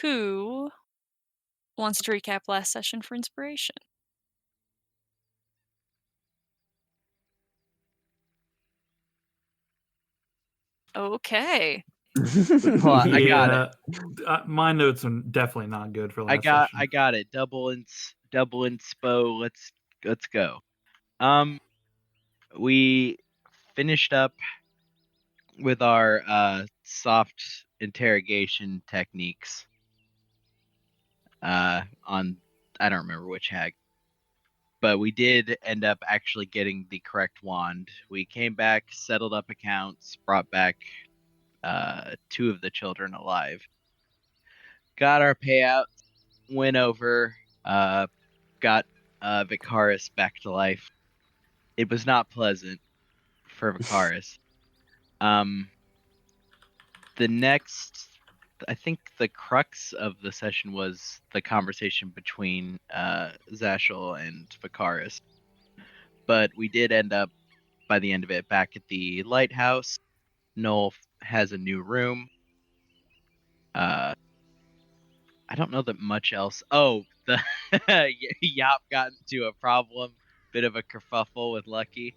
who wants to recap last session for inspiration? Okay. Well, I got it. My notes are definitely not good for I last got session. I got it. Double inspo. Let's go. Um, we finished up with our soft interrogation techniques. On I don't remember which hag, but we did end up actually getting the correct wand. We came back, settled up accounts, brought back two of the children alive, got our payout, went over, got Vicaris back to life. It was not pleasant for Vicaris. The next, I think the crux of the session was the conversation between Zashel and Vicaris. But we did end up, by the end of it, back at the lighthouse. Noel has a new room. I don't know that much else. Oh, the Yop got into a problem, bit of a kerfuffle with Lucky.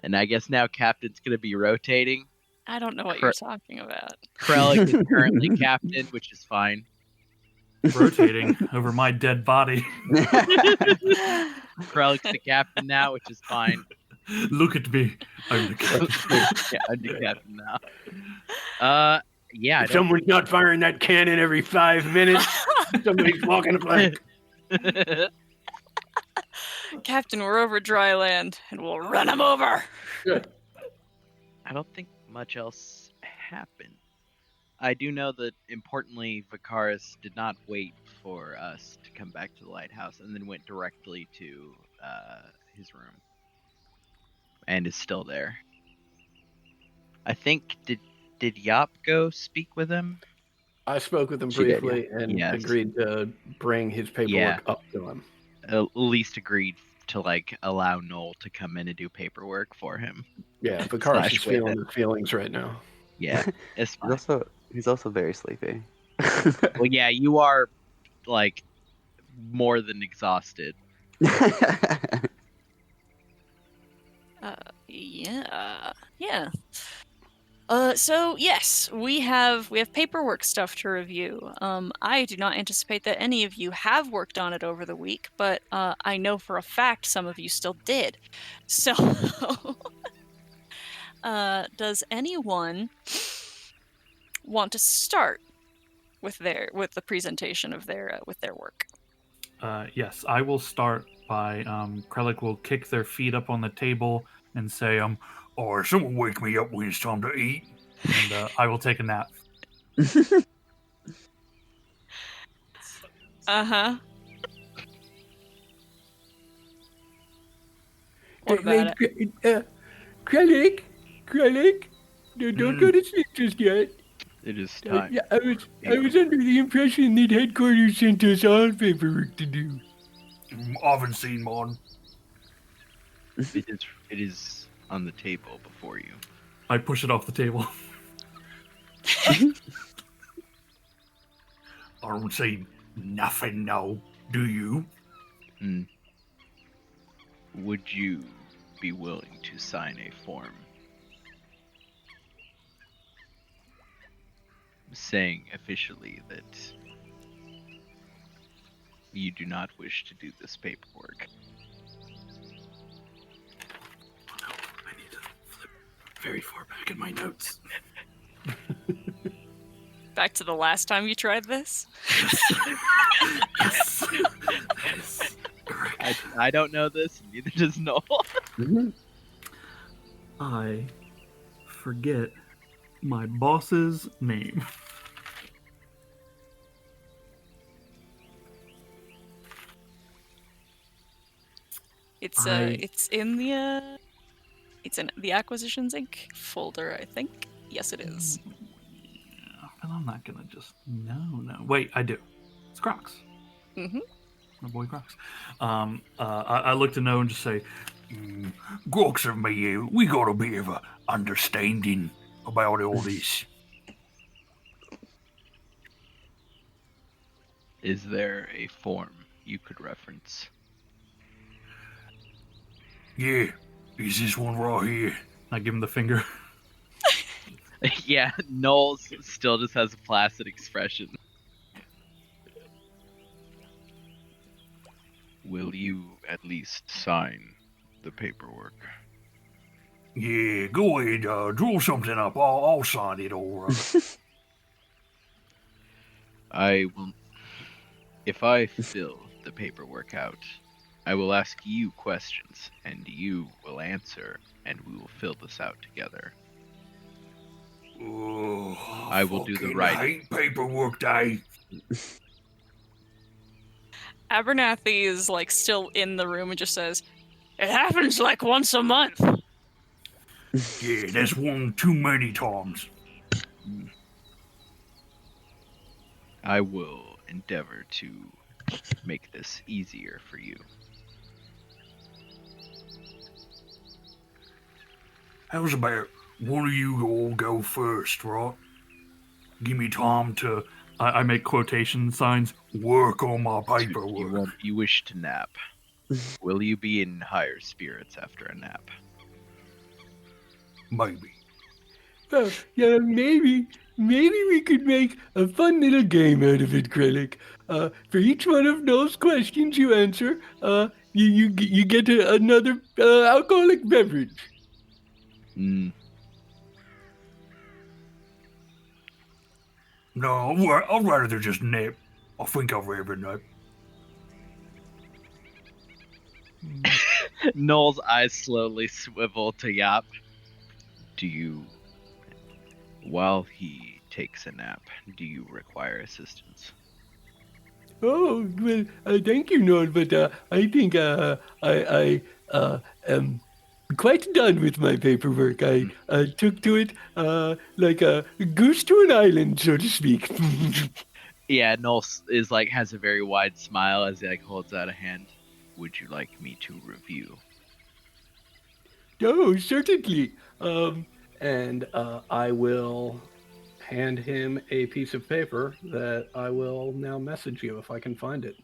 And I guess now Captain's going to be rotating. I don't know what you're talking about. Krellick is currently captain, which is fine. Rotating over my dead body. Krellick's the captain now, which is fine. Look at me. I'm the captain. Yeah, I'm the captain now. Yeah. If someone's not firing that cannon every 5 minutes, somebody's walking a plank. Captain, we're over dry land, and we'll run him over. Good. I don't think much else happened. I do know that, importantly, Vicaris did not wait for us to come back to the lighthouse and then went directly to his room. And is still there. I think, did Yop go speak with him? I spoke with him She did, briefly and Yes. agreed to bring his paperwork up to him. At least agreed to allow Noel to come in and do paperwork for him. Yeah, Vicaris is feeling his feelings right now. Yeah, it's fine. He's also very sleepy. Well, yeah, you are more than exhausted. Yeah. So yes, we have paperwork stuff to review. I do not anticipate that any of you have worked on it over the week, but I know for a fact some of you still did. So, does anyone want to start with the presentation of their work? Yes, I will start by Krellick will kick their feet up on the table and say, "Or someone wake me up when it's time to eat," and I will take a nap. Uh-huh. What about it? Krellick, don't go to sleep just yet. It is time. I was under the impression that headquarters sent us all paperwork to do. I haven't seen one. It is on the table before you. I push it off the table. I don't see nothing, no. Do you? Would you be willing to sign a form saying officially that you do not wish to do this paperwork? I need to flip very far back in my notes. Back to the last time you tried this? Yes. Yes. Correct. I don't know this, and neither does Noel. I forget my boss's name. It's in the Acquisitions Inc. folder, I think. Yes, it is. Yeah, but I'm not gonna just no. Wait, I do. It's Crocs. Mm-hmm. My boy Crocs. I look to know and just say, Crocs and me, we got a bit of a understanding about all this. Is there a form you could reference? Yeah, is this one right here? I give him the finger. Yeah, Knowles still just has a placid expression. Will you at least sign the paperwork? Yeah, go ahead, draw something up. I'll sign it, all right. I will. If I fill the paperwork out, I will ask you questions, and you will answer, and we will fill this out together. Oh, I will do the fucking writing. hate paperwork day. Abernathy is like still in the room and just says, "It happens like once a month." Yeah, that's one too many times. I will endeavor to make this easier for you. How's about one of you all go first, right? Give me time to. I make quotation signs. Work on my paperwork. You wish to nap. Will you be in higher spirits after a nap? Maybe. Yeah, maybe we could make a fun little game out of it, Krellick. For each one of those questions you answer, you get another alcoholic beverage. Mm, No, I'd rather just nap. I think I'd rather nap. Noel's eyes slowly swivel to Yap. While he takes a nap, do you require assistance? Oh, well, thank you, Noel, but I think I am quite done with my paperwork. I took to it like a goose to an island, so to speak. Yeah, Noel is has a very wide smile as he holds out a hand. Would you like me to review? Oh, certainly. And I will hand him a piece of paper that I will now message you if I can find it.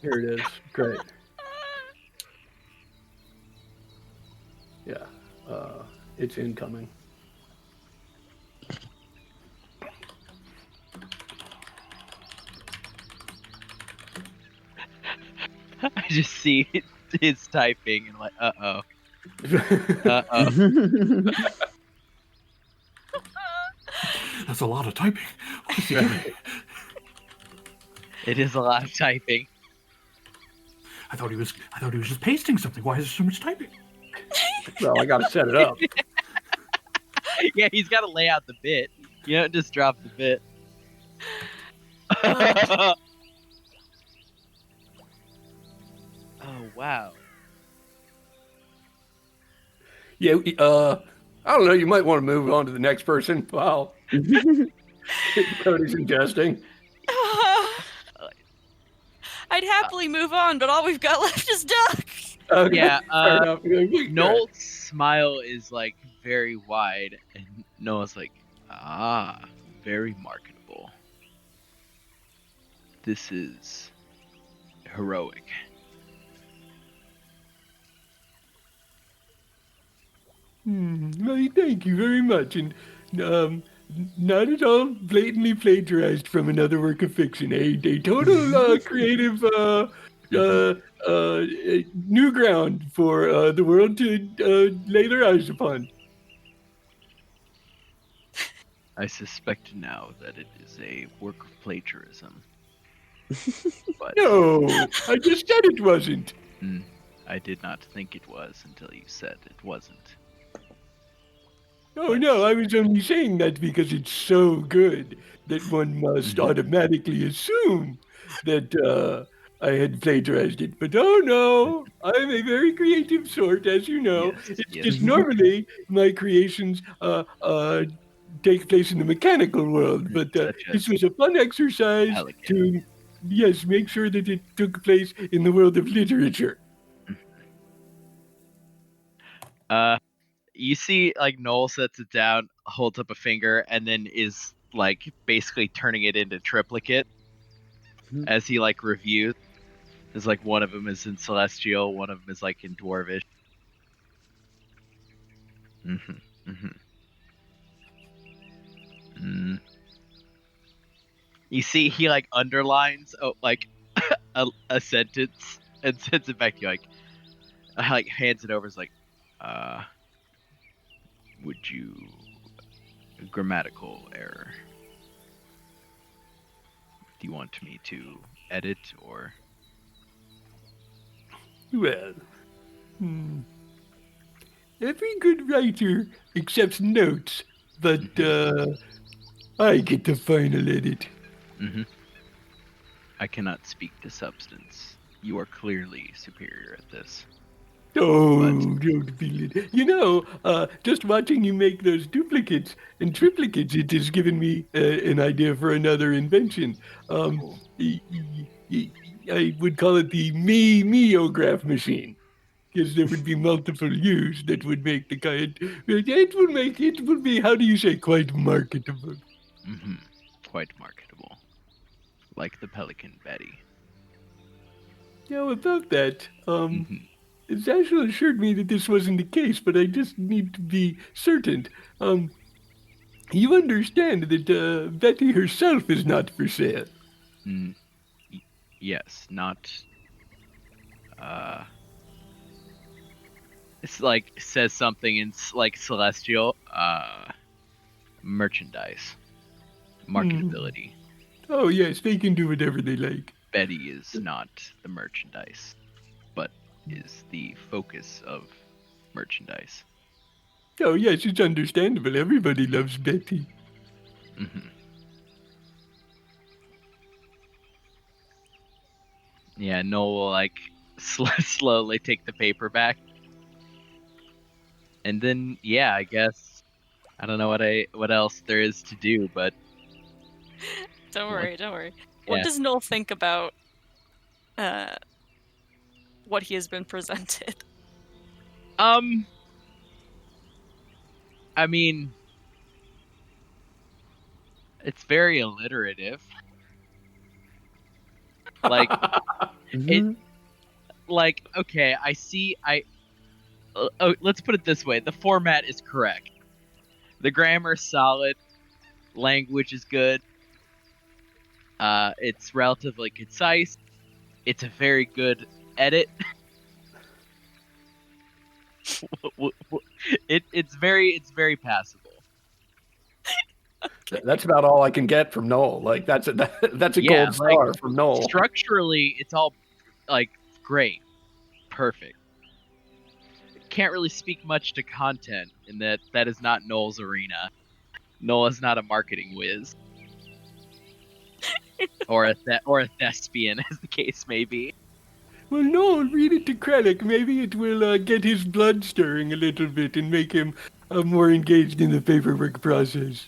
Here it is. Great. Yeah, it's incoming. I just see his typing and I'm like, uh-oh. Uh-oh. That's a lot of typing. What is he doing? It is a lot of typing. I thought he was just pasting something. Why is there so much typing? Well, I got to set it up. Yeah, he's got to lay out the bit. You don't just drop the bit. Oh, wow. Yeah, I don't know. You might want to move on to the next person. Wow. Cody's ingesting. I'd happily move on, but all we've got left is Duck. Okay, Yeah, fair enough. Noel's smile is very wide, and Noah's like, very marketable. This is heroic. Well, thank you very much. And not at all blatantly plagiarized from another work of fiction. A total creative new ground for the world to lay their eyes upon. I suspect now that it is a work of plagiarism. But No, I just said it wasn't. I did not think it was until you said it wasn't. Oh, no, I was only saying that because it's so good that one must automatically assume that I had plagiarized it. But oh no, I'm a very creative sort, as you know. Yes, It's yes. just normally my creations take place in the mechanical world. But this was a fun exercise to, yes, make sure that it took place in the world of literature. You see, like, Noel sets it down, holds up a finger, and then is like basically turning it into triplicate as he like reviews. Is like one of them is in Celestial, one of them is like in Dwarvish. Mm-hmm. Mm-hmm. Mm. You see, he like underlines like a sentence and sends it back to you like hands it over. It's like, would you grammatical error? Do you want me to edit or? Well, every good writer accepts notes, but I get the final edit. Mm-hmm. I cannot speak to substance. You are clearly superior at this. Oh, But don't feel it. You know, just watching you make those duplicates and triplicates, it has given me an idea for another invention. cool. y- y- y- I would call it the meograph machine. Because there would be multiple U's that would make the kind. It would be, how do you say, quite marketable. Mm-hmm. Quite marketable. Like the Pelican Betty. Now, about that, Mm-hmm. Zashel assured me that this wasn't the case, but I just need to be certain. You understand that Betty herself is not for sale. Mm, yes, not. It's like says something in like Celestial. Merchandise, marketability. Oh, yes, they can do whatever they like. Betty is not the merchandise, but is the focus of merchandise. Oh, yes, it's understandable. Everybody loves Betty. Mm-hmm. Yeah, Noel will like slowly take the paper back, and then yeah, I guess I don't know what else there is to do, but Don't what? worry, don't worry. What Yeah. does Noel think about what he has been presented? I mean, it's very alliterative. Like it, like okay, I see. Oh, let's put it this way: the format is correct, the grammar's solid, language is good. It's relatively concise. It's a very good edit. It's very passable. That's about all I can get from Noel. Like that's a Yeah, gold like star from Noel. structurally, it's all like great, perfect. Can't really speak much to content in that is not Noel's arena. Noel is not a marketing whiz. or a thespian, as the case may be. Well, no, read it to Krennic. Maybe it will get his blood stirring a little bit and make him more engaged in the paperwork process.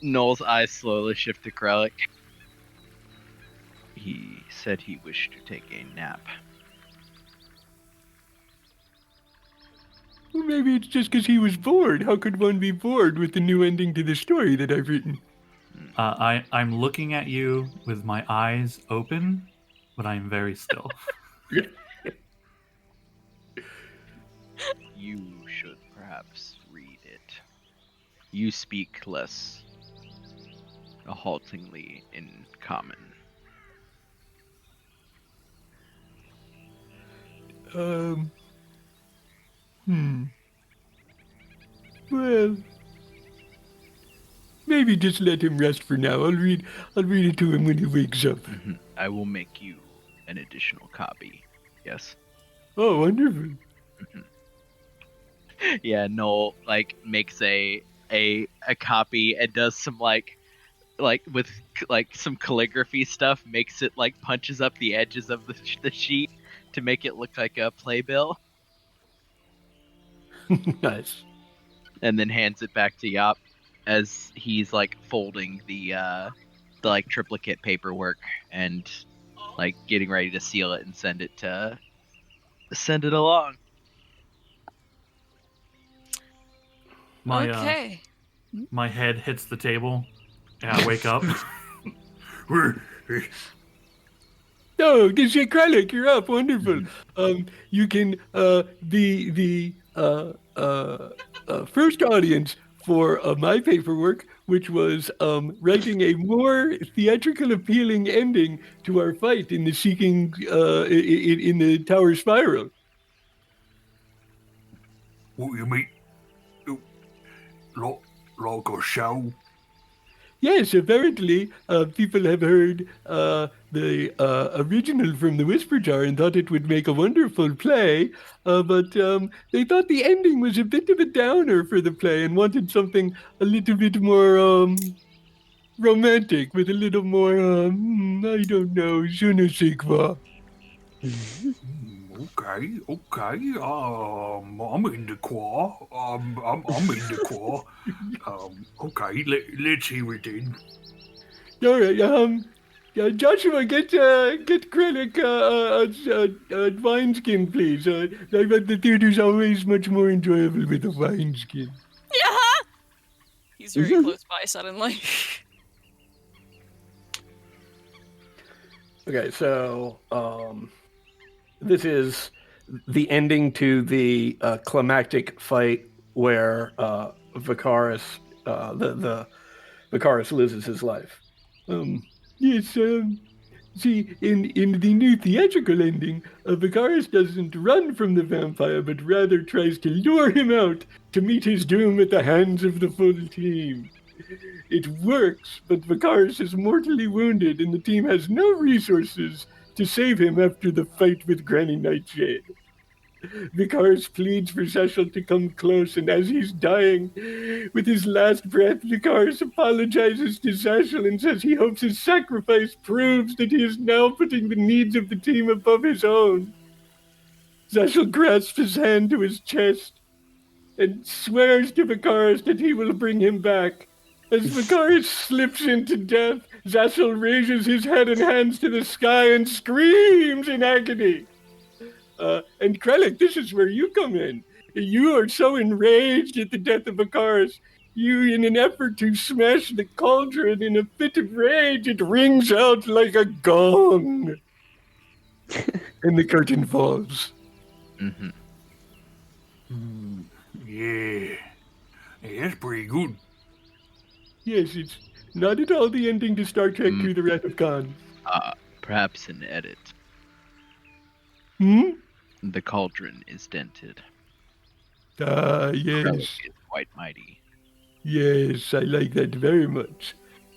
Noel's eyes slowly shift to Krellick. He said he wished to take a nap. Well, maybe it's just because he was bored. How could one be bored with the new ending to the story that I've written? I'm looking at you with my eyes open, but I'm very still. You should perhaps read it. You speak less haltingly in common. Well, maybe just let him rest for now. I'll read it to him when he wakes up. Mm-hmm. I will make you an additional copy. Yes. Oh, wonderful. Yeah, Noel like makes a copy and does some like with like some calligraphy stuff, makes it like punches up the edges of the sheet to make it look like a playbill, Nice. and then hands it back to Yop as he's like folding the like triplicate paperwork and like getting ready to seal it and send it to Send it along. Okay. My head hits the table, and I wake up. Oh, this is Kralik, you're up. Wonderful. You can the first audience for my paperwork, which was writing a more theatrical appealing ending to our fight in the Seeking in the Tower Spiral. What you mean? Like a show? Yes, apparently people have heard the original from the Whisper Jar and thought it would make a wonderful play, but they thought the ending was a bit of a downer for the play and wanted something a little bit more romantic with a little more, I don't know, je ne sais quoi. Okay. I'm in the choir. I'm in the choir. Okay, let's hear it then. All right, Joshua, get Krennic a wineskin, please. I bet the theater's always much more enjoyable with a wineskin. Yeah. He's very close by suddenly. Okay, so this is the ending to the climactic fight where Vicaris, the Vicaris loses his life. Yes, see, in the new theatrical ending, Vicaris doesn't run from the vampire, but rather tries to lure him out to meet his doom at the hands of the full team. It works, but Vicaris is mortally wounded, and the team has no resources to save him after the fight with Granny Nightshade. Vicaris pleads for Cecil to come close, and as he's dying, with his last breath, Vicaris apologizes to Cecil and says he hopes his sacrifice proves that he is now putting the needs of the team above his own. Cecil grasps his hand to his chest and swears to Vicaris that he will bring him back. As Vicaris slips into death, Cecil raises his head and hands to the sky and screams in agony. And Kralik, this is where you come in. You are so enraged at the death of Vicaris. You, in an effort to smash the cauldron in a fit of rage, it rings out like a gong. And the curtain falls. Mm-hmm. Yeah, that's pretty good. Yes, it's not at all the ending to Star Trek Through the Wrath of Khan. Perhaps an edit. The cauldron is dented. Yes. Kralik is quite mighty. Yes, I like that very much.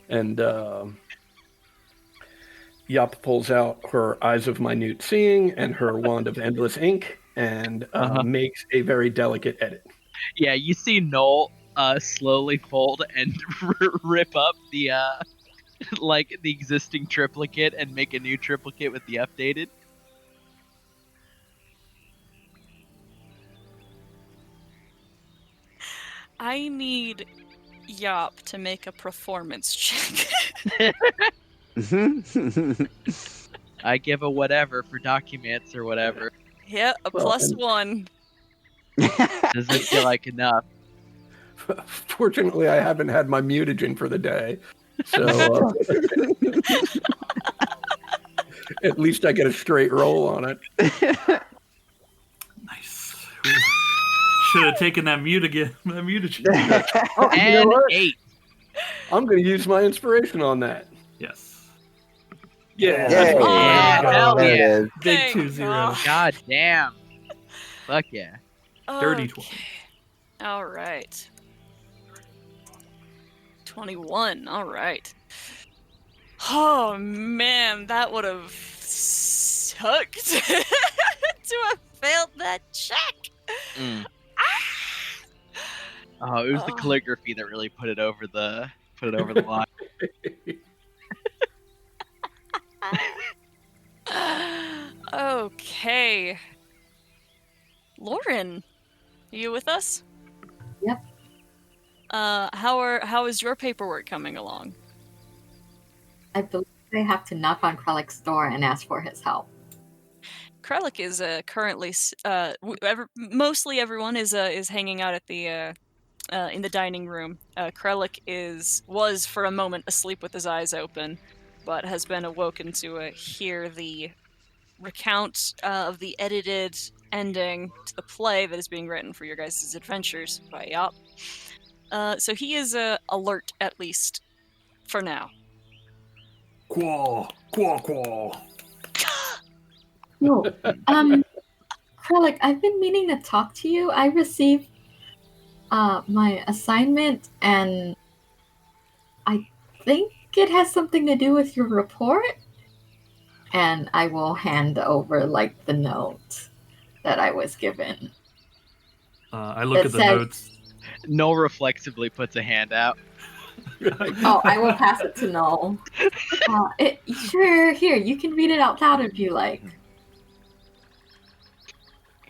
And Yop pulls out her Eyes of Minute Seeing and her Wand of Endless Ink and makes a very delicate edit. Yeah, you see Noel slowly fold and rip up the like the existing triplicate and make a new triplicate with the updated. I need Yop to make a performance check. I give a whatever for documents or whatever. Yeah, a +1. Doesn't feel like enough. Fortunately, I haven't had my mutagen for the day, so at least I get a straight roll on it. Nice. Should have taken that mutagen. And 8. I'm going to use my inspiration on that. Yes. Yeah. Yeah, hell There it yeah. is. Big Thank 2-0. God. God damn. Fuck yeah. Dirty 20. All right. 21. All right. Oh man, that would have sucked to have failed that check. Oh, it was the calligraphy that really put it over the line. Okay. Lauren, are you with us? Yep. How is your paperwork coming along? I believe they have to knock on Kralik's door and ask for his help. Krellick is currently mostly everyone is hanging out at the in the dining room. Krellick was for a moment asleep with his eyes open, but has been awoken to hear the recount of the edited ending to the play that is being written for your guys' adventures by Yop. So he is alert, at least for now. Quaw, quaw, quaw. No, Krellick, I've been meaning to talk to you. I received my assignment, and I think it has something to do with your report. And I will hand over like the note that I was given. I look That at the says- notes. Noel reflexively puts a hand out. Oh, I will pass it to Noel. Sure, here, you can read it out loud if you like.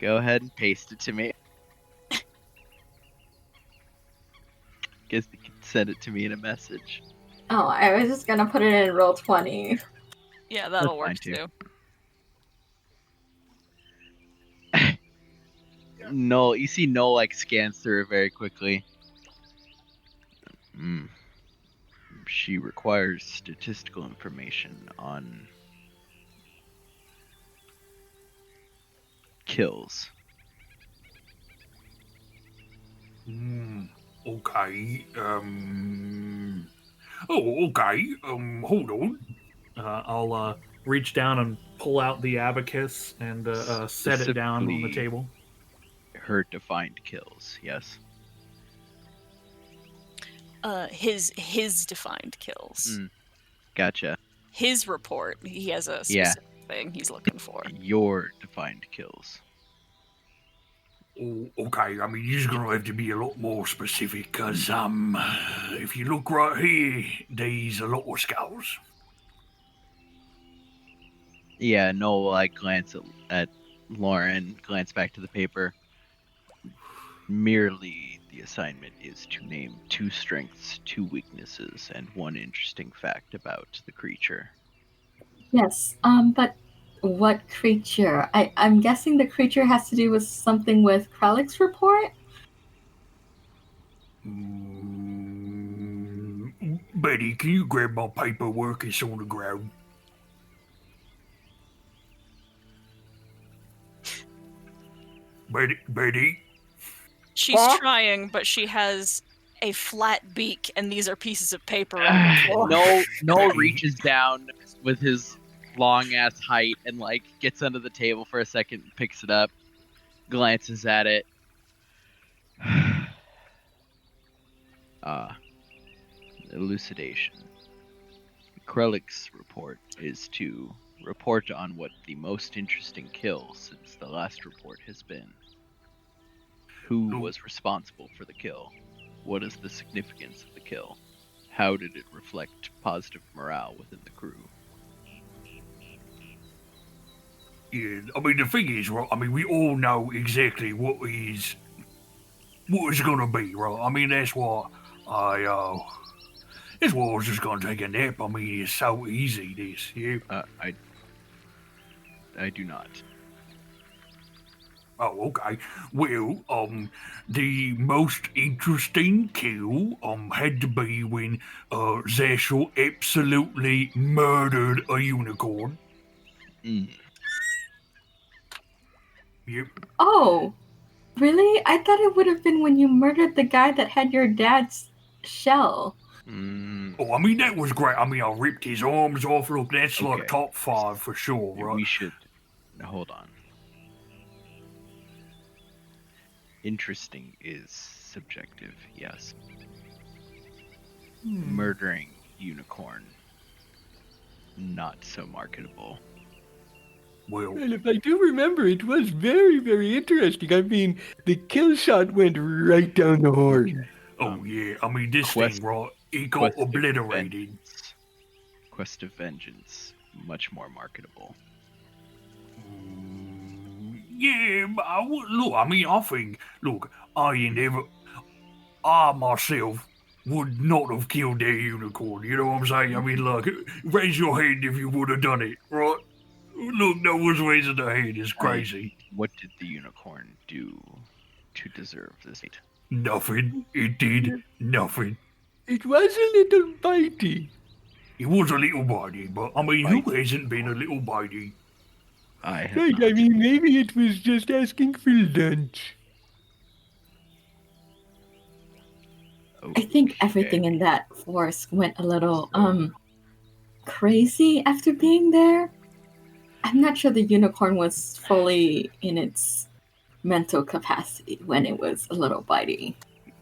Go ahead and paste it to me. Guess you can send it to me in a message. Oh, I was just gonna put it in Roll20. Yeah, that'll That's work fine, too. Noel, you see Noel like scans through it very quickly. She requires statistical information on kills. Okay. Oh, okay. Hold on. I'll reach down and pull out the abacus and set it down on the Specifically- table. Her defined kills, yes. His defined kills. Gotcha. His report. He has a Yeah. specific thing he's looking for. Your defined kills. Oh, okay. I mean, you're gonna have to be a lot more specific, cause if you look right here, there's a lot of skulls. Yeah, Noel will like glance at Lauren, glance back to the paper. Merely the assignment is to name 2 strengths, 2 weaknesses, and 1 interesting fact about the creature. Yes, but what creature? I'm guessing the creature has to do with something with Krellick's report? Betty, can you grab my paperwork? It's on the ground. Betty? She's Huh? trying, but she has a flat beak, and these are pieces of paper. Noel reaches down with his long ass height and like gets under the table for a second, picks it up, glances at it. Elucidation. Krellick's report is to report on what the most interesting kill since the last report has been. Who was responsible for the kill? What is the significance of the kill? How did it reflect positive morale within the crew? Yeah, I mean, the thing is, right, I mean, we all know exactly what it's gonna be, right? I mean, that's why I was just gonna take a nap. I mean, it's so easy, this, yeah. I do not. Oh, okay. Well, the most interesting kill, had to be when, Zashel absolutely murdered a unicorn. Yep. Oh, really? I thought it would have been when you murdered the guy that had your dad's shell. Oh, I mean, that was great. I mean, I ripped his arms off. Look, that's Okay. like top 5 for sure, right? We should... Hold on. Interesting is subjective, yes. Murdering unicorn, not so marketable. Well, if I do remember, it was very, very interesting. I mean, the kill shot went right down the horn. oh yeah, I mean, this Quest- thing, right, it got Quest of obliterated. Vengeance. Quest of Vengeance, much more marketable. Yeah, but I think, look, I myself would not have killed that unicorn, you know what I'm saying? I mean, look, raise your hand if you would have done it, right? Look, no one's raising their hand. It's crazy. What did the unicorn do to deserve this fate? Nothing. It did nothing. It was a little bitey. It was a little bitey, but I mean, who Bitey. hasn't been a little bitey? I have Right, not. I mean, maybe it was just asking for lunch. I think Okay. everything in that forest went a little crazy after being there. I'm not sure the unicorn was fully in its mental capacity when it was a little bitey.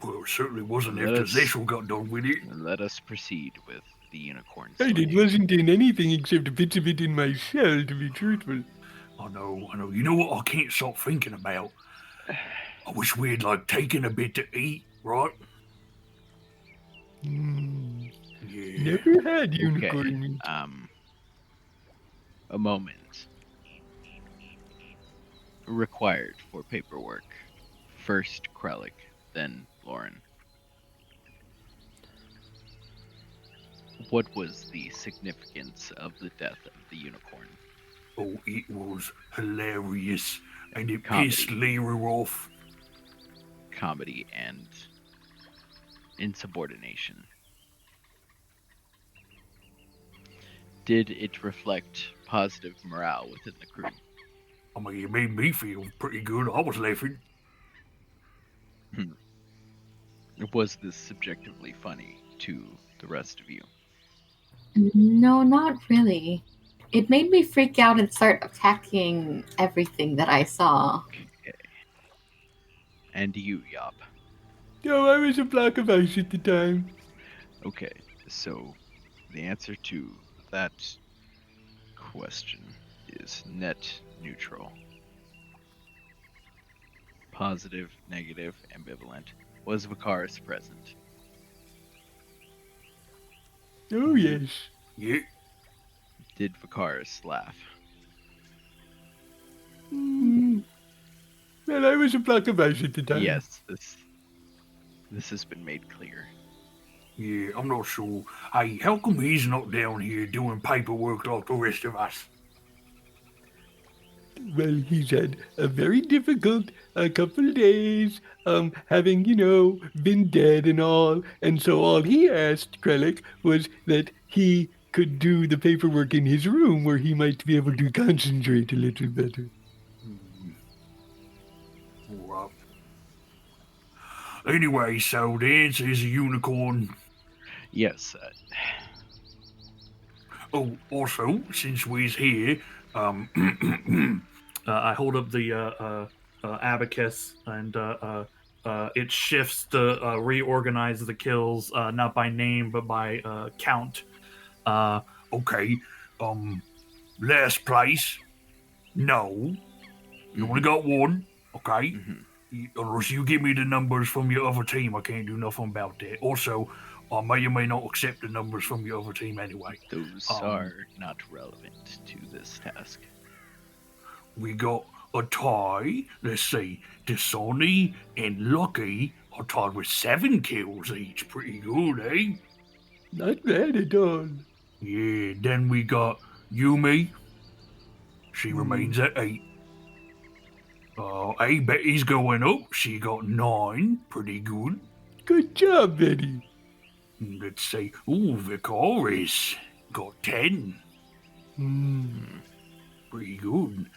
Well, it certainly wasn't Let after us- Cecil got done with it. Let us proceed with the unicorn Right, it slaying. wasn't in anything except bits of it in my shell, to be truthful. I know. You know what I can't stop thinking about? I wish we had, like, taken a bit to eat, right? Hmm. Yeah. Never had unicorn Okay. meat. A moment. Required for paperwork. First Krellick, then Lauren. What was the significance of the death of the unicorn? Oh, it was hilarious. And it Comedy. pissed Lyra off. Comedy and insubordination. Did it reflect positive morale within the crew? I mean, it made me feel pretty good. I was laughing. Was this subjectively funny to the rest of you? No, not really. It made me freak out and start attacking everything that I saw. Okay. And you, Yop. No, I was a block of ice at the time. Okay, so the answer to that question is net neutral. Positive, negative, ambivalent. Was Vicaris present? Oh, yes. Yeah. Did Vicaris laugh? Hmm. Well, I was a block of ice at the time. Yes, this has been made clear. Yeah, I'm not sure. Hey, how come he's not down here doing paperwork like the rest of us? Well, he's had a very difficult couple days, having, been dead and all. And so all he asked Krellick was that he could do the paperwork in his room where he might be able to concentrate a little better. All right. Anyway, so the answer is a unicorn. Yes, Oh, also, since we're here, I hold up the abacus and it shifts to reorganize the kills, not by name but by count. okay, last place, no. You only got one, okay? Unless you give me the numbers from your other team, I can't do nothing about that. Also, I may or may not accept the numbers from your other team anyway. those are not relevant to this task. We got a tie. Let's see. Dasani and Lucky are tied with 7 kills each. Pretty good, eh? Not bad at all. Yeah, then we got Yumi. She remains at 8. Hey, Betty's going up. She got 9. Pretty good. Good job, Betty. Let's see. Ooh, Vicaris got 10. Pretty good.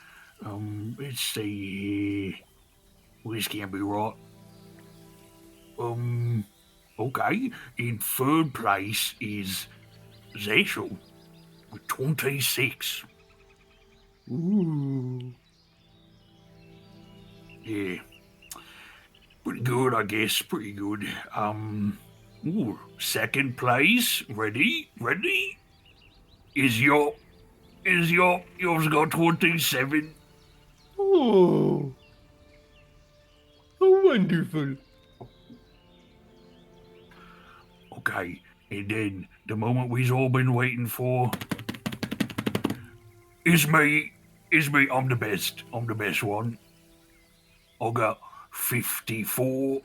Let's see here. Well, this can't be right. Okay. In third place is Zeshel with 26. Ooh. Yeah. Pretty good, I guess. Pretty good. Ooh, second place. Ready? Is yours got 27. Oh. Oh, wonderful. Okay, and then the moment we've all been waiting for is me. I'm the best. I'm the best one. I got 54.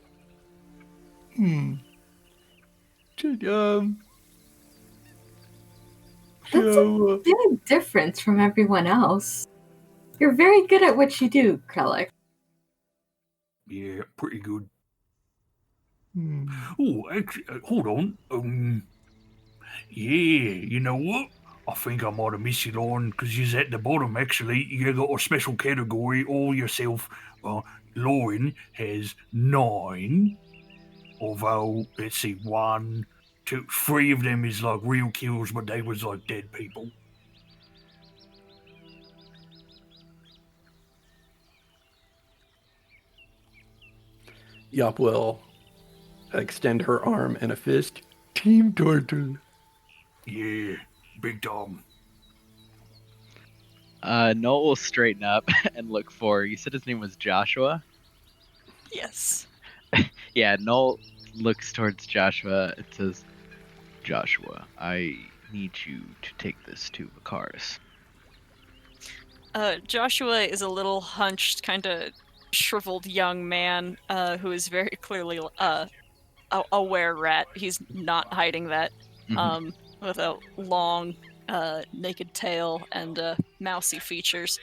So, That's a big difference from everyone else. You're very good at what you do, Krellick. Yeah, pretty good. Hmm. Oh, actually, hold on. Yeah, you know what? I think I might have missed it on because you're at the bottom. Actually, you got a special category all yourself. Lauren has 9, although let's see, 1, 2, 3 of them is like real kills, but they was like dead people. Yop will extend her arm and a fist. Team Turtle. Yeah, big time. Noel will straighten up and look for. You said his name was Joshua. Yes. Yeah, Noel looks towards Joshua and says, "Joshua, I need you to take this to Vakaris." Joshua is a little hunched, kind of shriveled young man who is very clearly a were-rat. He's not hiding that. With a long, naked tail and mousy features.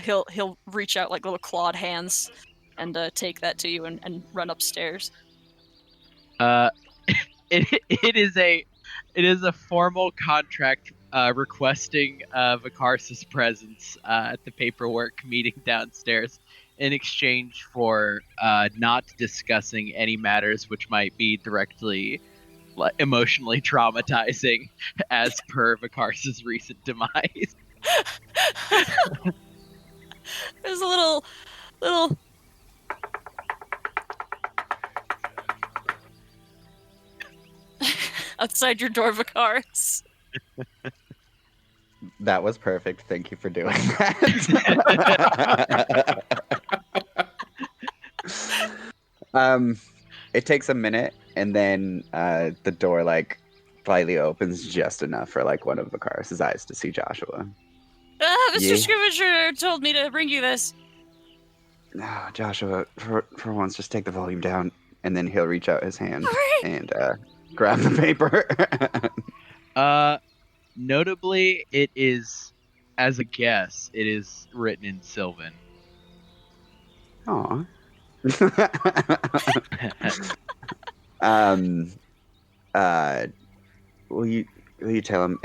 He'll reach out like little clawed hands and take that to you and run upstairs. It is a formal contract requesting Vakaris' presence at the paperwork meeting downstairs in exchange for not discussing any matters which might be directly emotionally traumatizing as per Vakaris' recent demise. There's a little outside your door, Vakaris. That was perfect. Thank you for doing that. It takes a minute, and then the door like slightly opens just enough for like one of Vakaris' eyes to see Joshua. Mr. Yeah. Scrivener told me to bring you this. No, Joshua, for once, just take the volume down, and then he'll reach out his hand and grab the paper. Notably, it is, as a guess, it is written in Sylvan. Aw. Will you tell him?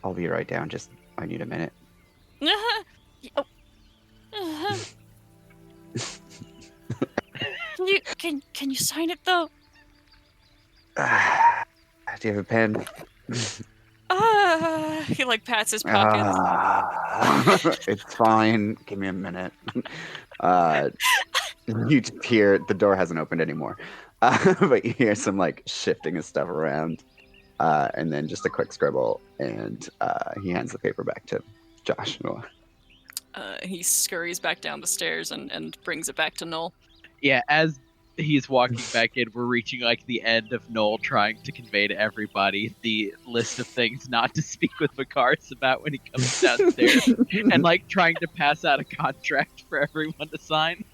I'll be right down. Just I need a minute. Can you sign it though? Do you have a pen? He like pats his pockets. It's fine. Give me a minute. You hear the door hasn't opened anymore, but you hear some like shifting of stuff around, and then just a quick scribble, and he hands the paper back to Joshua. He scurries back down the stairs and brings it back to Noel. Yeah, as he's walking back in, we're reaching like the end of Noel trying to convey to everybody the list of things not to speak with Vakaris about when he comes downstairs, and like trying to pass out a contract for everyone to sign.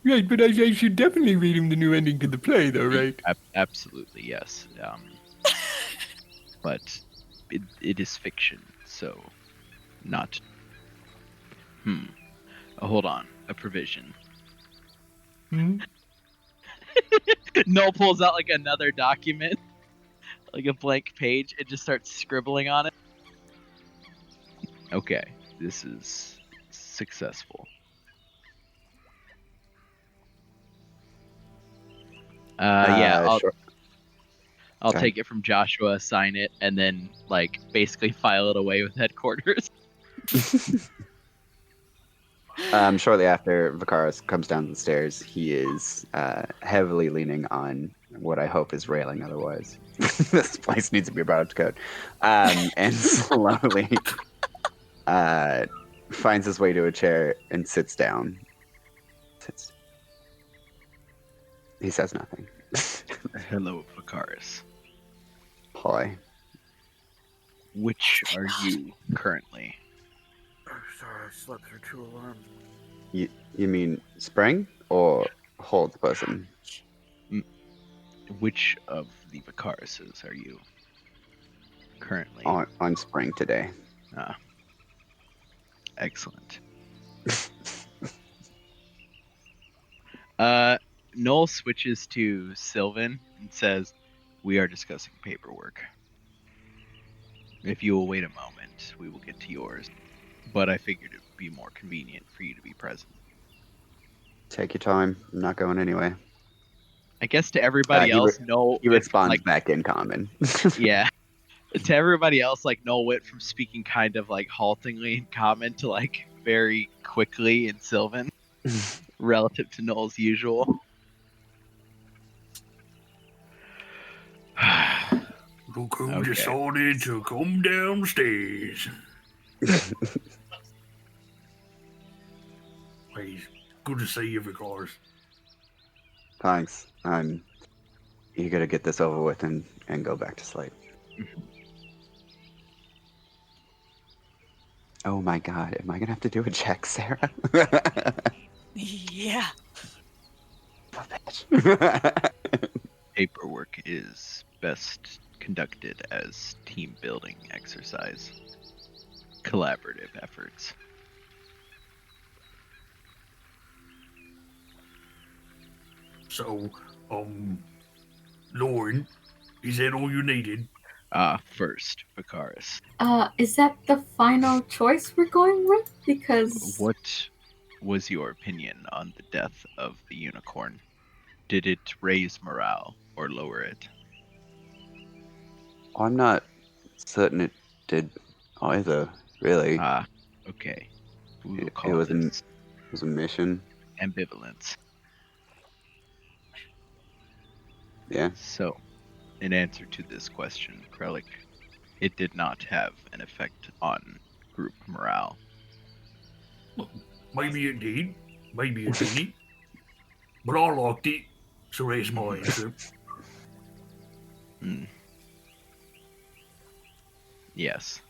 Right, but I should definitely read him the new ending to the play, though, right? Absolutely, yes. But it is fiction, so not. Hold on, a provision. Hmm? Noel pulls out like another document, like a blank page, and just starts scribbling on it. Okay, this is successful. Yeah, Sure. I'll Sorry. take it from Joshua, sign it, and then like basically file it away with headquarters. Shortly after Vakaris comes down the stairs, he is heavily leaning on what I hope is railing otherwise. This place needs to be brought up to code. And slowly finds his way to a chair and sits down. He says nothing. Hello, Vakaris. Hi. Which are you currently? Sorry, I slept through 2 alarms. You mean Spring or Hold person? Which of the Vakarises are you? currently? On spring today. Ah, excellent. Noel switches to Sylvan and says, "We are discussing paperwork. If you will wait a moment, we will get to yours. But I figured it would be more convenient for you to be present." Take your time. I'm not going anyway. I guess to everybody else, Noel He went responds from back in common. yeah. To everybody else, Noel went from speaking kind of haltingly in common to very quickly in Sylvan, relative to Noel's usual. Look who Okay. decided to come downstairs. Hey, good to see you, Vickers. Thanks. I'm eager to get this over with and go back to sleep. Oh my god, am I gonna have to do a check, Sarah? Yeah. Paperwork is best conducted as team building exercise, collaborative efforts. So, Lauren, is that all you needed? First, Vicaris. Is that the final choice we're going with? Because What was your opinion on the death of the unicorn? Did it raise morale or lower it? I'm not certain it did either, really. Okay. We will It call was this it was a mission. ambivalence. Yeah. So, in answer to this question, Krellick, it did not have an effect on group morale. Maybe it did. Maybe it didn't. But I liked it, so that's my answer. Yes.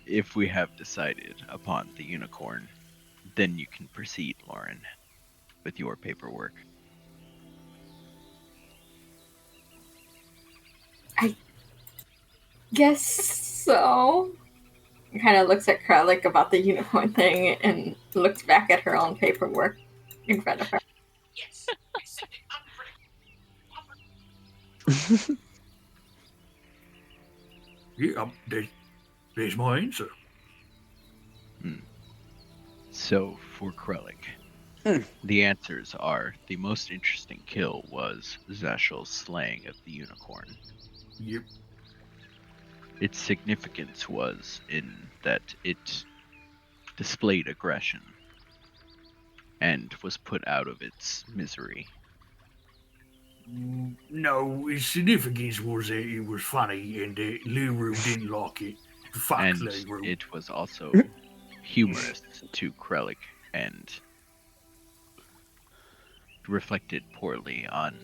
If we have decided upon the unicorn, then you can proceed, Lauren, with your paperwork. I guess so. Kind of looks at Kralik about the unicorn thing and looks back at her own paperwork in front of her. Yeah, that's my answer. So, for Krellick, the answers are the most interesting kill was Zashel's slaying of the unicorn. Yep. Its significance was in that it displayed aggression and was put out of its misery. No, its significance was that it was funny and that Leroy didn't like it. Fuck And Leroy. it was also humorous to Krellick and reflected poorly on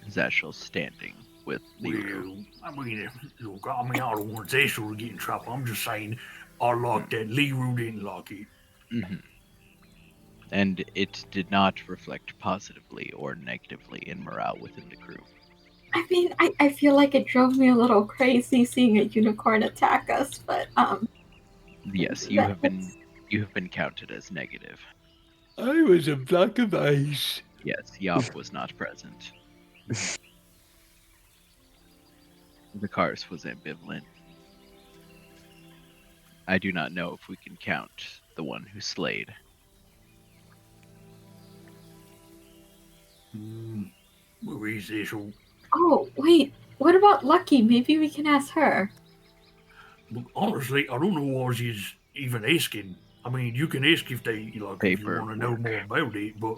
Zashel's standing with Leroy. Well, I mean, look, I don't want Zashel to get in trouble. I'm just saying I like that Leroy didn't like it. And it did not reflect positively or negatively in morale within the group. I mean, I feel like it drove me a little crazy seeing a unicorn attack us, but Yes, you have been counted as negative. I was a block of ice. Yes, Yop was not present. Vicaris was ambivalent. I do not know if we can count the one who slayed. Where is Zashel? oh wait, what about Lucky? Maybe we can ask her. Look, honestly, I don't know why she's even asking. I mean, you can ask if they, if you want to know more about it, but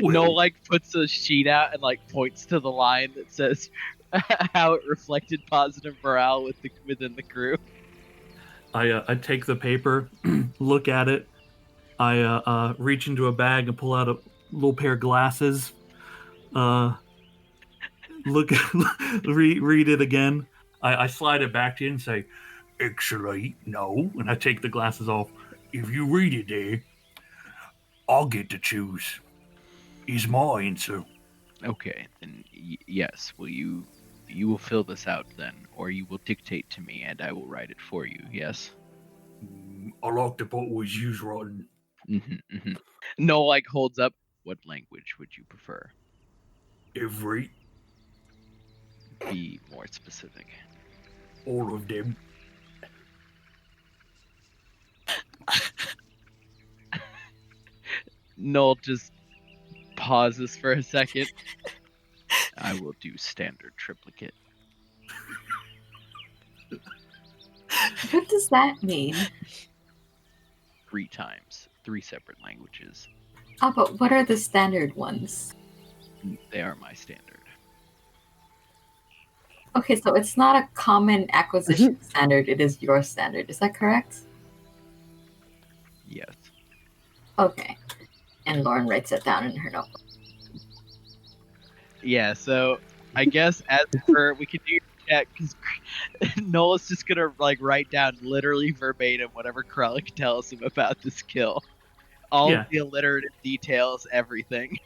No, puts a sheet out and points to the line that says how it reflected positive morale within the crew. I take the paper, look at it. I reach into a bag and pull out a little pair of glasses. Look, read it again. I slide it back to you and say, actually, no. and I take the glasses off. If you read it there, I'll get to choose. Is my answer. Okay, then yes. Will you? You will fill this out then, or you will dictate to me, and I will write it for you. Yes. I like the boys use writing. No, like holds up. What language would you prefer? Every, Be more specific. all of them. Noel just pauses for a second. I will do standard triplicate. What does that mean? 3 times, 3 separate languages. Oh, but what are the standard ones? They are my standard. Okay, so it's not a common acquisition standard, it is your standard. Is that correct? Yes. Okay. And Lauren writes it down in her notebook. Yeah, so I guess as for we can do your check because Noel's just gonna like write down literally verbatim whatever Kralik tells him about this kill. All Yeah. the alliterative details, everything.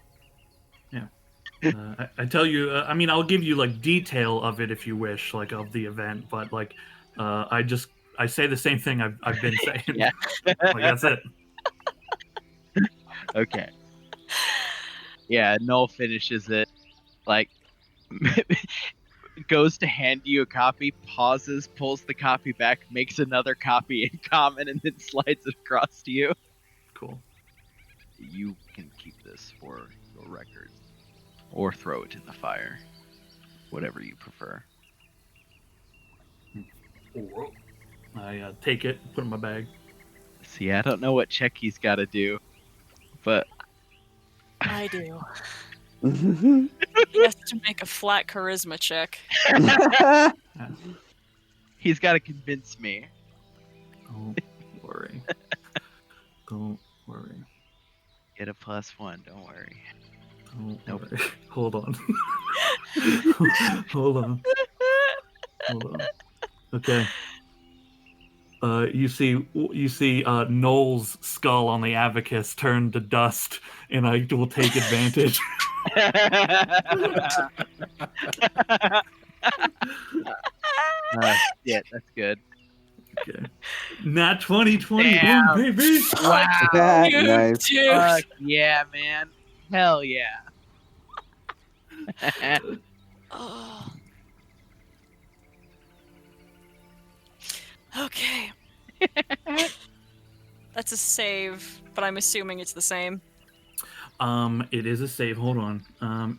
I tell you, I mean, I'll give you like detail of it if you wish, like of the event, but like, I say the same thing I've been saying. Yeah. Like, that's it. Okay. Yeah, Noel finishes it, like goes to hand you a copy, pauses, pulls the copy back, makes another copy in common, and then slides it across to you. Cool. You can keep this for your records. Or throw it in the fire. Whatever you prefer. All right. I take it, put it in my bag. See, I don't know what check he's got to do, but I do. He has to make a flat charisma check. he's got to convince me. Don't worry. Don't worry. Get a +1, don't worry. Nope. Hold on. Hold on. Okay. You see Noel's skull on the abacus turn to dust, and I will take advantage. Yeah, that's good. Okay. Nat 2021, Damn. baby. Wow. Nice. Fuck yeah, man. Hell yeah. Oh. Okay. That's a save, but I'm assuming it's the same. It is a save. Hold on.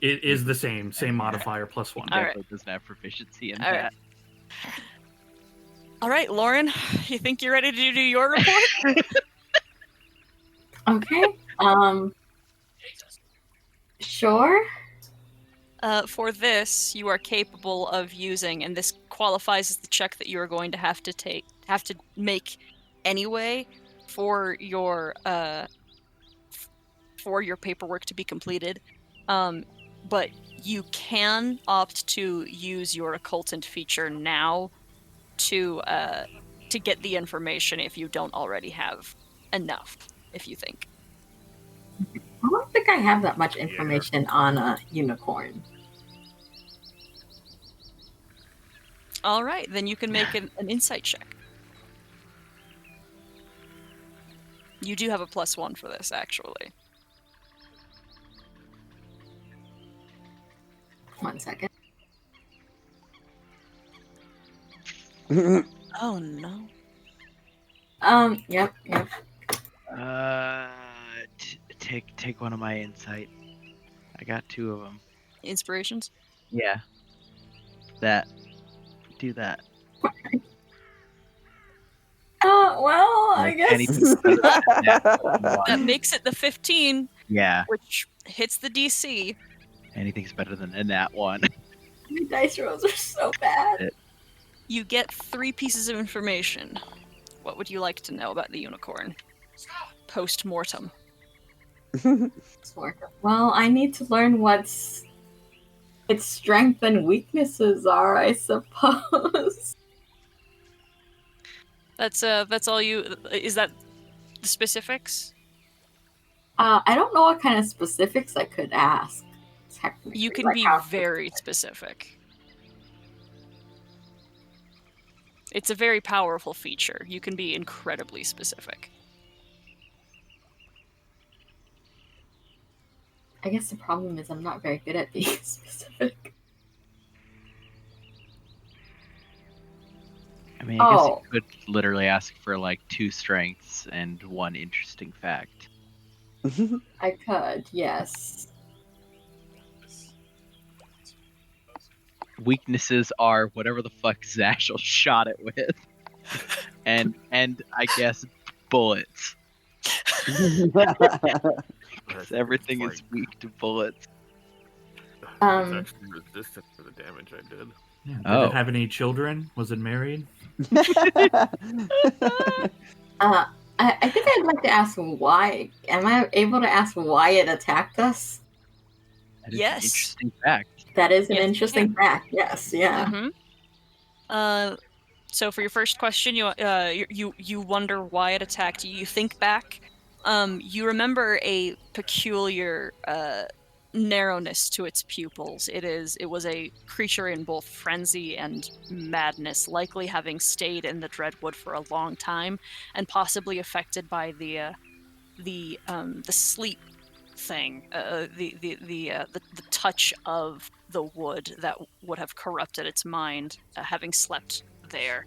It is the same modifier +1. All right. Definitely doesn't have proficiency in All that. right. All right, Lauren, you think you're ready to do your report? Okay. Sure. For this, you are capable of using, and this qualifies as the check that you are going to have to make anyway for your paperwork to be completed. But you can opt to use your occultant feature now to get the information if you don't already have enough, if you think. I don't think I have that much information on a unicorn. All right, then you can make an insight check. You do have a +1 for this, actually. 1 second. Oh no. Yep. Take one of my insight. I got 2 of them. Inspirations? Yeah. Do that. Well, I guess. That makes it the 15, Yeah. which hits the DC. Anything's better than a nat 1. My dice rolls are so bad. You get 3 pieces of information. What would you like to know about the unicorn? Post-mortem. Well, I need to learn what its strengths and weaknesses are, I suppose. That's all you... Is that the specifics? I don't know what kind of specifics I could ask. technically? You can Like, be how very specific. It's a very powerful feature. You can be incredibly specific. I guess the problem is I'm not very good at being specific. I mean, I guess you Oh, could literally ask for like 2 strengths and 1 interesting fact. I could, yes. Weaknesses are whatever the fuck Zashel shot it with, and I guess bullets. Because everything is weak to bullets. It's Um, actually resistant for the damage I did. Yeah. Did Oh. it have any children? Was it married? I think I'd like to ask why. Am I able to ask why it attacked us? That is an Yes. interesting fact. That is an Yes, you interesting fact. Yes, yeah. Mm-hmm. So for your first question, you wonder why it attacked you. You think back. You remember a peculiar narrowness to its pupils. It was a creature in both frenzy and madness, likely having stayed in the Dreadwood for a long time, and possibly affected by the sleep thing, the touch of the wood that would have corrupted its mind, having slept there,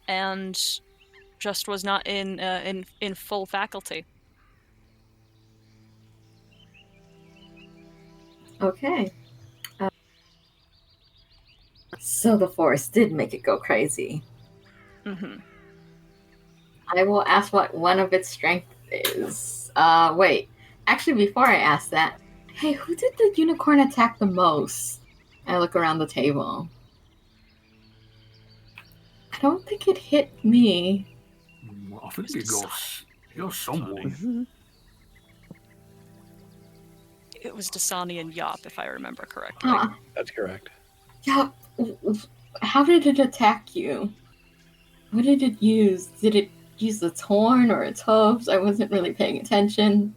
and just was not in full faculty. Okay. So the forest did make it go crazy. Mm-hmm. I will ask what one of its strengths is. Wait. Actually, before I ask that, hey, who did the unicorn attack the most? I look around the table. I don't think it hit me. I think it got someone. It was Dasani and Yop, if I remember correctly. Huh. That's correct. Yeah. How did it attack you? What did it use? Did it use its horn or its hooves? I wasn't really paying attention.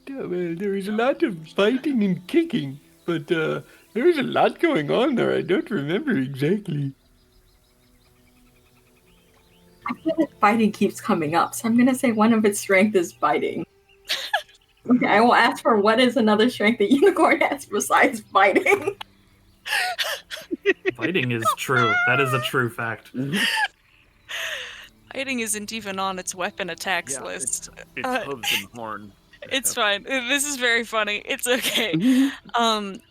Yeah, well, there is a lot of fighting and kicking, but there is a lot going on there. I don't remember exactly. I feel like biting keeps coming up, so I'm gonna say one of its strength is biting. Okay, I will ask for what is another strength the unicorn has besides biting. Fighting is true. That is a true fact. Fighting isn't even on its weapon attacks Yeah, list. It's hooves and horn. It's fine. This is very funny. It's okay.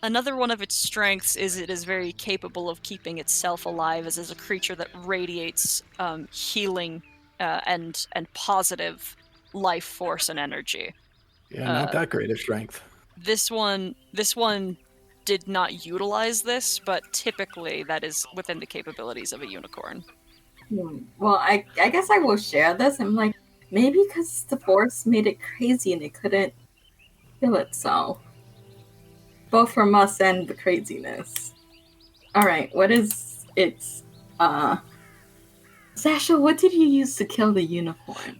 Another one of its strengths is it is very capable of keeping itself alive, as is a creature that radiates healing and positive life force and energy. Yeah, not that great of strength. This one did not utilize this, but typically that is within the capabilities of a unicorn. Well, I guess I will share this. I'm like, maybe because the force made it crazy and it couldn't kill itself. Both from us and the craziness. Alright, what is its Sasha, what did you use to kill the unicorn?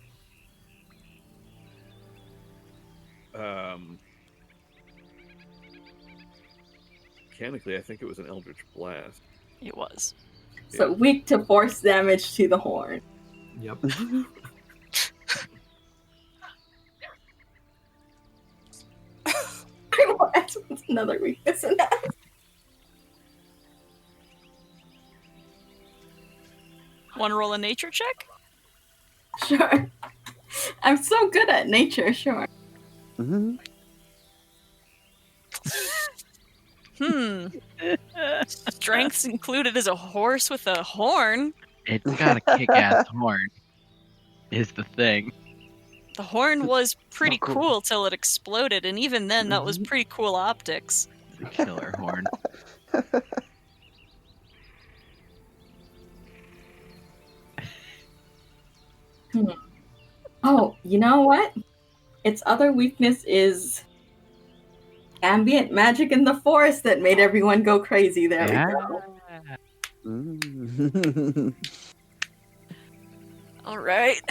Mechanically, I think it was an Eldritch Blast. It was. So weak to force damage to the horn. Yep. I will ask what's another weakness in that. Want to roll a nature check? Sure. I'm so good at nature, sure. Strengths included as a horse with a horn. It's got a kick-ass horn, is the thing. The horn was pretty cool till it exploded, and even then, that was pretty cool optics. It's a killer horn. Oh, you know what? Its other weakness is ambient magic in the forest that made everyone go crazy. There we go. All right.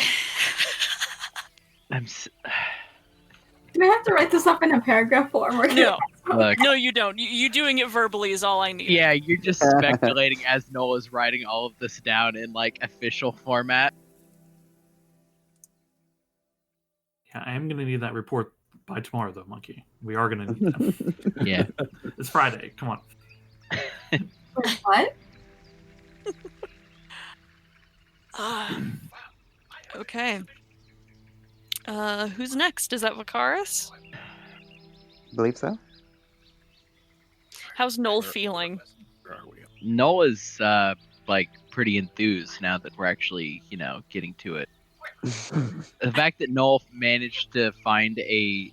Do I have to write this up in a paragraph form? Or No. Look, No, you don't. You doing it verbally is all I need. yeah, you're just speculating as Noah's writing all of this down in like official format. Yeah, I am gonna need that report by tomorrow, though, Monkey. We are gonna need that. Yeah. It's Friday. Come on. What? Okay. Who's next? Is that Vicaris? Believe so. How's Noel feeling? Where are we? Noah's like pretty enthused now that we're actually, getting to it. The fact that Noel managed to find a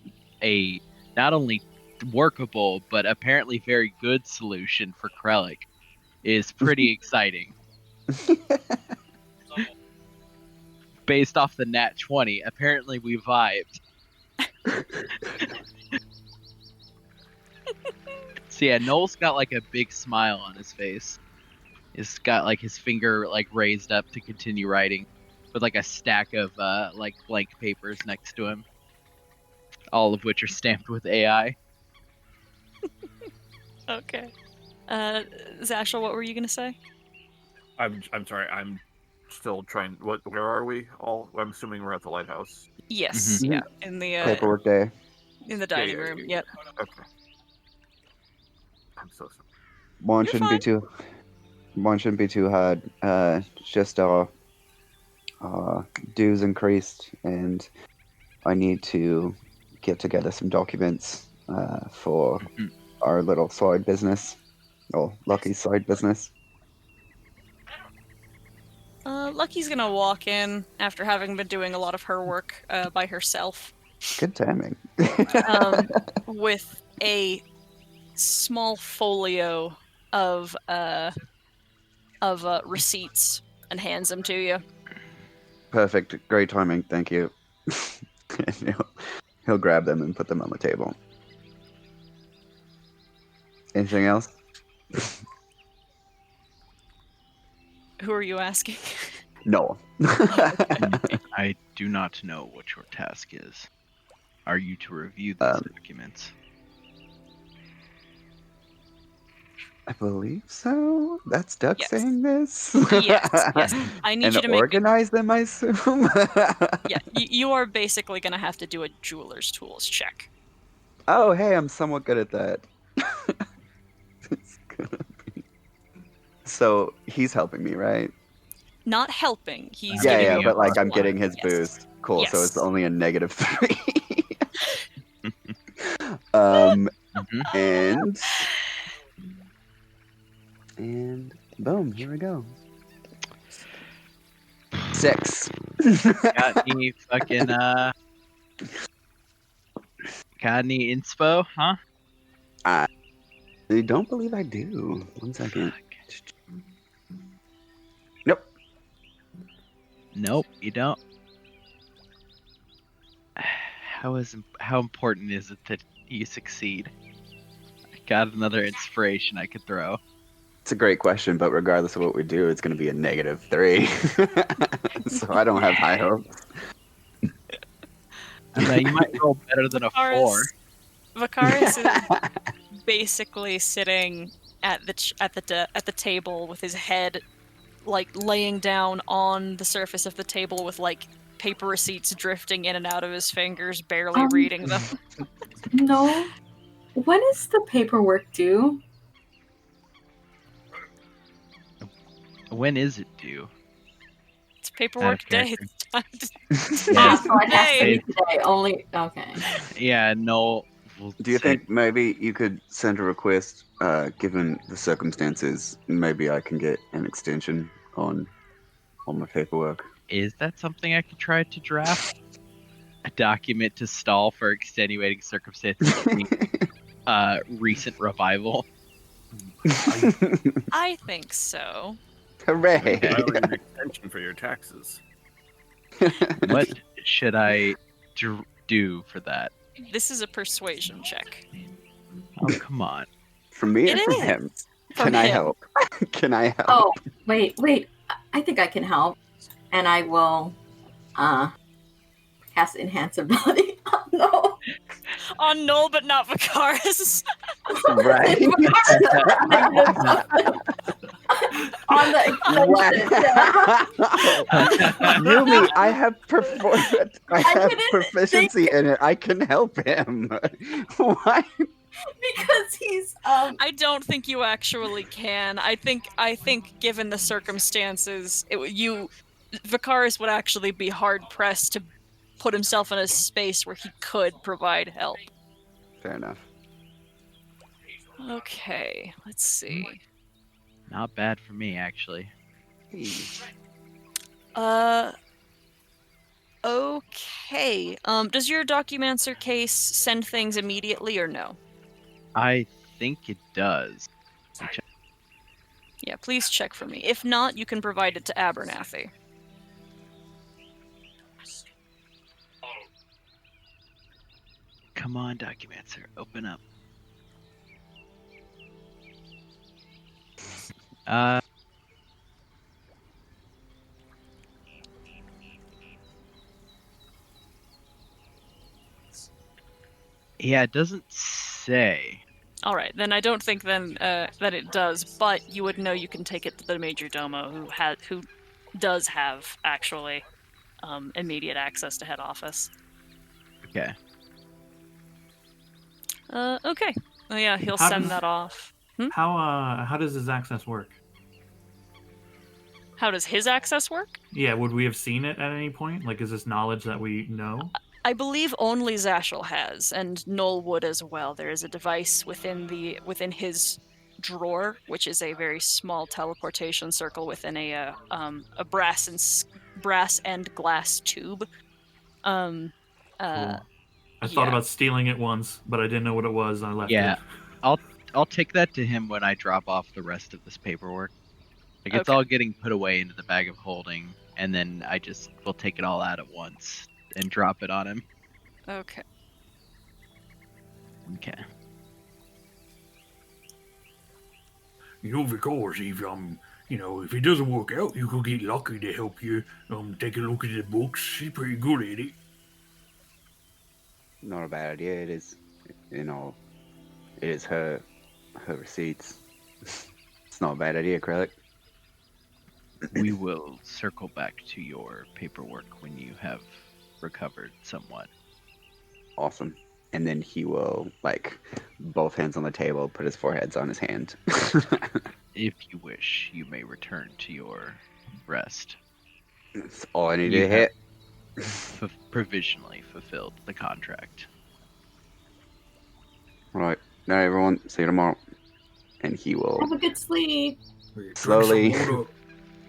not only workable but apparently very good solution for Krellick is pretty exciting. Based off the nat 20, apparently we vibed. So yeah, Noel's got like a big smile on his face. He's got like his finger like raised up to continue writing, with like a stack of like blank papers next to him, all of which are stamped with AI. Okay. Zashel, what were you gonna say? I'm sorry. I'm still trying. Where are we? All. I'm assuming we're at the lighthouse. Yes. Mhm. Yeah. In the Paperwork day. in the dining room. Yep. Okay. I'm so sorry. One You're shouldn't fine. be too hard. Just our dues increased, and I need to get together some documents for our little side business, or Lucky's side business. Lucky's gonna walk in after having been doing a lot of her work by herself, Good timing. with a small folio of receipts and hands them to you. Perfect. Great timing. Thank you. And he'll grab them and put them on the table. Anything else? Who are you asking? No. I do not know what your task is. Are you to review these documents? I believe so. That's Duck Yes. saying this. Yes. I need And you to make organize them, I assume. Yeah, you are basically gonna have to do a jeweler's tools check. Oh, hey, I'm somewhat good at that. It's gonna be... So he's helping me, right? Not helping. He's Yeah, giving yeah, you but a like I'm +1. getting his Yes. boost. Cool. So it's Yes. only a -3. And boom, here we go. 6. Got any fucking got any inspo, huh? I don't believe I do. 1 second. Nope. Nope, you don't. How important is it that you succeed? I got another inspiration I could throw. It's a great question, but regardless of what we do, it's going to be a -3. So I don't have high hopes. I mean, you might roll better than a 4. Vicaris is basically sitting at the table with his head like laying down on the surface of the table with like paper receipts drifting in and out of his fingers, barely reading them. No. When is the paperwork due? When is it due? It's paperwork day. character. It's time to So it has to be Hey. today. Only okay. Yeah, no. We'll Do you say- think maybe you could send a request, given the circumstances? Maybe I can get an extension on my paperwork. Is that something I could try to draft? A document to stall for extenuating circumstances, recent revival. I think so. Hooray! Filing an extension for your taxes. What should I do for that? This is a persuasion check. Oh, come on. From me or It from is. him? From Can I him. help? Can I help? Oh, wait. I think I can help. And I will cast enhance ability. Oh, no. on Null, but not Vicaris. Right. On the extension. Wow. Yumi, I have didn't proficiency in it. I can help him. Why? Because he's I don't think you actually can. I think given the circumstances, Vicaris would actually be hard pressed to put himself in a space where he could provide help. Fair enough. Okay, let's see. Not bad for me, actually. Okay. Does your Documancer case send things immediately or no? I think it does. Yeah, please check for me. If not, you can provide it to Abernathy. Come on, Documancer, open up. Yeah, it doesn't say. All right, then I don't think that it does, but you would know you can take it to the Major Domo, who does have actually immediate access to head office. Okay. Okay. Oh yeah, he'll How send does- that off. How does his access work? How does his access work? Yeah, would we have seen it at any point? Like, is this knowledge that we know? I believe only Zashel has, and Null would as well. There is a device within his drawer, which is a very small teleportation circle within a brass and glass tube. Cool. I thought yeah. about stealing it once, but I didn't know what it was. And I left Yeah. it. I'll take that to him when I drop off the rest of this paperwork. Like, it's Okay. all getting put away into the bag of holding, and then we'll take it all out at once and drop it on him. Okay. Okay. Because if it doesn't work out, you could get Lucky to help you take a look at the books. She's pretty good at it. Not a bad idea. It is, it is her receipts. It's not a bad idea, Krellick. We will circle back to your paperwork when you have recovered somewhat. Awesome. And then he will, both hands on the table, put his foreheads on his hand. If you wish, you may return to your rest. That's all I need You to hit. Provisionally fulfilled the contract. All right. Night, everyone. See you tomorrow. And he will Have a good sleep. slowly Drink some water,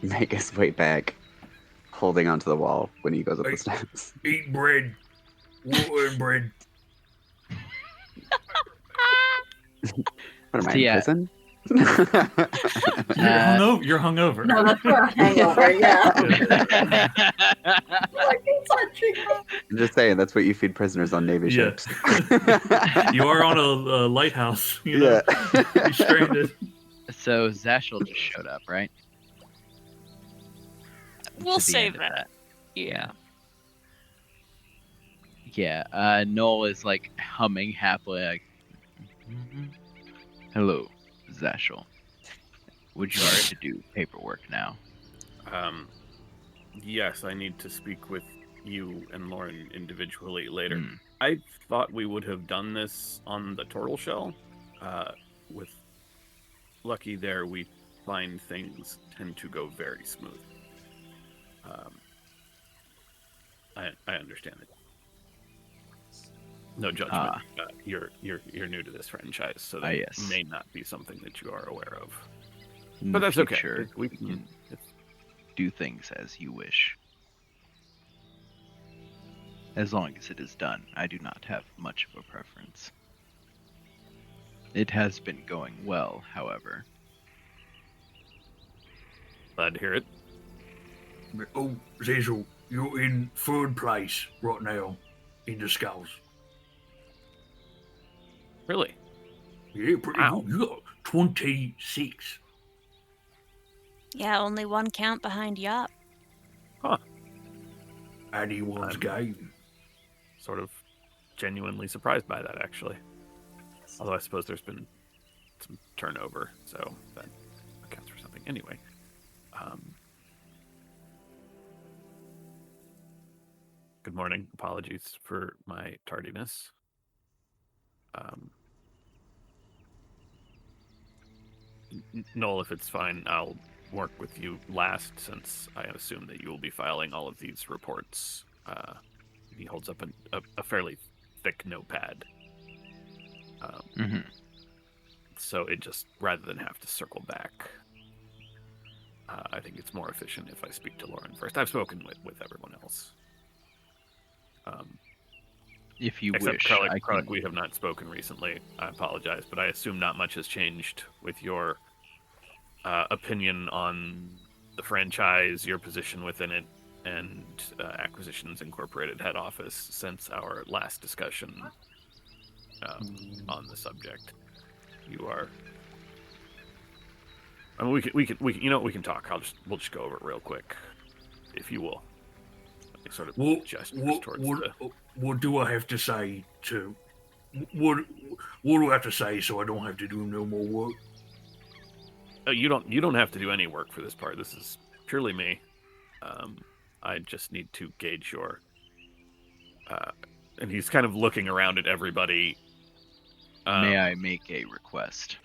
make his way back, holding onto the wall when he goes up the steps. eat bread. Water and bread. What am I, So, yeah. in prison? You're hungover. No, that's for a hangover. Yeah. Like it's on treatment. I'm just saying, that's what you feed prisoners on Navy Yeah. ships. You are on a lighthouse. You're stranded. So Zashel just showed up, right? We'll To the save end of that. Yeah. Yeah, Noel is humming happily, hello, Zashel. Would you like to do paperwork now? Yes, I need to speak with you and Lauren individually later. Hmm. I thought we would have done this on the turtle shell. With Lucky there, we find things tend to go very smooth. I understand it. No judgment. You're new to this franchise, so that yes. may not be something that you are aware of. In But the that's okay. future, We we can- can do things as you wish. As long as it is done, I do not have much of a preference. It has been going well, however. Glad to hear it. Oh, Zazel, you're in third place right now in the skulls. Really? Yeah, pretty Wow. good. You got 26. Yeah, only one count behind Yop. Anyone's game. Sort of genuinely surprised by that, actually. Although I suppose there's been some turnover, so that accounts for something. Anyway, good morning. Apologies for my tardiness. Noel, if it's fine, I'll work with you last, since I assume that you will be filing all of these reports. He holds up a fairly thick notepad. So it just, rather than have to circle back, I think it's more efficient if I speak to Lauren first. I've spoken with everyone else. If you Except wish, Kralik, we have not spoken recently. I apologize, but I assume not much has changed with your opinion on the franchise, your position within it, and Acquisitions Incorporated head office since our last discussion on the subject. You are. I mean, we can. You know what? We can talk. We'll just go over it real quick, if you will. Like sort of gestures towards what do I have to say to? What do I have to say so I don't have to do no more work? You don't have to do any work for this part. This is purely me. I just need to gauge your. And he's kind of looking around at everybody. May I make a request?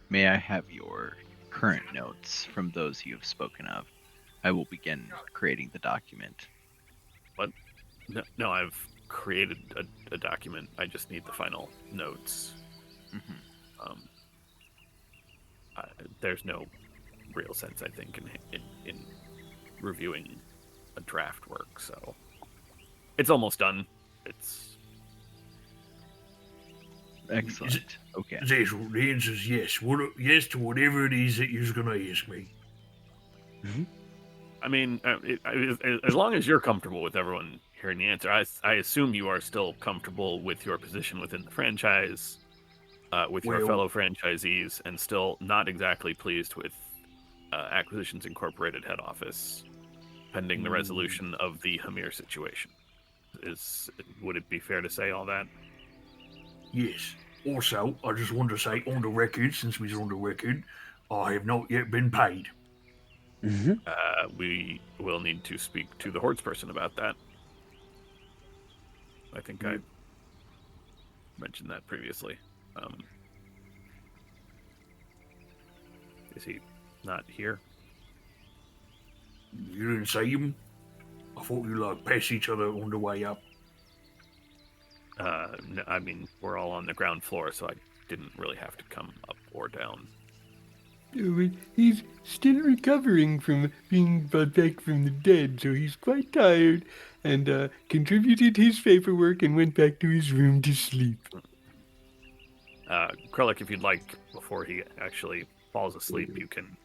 May I have your current notes from those you have spoken of? I will begin creating the document. What? No, I've created a document. I just need the final notes. There's no real sense, I think, in reviewing a draft work. So it's almost done. It's excellent. Okay. Zazel, the answer is yes. Yes to whatever it is that you're going to ask me. I mean, as long as you're comfortable with everyone hearing the answer, I assume you are still comfortable with your position within the franchise, with your fellow franchisees, and still not exactly pleased with Acquisitions Incorporated head office, pending the resolution of the Hamir situation. Would it be fair to say all that? Yes. Also, I just want to say on the record, since we're on the record, I have not yet been paid. We will need to speak to the Hordes person about that. I think I mentioned that previously. Is he not here? You didn't see him? I thought you pass each other on the way up. No, I mean, we're all on the ground floor, so I didn't really have to come up or down. He's still recovering from being brought back from the dead, so he's quite tired, and contributed his paperwork and went back to his room to sleep. Kralik, if you'd like, before he actually falls asleep, you can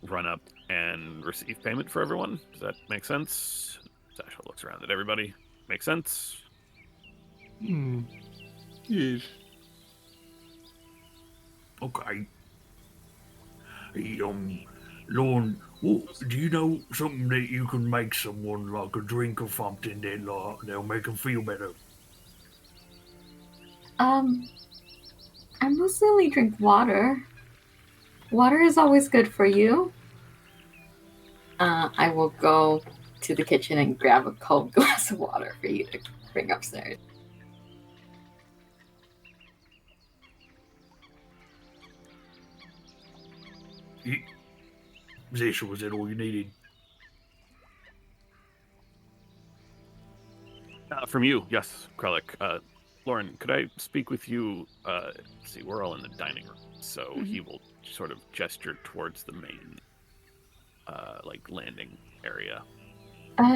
run up and receive payment for everyone. Does that make sense? Sasha looks around at everybody. Make sense? Yes. Okay. Lauren, do you know something that you can make someone like a drink or something that they'll make them feel better? I mostly drink water. Water is always good for you. I will go to the kitchen and grab a cold glass of water for you to bring upstairs. Zasha, was that all you needed? From you, yes, Kralik. Lauren, could I speak with you? Let's see, we're all in the dining room, so he will sort of gesture towards the main, landing area.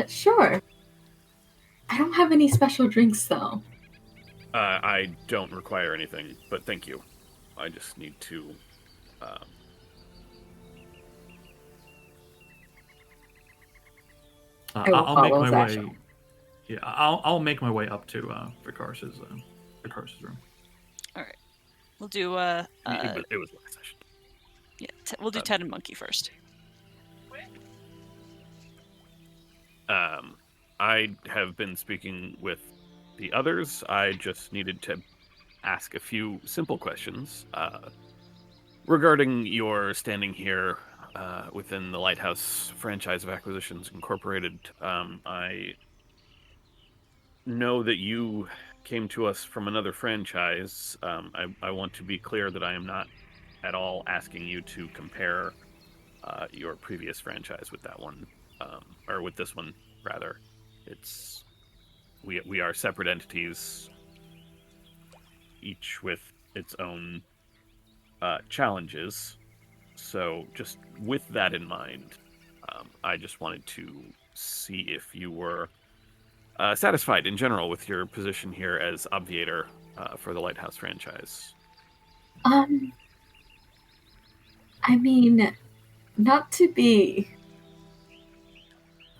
Sure. I don't have any special drinks, though. I don't require anything, but thank you. I just need to, I'll make my way. Yeah, I'll make my way up to Vicars's room. All right, we'll do. it was last session. Yeah, we'll do Ted and Monkey first. I have been speaking with the others. I just needed to ask a few simple questions regarding your standing here within the Lighthouse franchise of Acquisitions Incorporated. I know that you came to us from another franchise. I want to be clear that I am not at all asking you to compare your previous franchise with that one, or with this one rather. It's we are separate entities, each with its own challenges. So, just with that in mind, I just wanted to see if you were satisfied in general with your position here as Obviator for the Lighthouse franchise. Um, I mean, not to be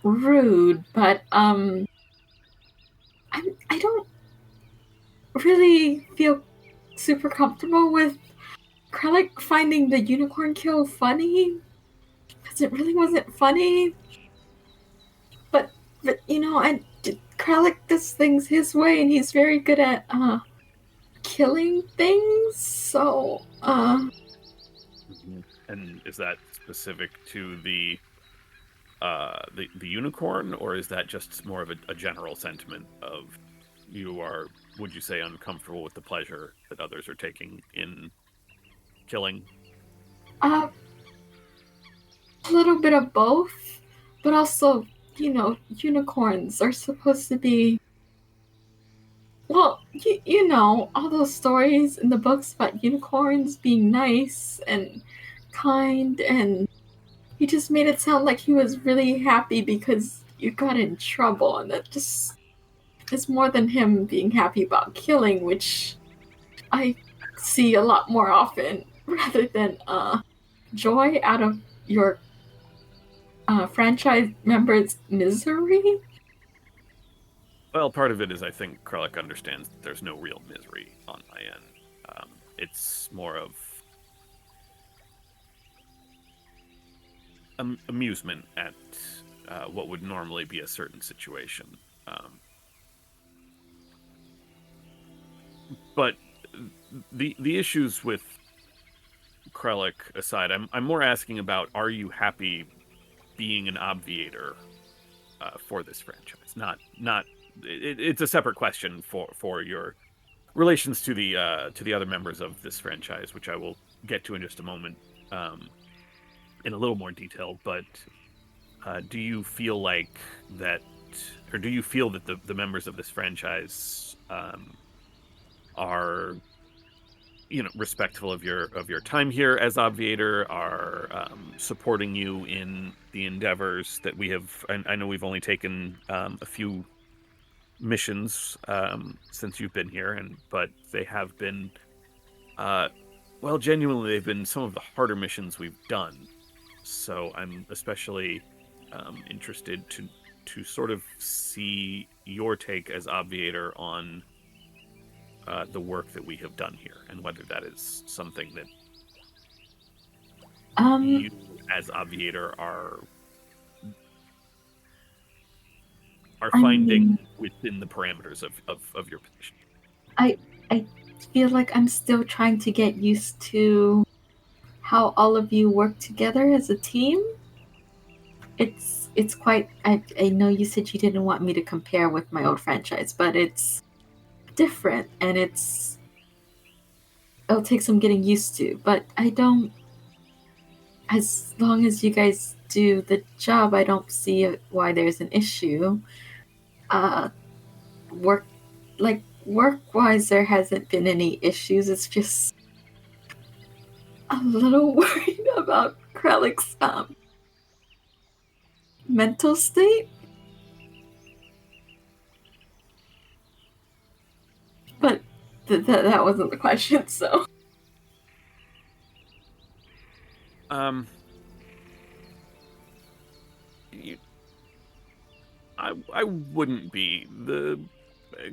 rude, but I don't really feel super comfortable with Krellick finding the unicorn kill funny, because it really wasn't funny. But you know, Krellick does things his way, and he's very good at killing things. So And is that specific to the unicorn, or is that just more of a general sentiment of you are, would you say, uncomfortable with the pleasure that others are taking in killing? a little bit of both, but also, you know, unicorns are supposed to be. Well, you know, all those stories in the books about unicorns being nice and kind, and he just made it sound like he was really happy because you got in trouble, and that just is more than him being happy about killing, which I see a lot more often rather than joy out of your franchise members' misery. Well, part of it is I think Krellick understands that there's no real misery on my end. It's more of amusement at what would normally be a certain situation. But the issues with Krellick aside, I'm more asking about, are you happy being an obviator for this franchise? Not it's a separate question for your relations to the other members of this franchise, which I will get to in just a moment in a little more detail. But do you feel like that, or do you feel that the members of this franchise are, you know, respectful of your time here as Obviator, are supporting you in the endeavors that we have? I know we've only taken a few missions since you've been here, but they have been well, genuinely, they've been some of the harder missions we've done. So I'm especially interested to sort of see your take as Obviator on the work that we have done here, and whether that is something that you as Obviator are finding within the parameters of your position. I feel like I'm still trying to get used to how all of you work together as a team. It's quite. I know you said you didn't want me to compare with my old franchise, but it's different, and it'll take some getting used to. But I don't. As long as you guys do the job, I don't see why there's an issue. Work work-wise, there hasn't been any issues. It's just a little worried about Krellick's mental state. But that wasn't the question, so. I wouldn't be. The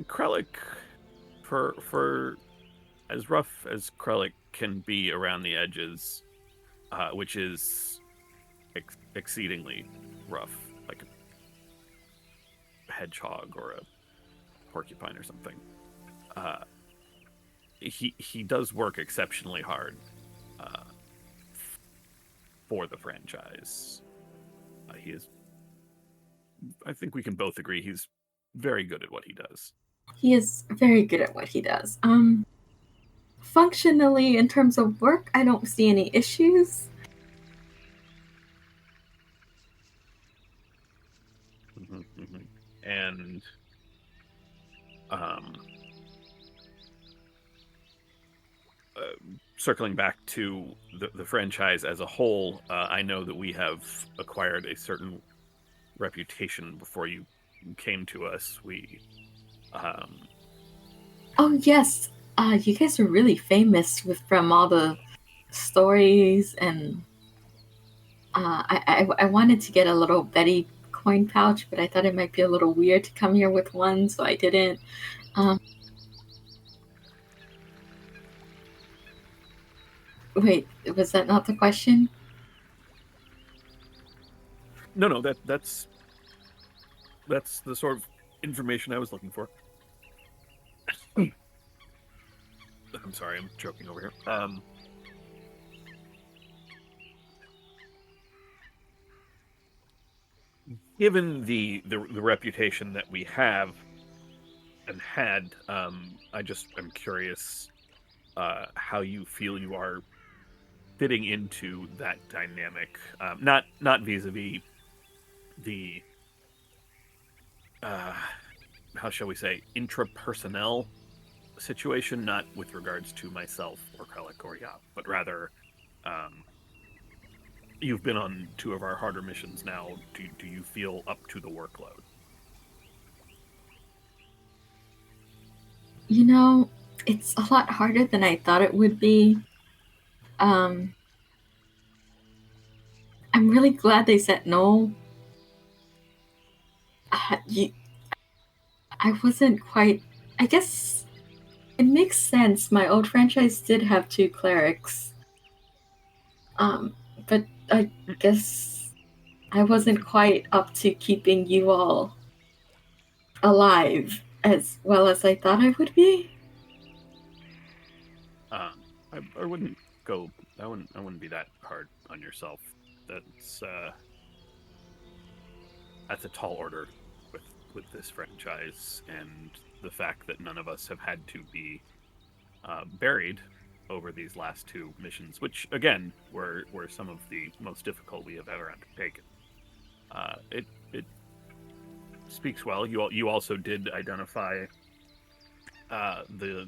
Krellick, for as rough as Krellick can be around the edges, which is exceedingly rough. Like, hedgehog or a porcupine or something. He does work exceptionally hard for the franchise. He is. I think we can both agree he's very good at what he does. He is very good at what he does. Functionally, in terms of work, I don't see any issues. And circling back to the franchise as a whole, I know that we have acquired a certain reputation before you came to us. Oh yes, you guys are really famous from all the stories, and I wanted to get a little Betty coin pouch, but I thought it might be a little weird to come here with one, so I didn't. Wait, was that not the question? No, that's the sort of information I was looking for. I'm sorry, I'm choking over here. Given the reputation that we have and had, I'm curious how you feel you are fitting into that dynamic. Not vis-a-vis the how shall we say, intrapersonnel situation, not with regards to myself or Krellick or Yap, but rather you've been on 2 of our harder missions now. Do you feel up to the workload? You know, it's a lot harder than I thought it would be. I'm really glad they said no. I wasn't quite. I guess it makes sense. My old franchise did have 2 clerics. But I guess I wasn't quite up to keeping you all alive as well as I thought I would be. I wouldn't go. I wouldn't be that hard on yourself. That's a tall order with this franchise, and the fact that none of us have had to be buried over these last 2 missions, which again were some of the most difficult we have ever undertaken. It speaks well. You also did identify the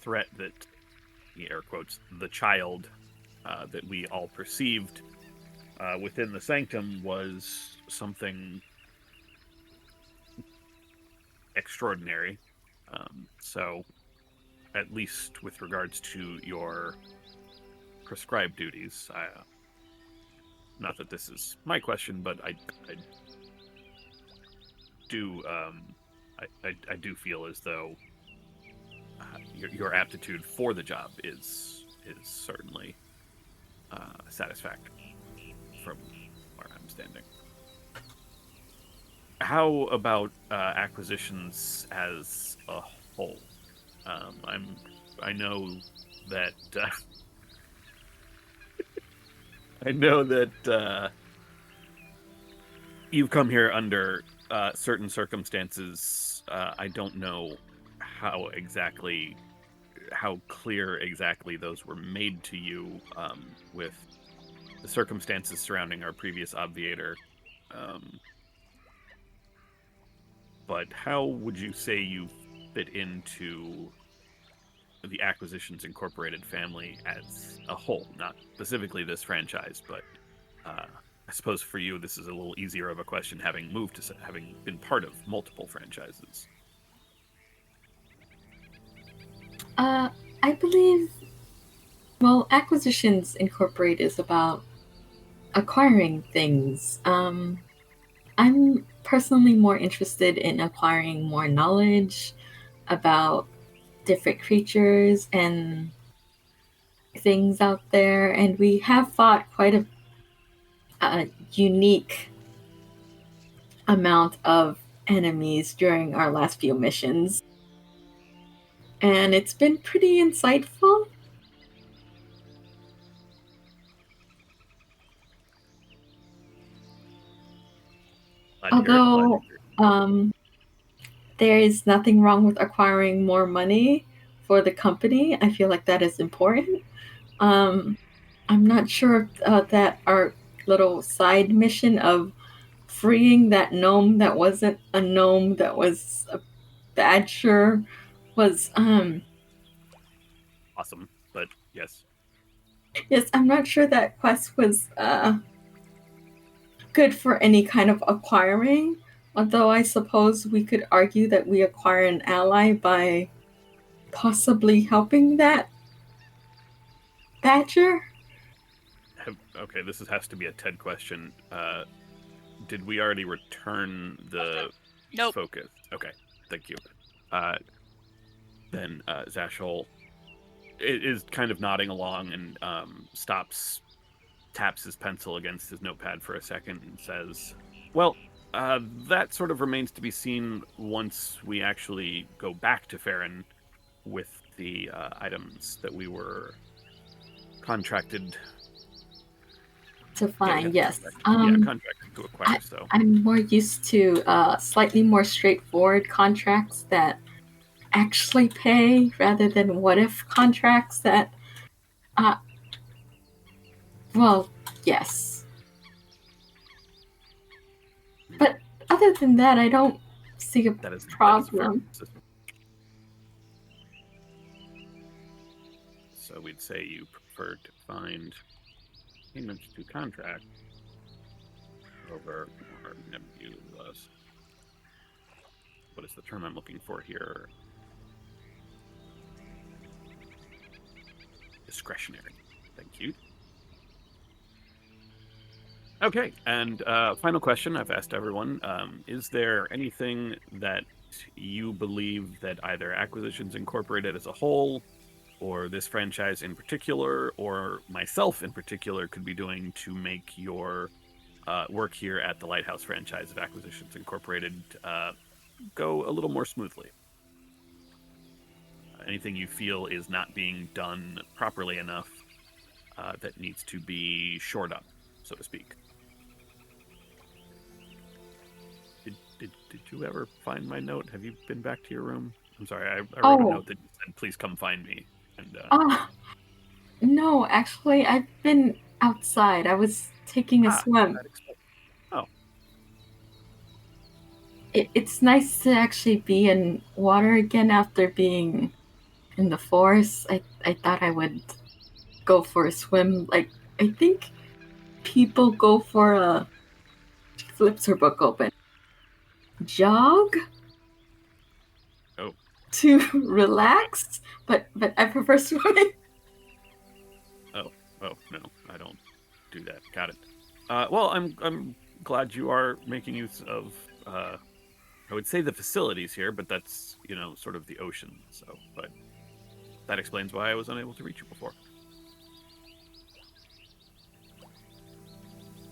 threat that, air quotes, the child that we all perceived within the sanctum was something extraordinary. So, at least with regards to your prescribed duties, not that this is my question, but I do I do feel as though your aptitude for the job is certainly satisfactory from where I'm standing. How about acquisitions as a whole? I know that I know that you've come here under certain circumstances. I don't know how clear exactly those were made to you with the circumstances surrounding our previous obviator. But how would you say you fit into the Acquisitions Incorporated family as a whole? Not specifically this franchise, but I suppose for you this is a little easier of a question, having been part of multiple franchises. I believe, well, Acquisitions Incorporated is about acquiring things. I'm personally more interested in acquiring more knowledge about different creatures and things out there, and we have fought quite a unique amount of enemies during our last few missions. And it's been pretty insightful. Although there is nothing wrong with acquiring more money for the company, I feel like that is important. I'm not sure if that our little side mission of freeing that gnome that wasn't a gnome, that was a badger, was awesome, but yes. Yes, I'm not sure that quest was good for any kind of acquiring, although I suppose we could argue that we acquire an ally by possibly helping that badger. Okay, this has to be a Ted question. Did we already return the focus? Okay, thank you. Then Zashol is kind of nodding along and taps his pencil against his notepad for a second and says, well, that sort of remains to be seen once we actually go back to Farron with the items that we were contracted to find. Yes. Contracted to acquire. I'm more used to slightly more straightforward contracts that actually pay rather than what if contracts that well, yes. But other than that, I don't see a problem. So we'd say you prefer to find payments to contract over more nebulous. What is the term I'm looking for here? Discretionary. Thank you. Okay, and final question I've asked everyone. Is there anything that you believe that either Acquisitions Incorporated as a whole, or this franchise in particular, or myself in particular, could be doing to make your work here at the Lighthouse franchise of Acquisitions Incorporated go a little more smoothly? Anything you feel is not being done properly enough that needs to be shored up, so to speak? Did you ever find my note? Have you been back to your room? I'm sorry, I wrote a note that said, please come find me. And no, actually, I've been outside. I was taking a swim. Oh. It's nice to actually be in water again after being in the forest. I thought I would go for a swim. Like, I think people go for a... She flips her book open. Jog? Oh. To relax? But I prefer swimming. Oh, no, I don't do that. Got it. Well, I'm glad you are making use of, I would say the facilities here, but that's, sort of the ocean. So, but that explains why I was unable to reach you before.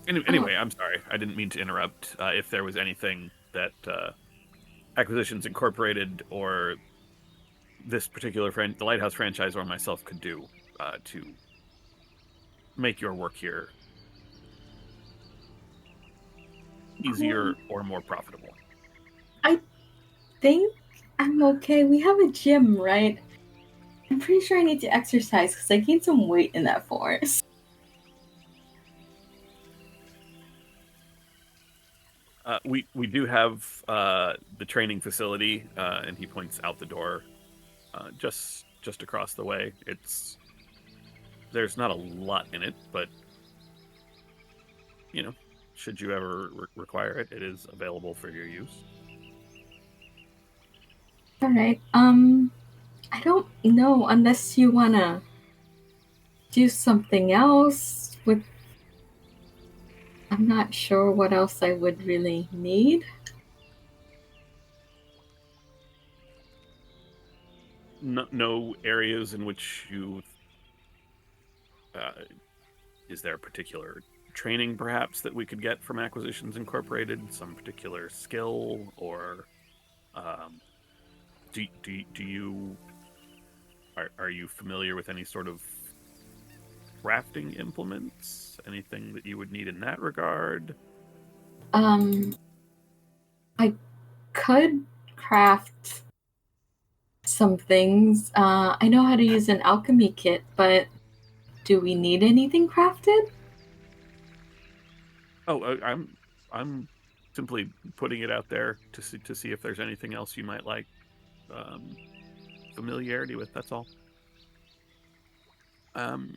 Anyway, I'm sorry. I didn't mean to interrupt. If there was anything that Acquisitions Incorporated or this particular the Lighthouse franchise or myself could do to make your work here easier or more profitable. I think I'm okay. We have a gym, right? I'm pretty sure I need to exercise because I gained some weight in that forest. We do have the training facility, and he points out the door, just across the way. There's not a lot in it, but should you ever require it, it is available for your use. All right. I don't know unless you wanna do something else with. I'm not sure what else I would really need. No areas in which you is there a particular training perhaps that we could get from Acquisitions Incorporated, some particular skill, or do you are you familiar with any sort of crafting implements? Anything that you would need in that regard? I could craft some things. I know how to use an alchemy kit, but do we need anything crafted? Oh, I'm simply putting it out there to see if there's anything else you might like familiarity with. That's all.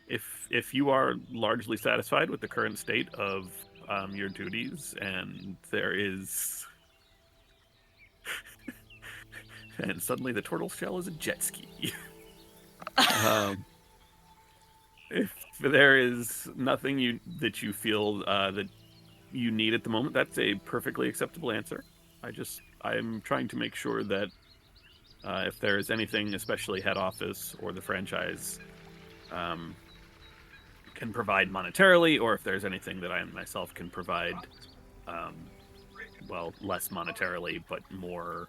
If you are largely satisfied with the current state of your duties, and there is, and suddenly the turtle shell is a jet ski. If there is nothing that you feel that you need at the moment, that's a perfectly acceptable answer. I'm trying to make sure that if there is anything, especially head office or the franchise, can provide monetarily, or if there's anything that I myself can provide, well, less monetarily, but more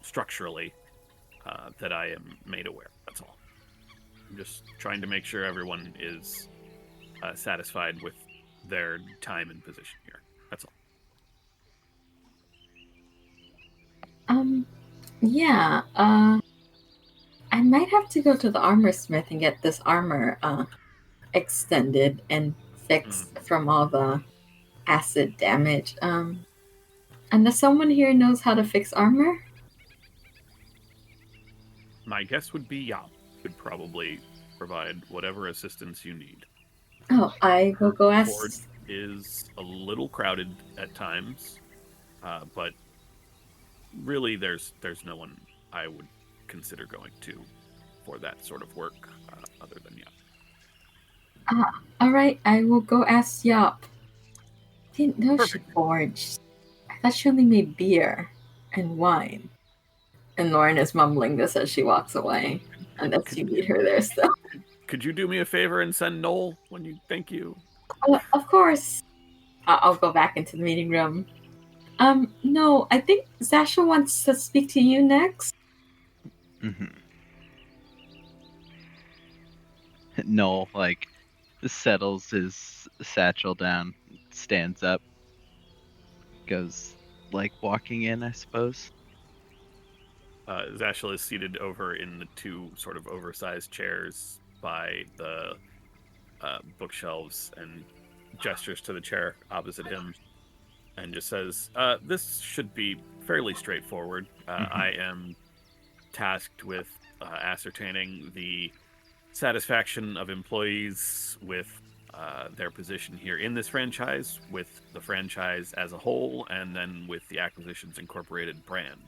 structurally, that I am made aware. That's all. I'm just trying to make sure everyone is satisfied with their time and position here. That's all. Yeah, I might have to go to the armor smith and get this armor extended and fixed from all the acid damage. Unless someone here knows how to fix armor? My guess would be Yop could probably provide whatever assistance you need. Oh, I will go Board ask. is a little crowded at times, but really there's no one I would consider going to for that sort of work other than Yop. Alright, I will go ask Yop. Didn't know she Perfect. forged. I thought she only made beer and wine. And Lauren is mumbling this as she walks away. Unless you meet her there still. Could you do me a favor and send Noel when you thank you? Of course. I'll go back into the meeting room. No, I think Zasha wants to speak to you next. Noel, like, settles his satchel down, stands up, goes, like, walking in, I suppose. Zashel is seated over in the two sort of oversized chairs by the bookshelves and gestures to the chair opposite him and just says, this should be fairly straightforward. I am tasked with ascertaining the satisfaction of employees with their position here in this franchise, with the franchise as a whole, and then with the Acquisitions Incorporated brand.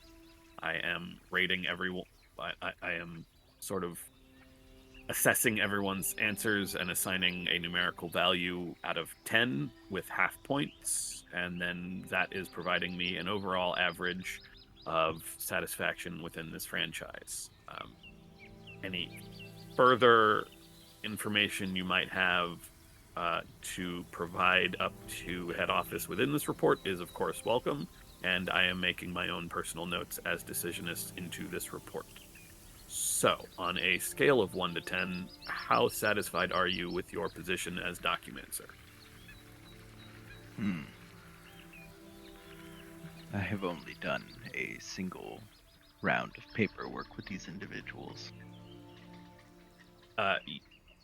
I am rating everyone. I am sort of assessing everyone's answers and assigning a numerical value out of 10 with half points, and then that is providing me an overall average of satisfaction within this franchise. Any further information you might have to provide up to head office within this report is, of course, welcome, and I am making my own personal notes as decisionist into this report. So, on a scale of 1 to 10, how satisfied are you with your position as documenter? I have only done a single round of paperwork with these individuals.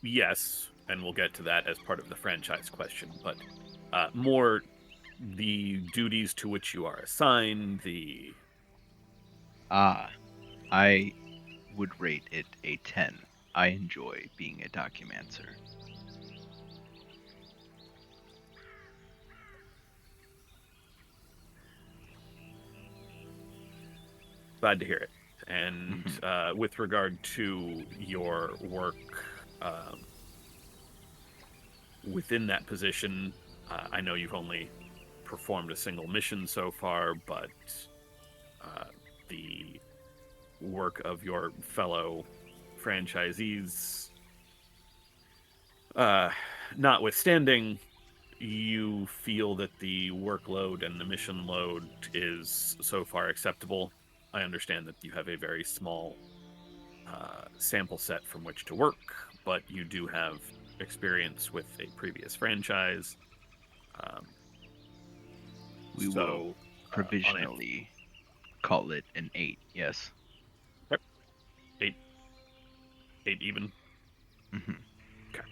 Yes, and we'll get to that as part of the franchise question, but more the duties to which you are assigned, I would rate it a 10. I enjoy being a documenter. Glad to hear it. And with regard to your work within that position, I know you've only performed a single mission so far, but the work of your fellow franchisees notwithstanding, you feel that the workload and the mission load is so far acceptable. I understand that you have a very small sample set from which to work, but you do have experience with a previous franchise. We will provisionally call it an 8, yes. Yep. 8 even? Mm-hmm. Okay,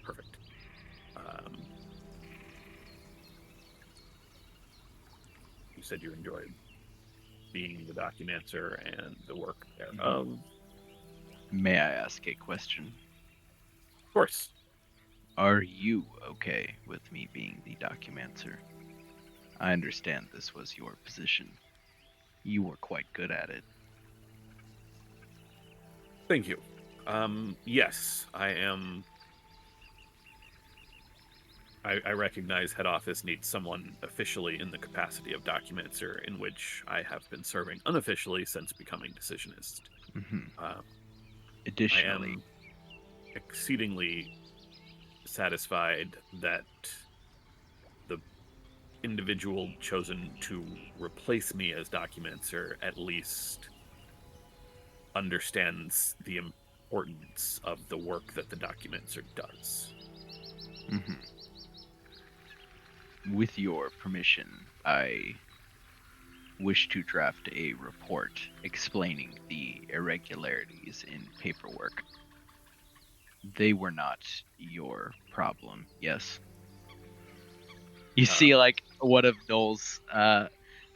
perfect. You said you enjoyed being the documenter and the work thereof. May I ask a question? Of course. Are you okay with me being the documenter? I understand this was your position. You were quite good at it. Thank you. Yes, I am. I recognize head office needs someone officially in the capacity of documenter, in which I have been serving unofficially since becoming decisionist. Mm-hmm. Additionally, I am exceedingly satisfied that the individual chosen to replace me as documenter at least understands the importance of the work that the documenter does. Mm-hmm. With your permission, I wish to draft a report explaining the irregularities in paperwork. They were not your problem, yes? You see, like, one of Noel's,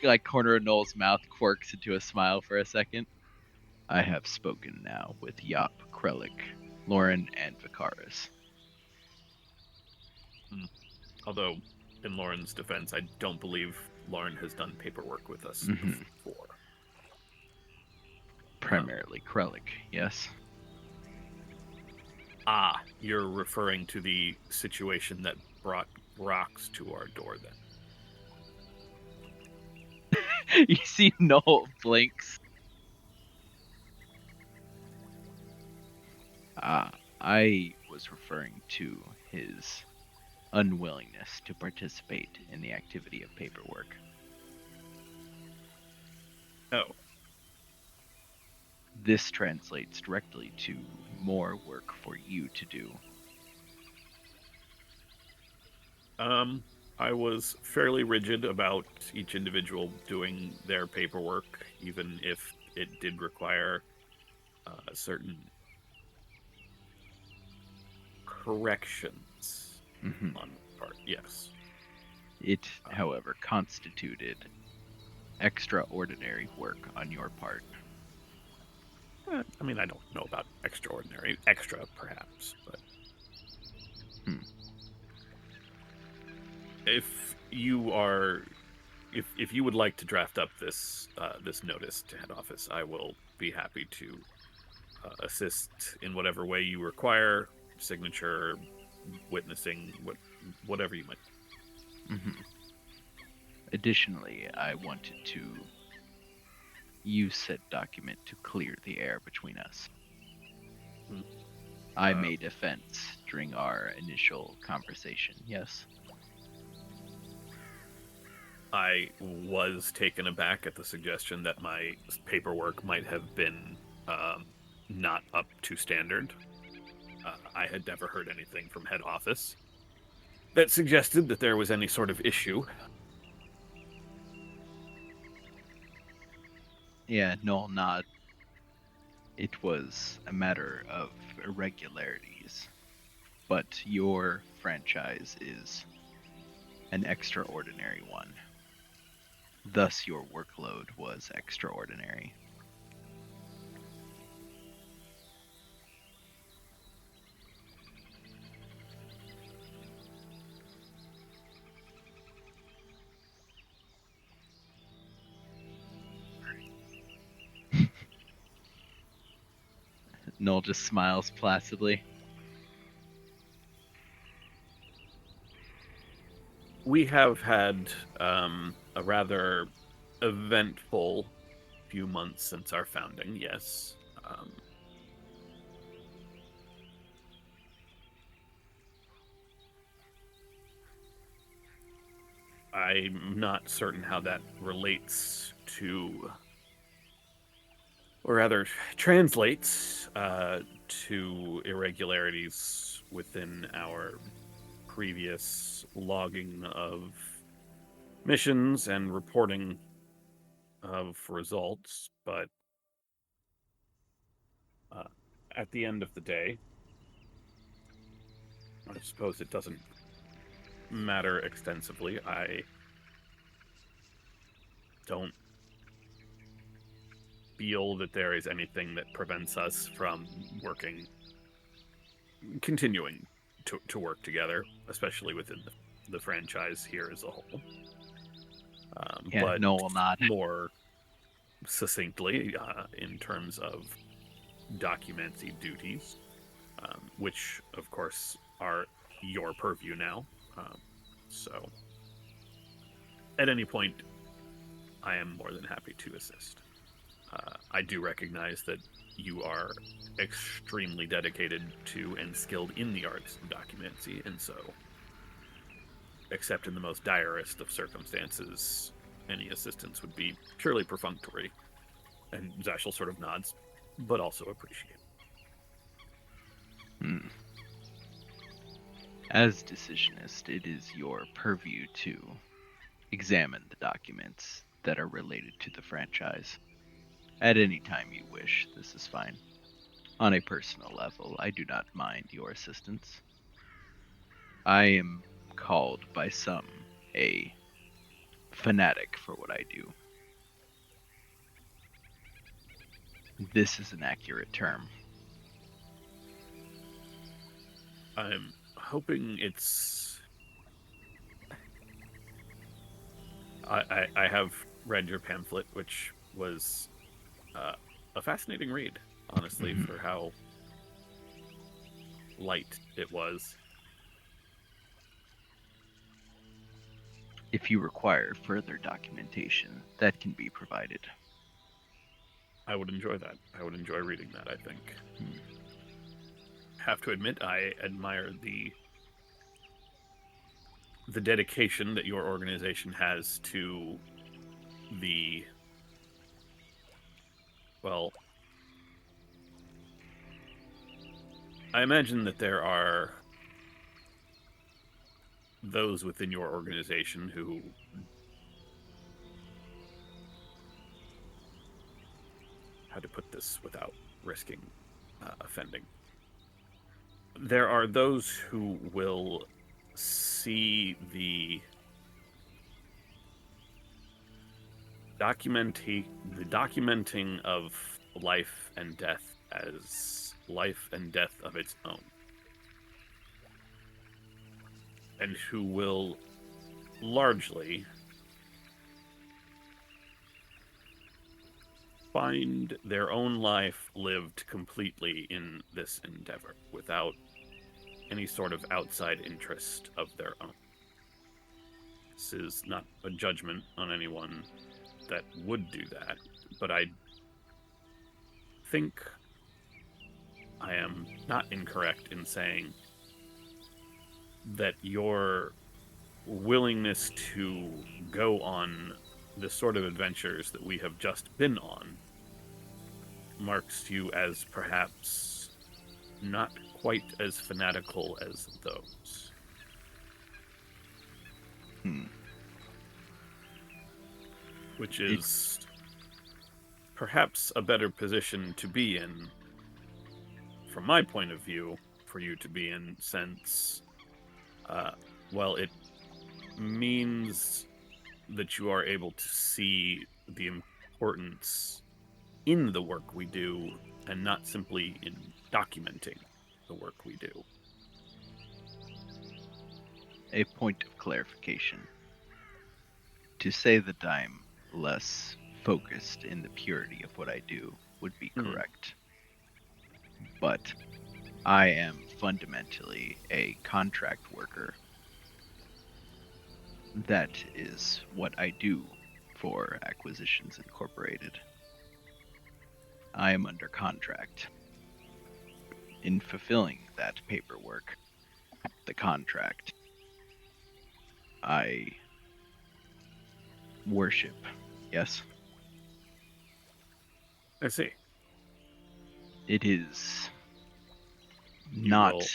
like, corner of Noel's mouth quirks into a smile for a second. I have spoken now with Yop, Krellick, Lauren, and Vicaris. Although, in Lauren's defense, I don't believe Lauren has done paperwork with us before. Primarily Krellick, yes? You're referring to the situation that brought rocks to our door, then. You see Noel blinks. I was referring to his unwillingness to participate in the activity of paperwork. Oh. This translates directly to more work for you to do. I was fairly rigid about each individual doing their paperwork, even if it did require certain corrections on my part, yes. It, however, constituted extraordinary work on your part. I mean, I don't know about extraordinary. Extra, perhaps, but... If you are... If you would like to draft up this this notice to head office, I will be happy to assist in whatever way you require, signature, witnessing, whatever you might. Additionally, I wanted to use said document to clear the air between us. I made offense during our initial conversation, yes? I was taken aback at the suggestion that my paperwork might have been not up to standard. I had never heard anything from head office that suggested that there was any sort of issue. Yeah, Noel nod. It was a matter of irregularities, but your franchise is an extraordinary one. Thus, your workload was extraordinary. Noel just smiles placidly. We have had a rather eventful few months since our founding, yes. I'm not certain how that relates to, or rather translates to irregularities within our previous logging of missions and reporting of results, but at the end of the day, I suppose it doesn't matter extensively. I don't feel that there is anything that prevents us from continuing to work together, especially within the franchise here as a whole. Yeah, But no will not. more succinctly, in terms of documenty duties, which, of course, are your purview now. So, at any point, I am more than happy to assist. I do recognize that you are extremely dedicated to and skilled in the arts of documency, and so, except in the most direst of circumstances, any assistance would be purely perfunctory. And Zashel sort of nods, but also appreciate. As decisionist, it is your purview to examine the documents that are related to the franchise. At any time you wish, this is fine. On a personal level, I do not mind your assistance. I am called by some a fanatic for what I do. This is an accurate term. I'm hoping it's. I have read your pamphlet, which was a fascinating read, honestly, for how light it was. If you require further documentation, that can be provided. I would enjoy that. I would enjoy reading that, I think. Have to admit, I admire the dedication that your organization has to the, well, I imagine that there are those within your organization who how to put this without risking offending. There are those who will see the documenting of life and death as life and death of its own, and who will largely find their own life lived completely in this endeavor without any sort of outside interest of their own. This is not a judgment on anyone that would do that, but I think I am not incorrect in saying that your willingness to go on the sort of adventures that we have just been on marks you as perhaps not quite as fanatical as those. Which is perhaps a better position to be in, from my point of view, for you to be in, since, well, it means that you are able to see the importance in the work we do and not simply in documenting the work we do. A point of clarification. To say that I'm less focused in the purity of what I do would be correct. But I am fundamentally a contract worker. That is what I do for Acquisitions Incorporated. I am under contract. In fulfilling that paperwork, the contract, I worship. Yes, I see. it is You not will-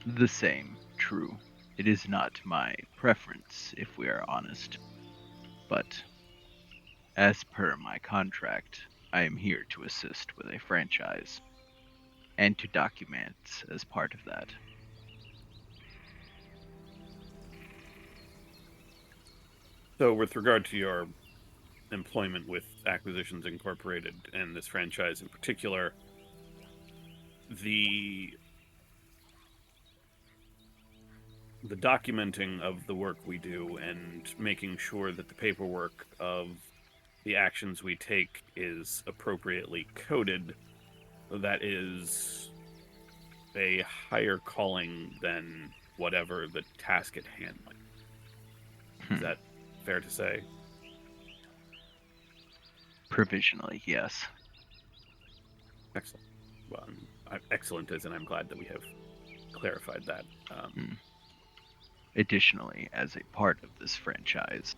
the same, true. It is not my preference, if we are honest. But as per my contract, I am here to assist with a franchise and to document as part of that. So, with regard to your employment with Acquisitions Incorporated and this franchise in particular, the documenting of the work we do and making sure that the paperwork of the actions we take is appropriately coded, that is a higher calling than whatever the task at hand might be. Is that fair to say? Provisionally, yes. Excellent. Well, excellent as in I'm glad that we have clarified that. Additionally, as a part of this franchise,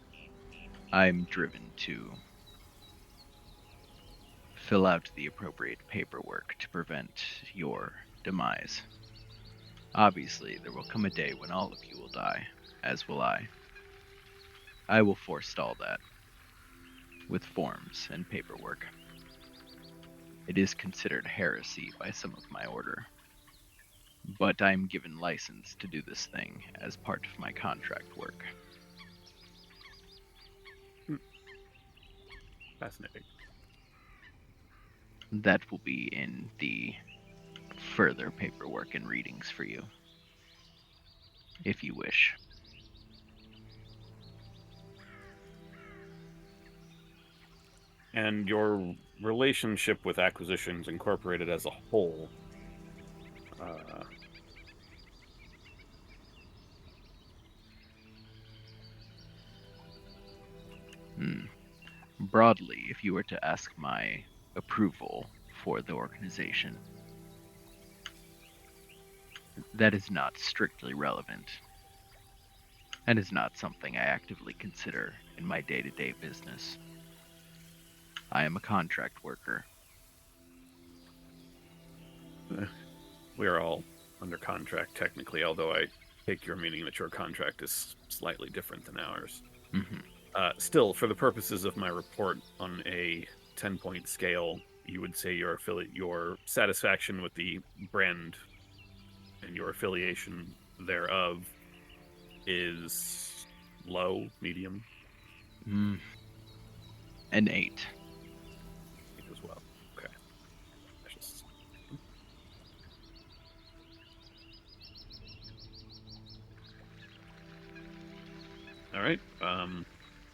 I'm driven to fill out the appropriate paperwork to prevent your demise. Obviously, there will come a day when all of you will die, as will I. I will forestall that with forms and paperwork. It is considered heresy by some of my order, but I am given license to do this thing as part of my contract work. Fascinating. That will be in the further paperwork and readings for you, if you wish. And your relationship with Acquisitions Incorporated as a whole, Broadly, if you were to ask my approval for the organization, that is not strictly relevant, and is not something I actively consider in my day-to-day business. I am a contract worker. we are all under contract technically, although I take your meaning that your contract is slightly different than ours. Mm-hmm. Still, for the purposes of my report on a 10-point scale, you would say your satisfaction with the brand and your affiliation thereof is low, medium, An 8. as well. Okay. All right.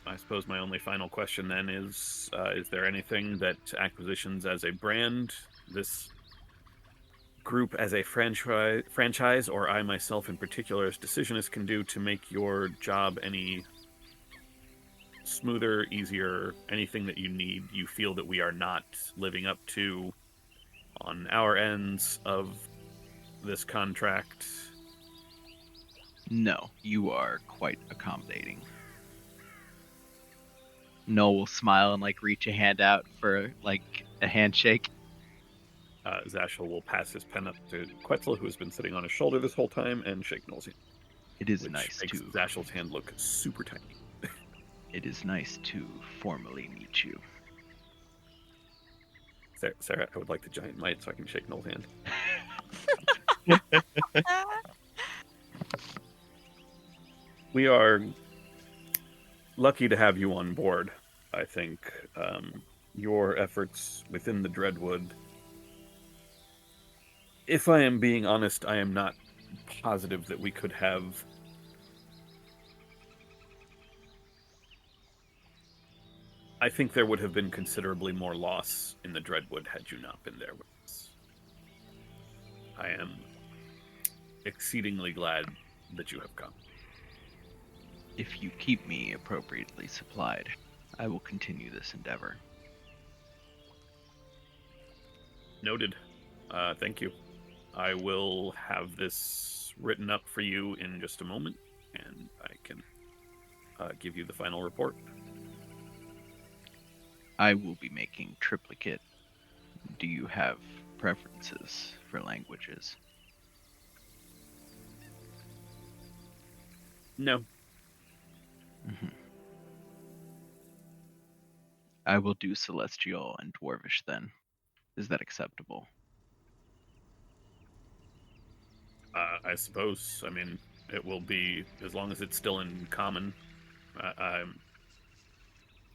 I suppose my only final question then is there anything that Acquisitions as a brand, this group as a franchise, or I myself in particular as decisionist can do to make your job any smoother, easier, anything that you feel that we are not living up to on our ends of this contract? No, you are quite accommodating. Noel will smile and reach a hand out for a handshake. Zashel will pass his pen up to Quetzal, who has been sitting on his shoulder this whole time, and shake Noel's hand. It is which nice makes to Zashel's hand look super tiny. It is nice to formally meet you. Sarah, I would like the giant mite so I can shake Noel's hand. We are lucky to have you on board, I think. Your efforts within the Dreadwood, if I am being honest, I am not positive that we could have I think there would have been considerably more loss in the Dreadwood had you not been there with us. I am exceedingly glad that you have come. If you keep me appropriately supplied, I will continue this endeavor. Noted. Thank you. I will have this written up for you in just a moment, and I can give you the final report. I will be making triplicate. Do you have preferences for languages? No. Mm-hmm. I will do Celestial and Dwarvish then. Is that acceptable? I suppose. I mean, it will be, as long as it's still in common. I'm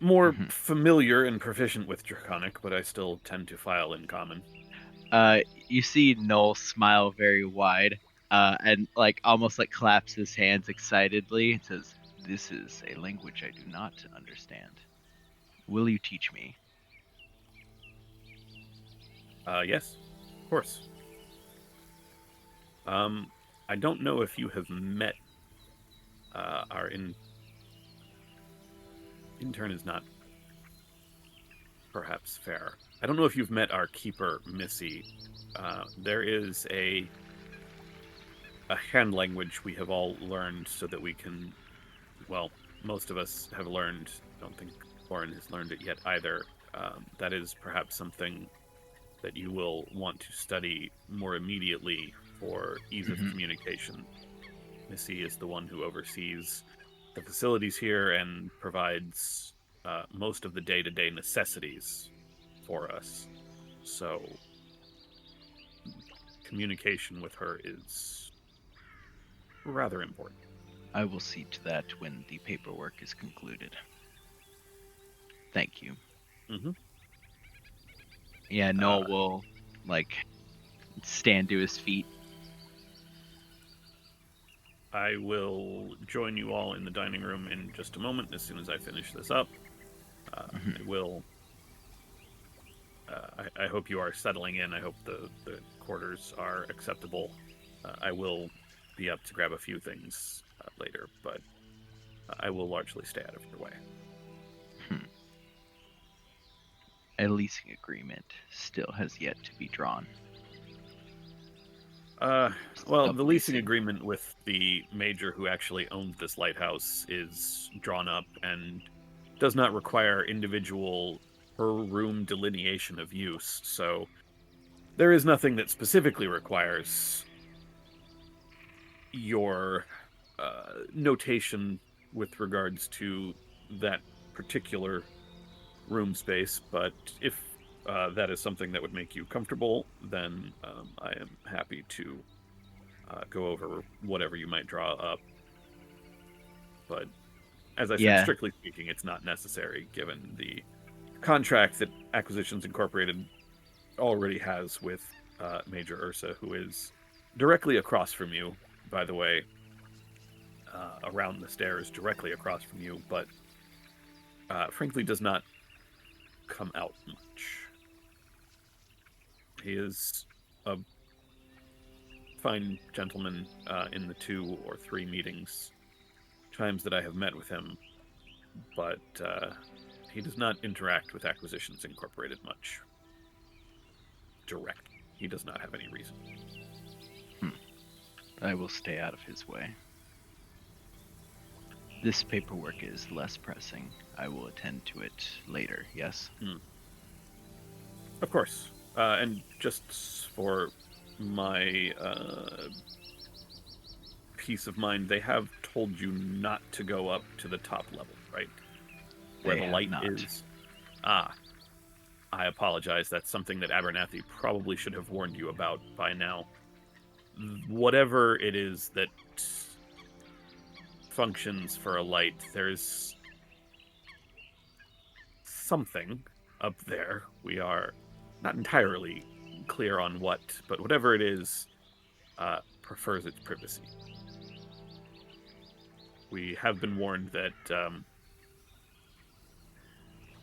more familiar and proficient with Draconic, but I still tend to file in common. You see Noel smile very wide, and almost claps his hands excitedly and says, "This is a language I do not understand. Will you teach me?" Yes, of course. I don't know if you have met our intern is not perhaps fair. I don't know if you've met our keeper, Missy. There is a hand language we have all learned so that we can, well, most of us have learned. I don't think Lauren has learned it yet either. That is perhaps something that you will want to study more immediately for ease of communication. Missy is the one who oversees the facilities here and provides most of the day-to-day necessities for us. So communication with her is rather important. I will see to that when the paperwork is concluded. Thank you. Mm-hmm. Yeah, Noel will stand to his feet. I will join you all in the dining room in just a moment as soon as I finish this up. I will. I hope you are settling in. I hope the quarters are acceptable. I will be up to grab a few things later, but I will largely stay out of your way. A leasing agreement still has yet to be drawn. Well, the leasing agreement with the major who actually owns this lighthouse is drawn up and does not require individual per-room delineation of use, so there is nothing that specifically requires your notation with regards to that particular room space, but if that is something that would make you comfortable, then I am happy to go over whatever you might draw up. But as I said, strictly speaking, it's not necessary given the contract that Acquisitions Incorporated already has with Major Ursa, who is directly across from you, by the way, around the stairs, directly across from you, but frankly does not come out much. He is a fine gentleman in the 2 or 3 times that I have met with him, but he does not interact with Acquisitions Incorporated much. Direct. He does not have any reason. I will stay out of his way. This paperwork is less pressing. I will attend to it later, yes? Of course. And just for my peace of mind, they have told you not to go up to the top level, right? Where the light is. Ah. I apologize. That's something that Abernathy probably should have warned you about by now. Whatever it is that functions for a light, there's something up there. We are not entirely clear on what, but whatever it is, prefers its privacy. We have been warned that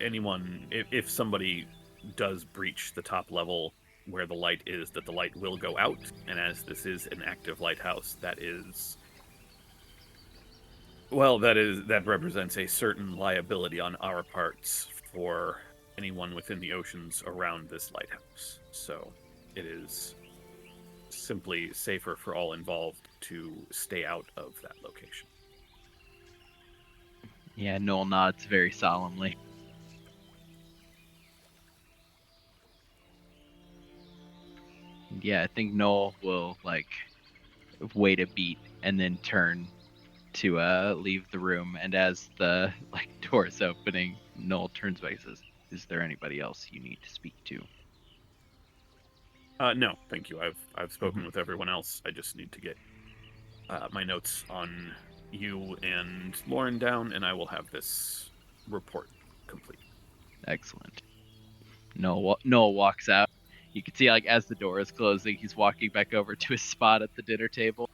anyone, if somebody does breach the top level where the light is, that the light will go out, and as this is an active lighthouse, that represents a certain liability on our parts for anyone within the oceans around this lighthouse. So it is simply safer for all involved to stay out of that location. Yeah, Noel nods very solemnly. And yeah, I think Noel will wait a beat and then turn to leave the room. And as the door is opening, Noel turns back and says, "Is there anybody else you need to speak to?" No, thank you. I've spoken with everyone else. I just need to get my notes on you and Lauren down, and I will have this report complete. Excellent. Noel walks out. You can see as the door is closing, he's walking back over to his spot at the dinner table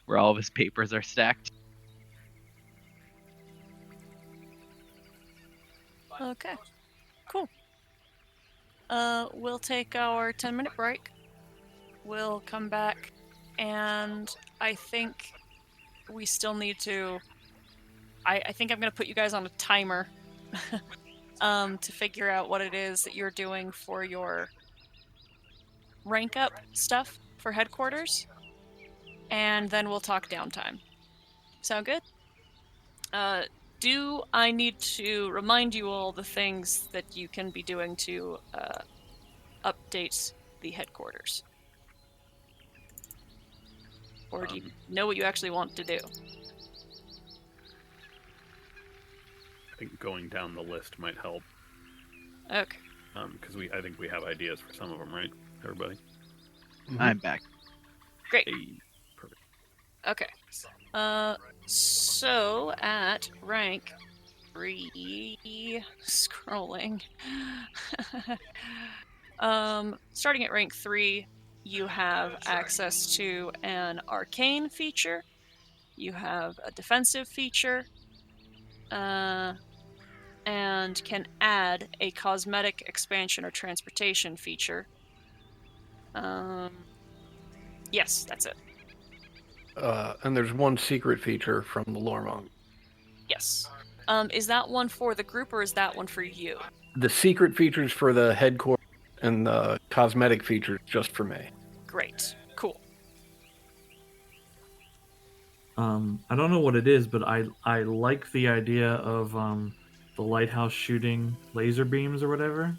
where all of his papers are stacked. Okay, cool. We'll take our 10-minute break. We'll come back, and I think we still need to... I think I'm going to put you guys on a timer to figure out what it is that you're doing for your rank up stuff for headquarters, and then we'll talk downtime. Sound good? Do I need to remind you all the things that you can be doing to update the headquarters? Or do you know what you actually want to do? I think going down the list might help. Okay. Because I think we have ideas for some of them, right, everybody? Mm-hmm. I'm back. Great. Hey, perfect. Okay. So at rank 3, scrolling. Starting at rank 3, you have access to an arcane feature. You have a defensive feature. And can add a cosmetic expansion or transportation feature. Yes, that's it. And there's one secret feature from the Loremont. Yes. Is that one for the group or is that one for you? The secret features for the headquarters and the cosmetic features just for me. Great. Cool. I don't know what it is, but I like the idea of the lighthouse shooting laser beams or whatever.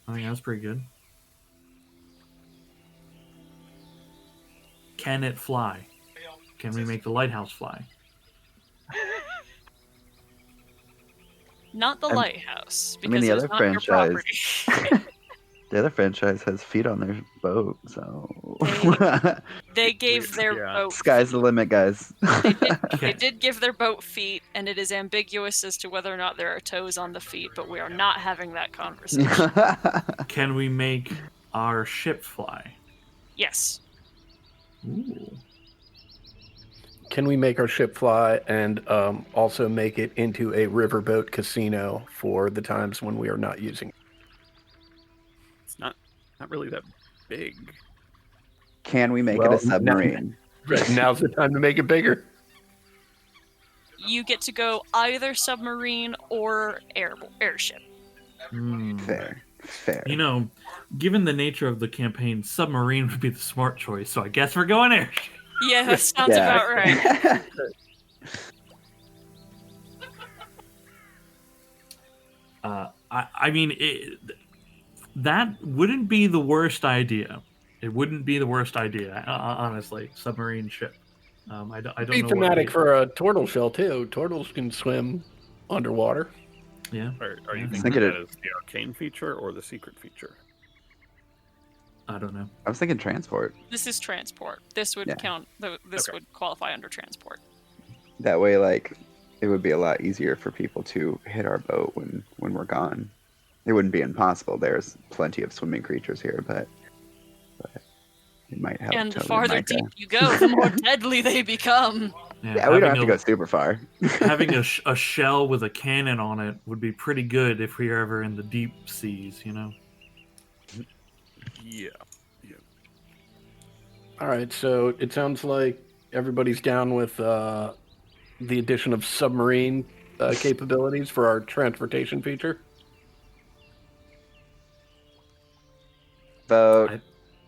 I think that's pretty good. Can it fly? Can we make the lighthouse fly? Not the lighthouse, because the it's other not your franchise, property. the other franchise has feet on their boat, so They gave their boat. Sky's the limit, guys. They did give their boat feet, and it is ambiguous as to whether or not there are toes on the feet, but we are not having that conversation. Can we make our ship fly? Yes. Ooh. Can we make our ship fly and also make it into a riverboat casino for the times when we are not using it? It's not really that big. Can we make it a submarine? Now's the time to make it bigger. You get to go either submarine or airship. Fair. You know, given the nature of the campaign, submarine would be the smart choice, so I guess we're going airship. Yeah, that sounds about right. I mean, that wouldn't be the worst idea. It wouldn't be the worst idea, honestly. Submarine ship. I don't Be know. thematic for a turtle shell too. Turtles can swim underwater. Yeah. Are you thinking that is the arcane feature or the secret feature? I don't know. I was thinking transport. This is transport. This would count. This would qualify under transport. That way, it would be a lot easier for people to hit our boat when we're gone. It wouldn't be impossible. There's plenty of swimming creatures here, but it might help. And the farther deep you go, the more deadly they become. Yeah, we don't have to go super far. Having a shell with a cannon on it would be pretty good if we are ever in the deep seas, you know? Yeah. All right, so it sounds like everybody's down with the addition of submarine capabilities for our transportation feature. Vote.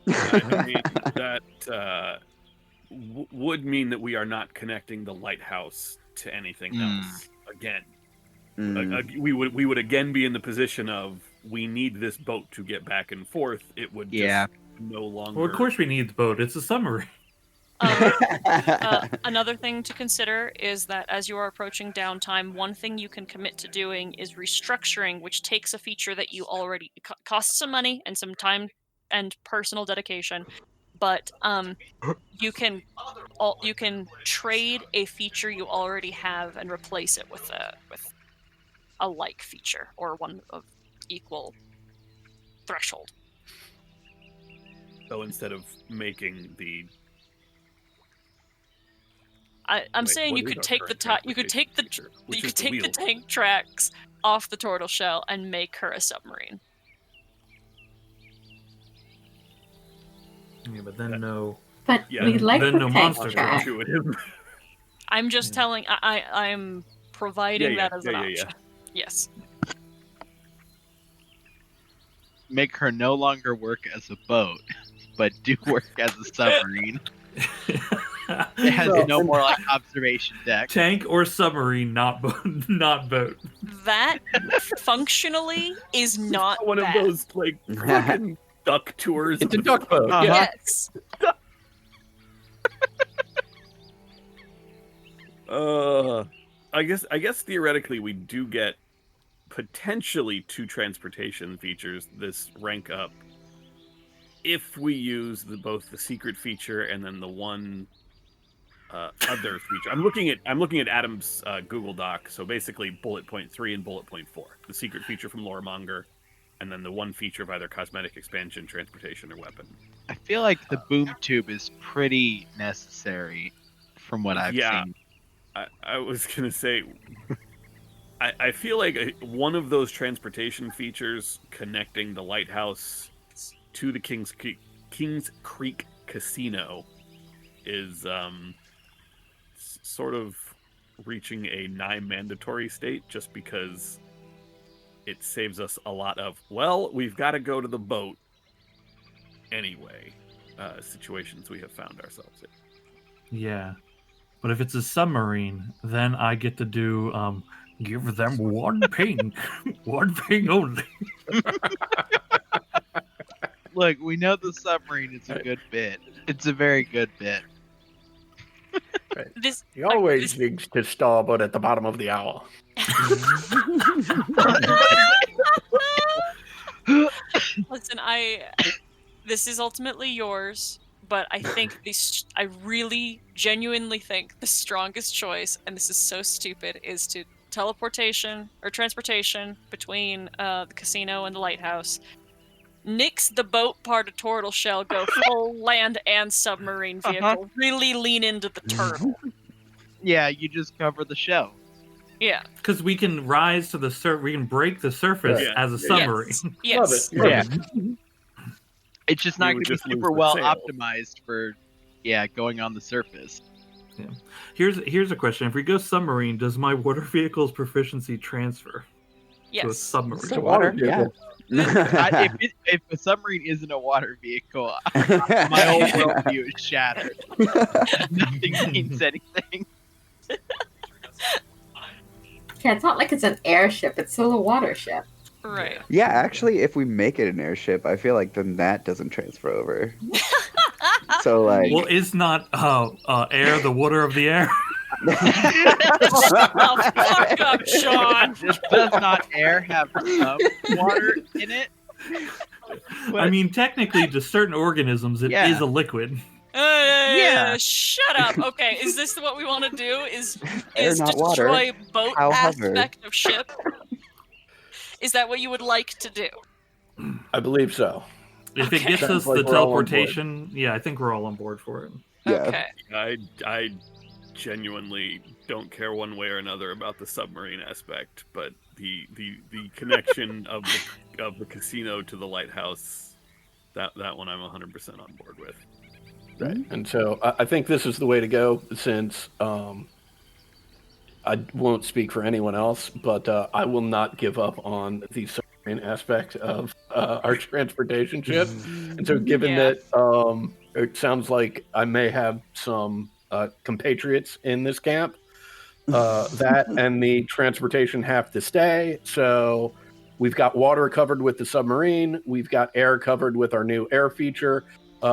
I mean, that would mean that we are not connecting the lighthouse to anything else. again. Mm. We would again be in the position of we need this boat to get back and forth. It would just no longer. Well, of course we need the boat. It's a submarine. Another thing to consider is that as you are approaching downtime, one thing you can commit to doing is restructuring, which takes a feature that you already costs some money and some time and personal dedication, but you can trade a feature you already have and replace it with a like feature or one of equal threshold. So instead of making the I'm saying you could take the tank tracks off the turtle shell and make her a submarine. Yeah, but then no. But we like then the no tank monster track. I'm just telling. I'm providing that as an option. Yes. Make her no longer work as a boat, but do work as a submarine. It has no more like observation deck. Tank or submarine, not boat. Not boat. That functionally is not one bad. of those like fucking duck tours. It's a duck boat. Yes. I guess theoretically we do get potentially 2 transportation features this rank up if we use both the secret feature and then the one other feature. I'm looking at Adam's Google Doc. So basically, bullet point 3 and bullet point 4, the secret feature from Loremonger, and then the one feature of either cosmetic expansion, transportation, or weapon. I feel like the boom tube is pretty necessary, from what I've seen. I was gonna say, I feel like one of those transportation features connecting the lighthouse to the Kings Creek Casino is sort of reaching a nigh mandatory state, just because it saves us a lot of, well, we've got to go to the boat anyway, situations we have found ourselves in. Yeah. But if it's a submarine, then I get to do give them one ping. One ping only. Look, we know the submarine is a good bit. It's a very good bit. Right. He always needs to starboard at the bottom of the hour. Listen, this is ultimately yours, but I think I really genuinely think the strongest choice, and this is so stupid, is to teleportation or transportation between the casino and the lighthouse. Nix the boat part of turtle shell, go full land and submarine vehicle. Really lean into the turtle. Yeah, you just cover the shell. Yeah. Because we can rise to the surface, we can break the surface as a submarine. Yes. Love it. Yeah. It's just not going to be super well optimized for, going on the surface. Yeah. Here's a question. If we go submarine, does my water vehicle's proficiency transfer to a submarine? So water, yeah. If a submarine isn't a water vehicle, my whole worldview is shattered. Nothing means anything. Yeah, it's not like it's an airship. It's still a water ship. Right. Yeah, actually, if we make it an airship, I feel like then that doesn't transfer over. So, like... Well, is not air the water of the air? Shut the fuck up, Sean! Does not air have some water in it? I mean, technically, to certain organisms, it is a liquid. Shut up. Okay, is this what we want to do? Is not destroy water. boat aspect of ship? Is that what you would like to do? I believe so. If it gets us the teleportation, I think we're all on board for it. Okay. I genuinely don't care one way or another about the submarine aspect, but the connection of the casino to the lighthouse, that one I'm 100% on board with. Right, and so I think this is the way to go, since I won't speak for anyone else, but I will not give up on the submarine aspect of our transportation ship. And so given that it sounds like I may have some compatriots in this camp, That and the transportation have to stay. So we've got water covered with the submarine. We've got air covered with our new air feature.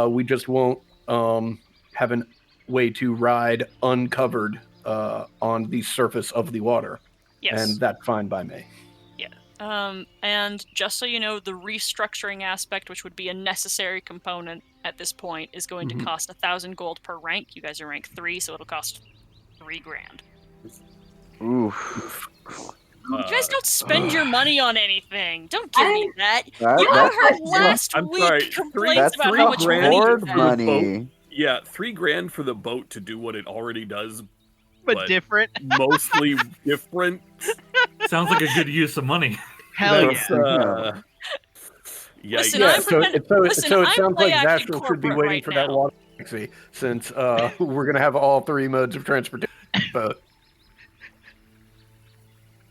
We just won't have a way to ride uncovered on the surface of the water. Yes. And that's fine by me. And just so you know, the restructuring aspect, which would be a necessary component at this point, is going to cost 1,000 gold per rank. You guys are rank 3, so it'll cost 3 grand. Oof. You guys don't spend your money on anything. Don't give me that. That- You that's heard like- last I'm week sorry, complaints That's about three how much money you board spend. money. Yeah, 3 grand for the boat to do what it already does, But different. mostly different. Sounds like a good use of money. Hell That's, yeah. Yeah, Listen, Yeah, I'm so pretend- it listen, sounds I'm like play-acting Zastral should be corporate waiting right for that now. water taxi, since we're going to have all 3 modes of transportation. Boat.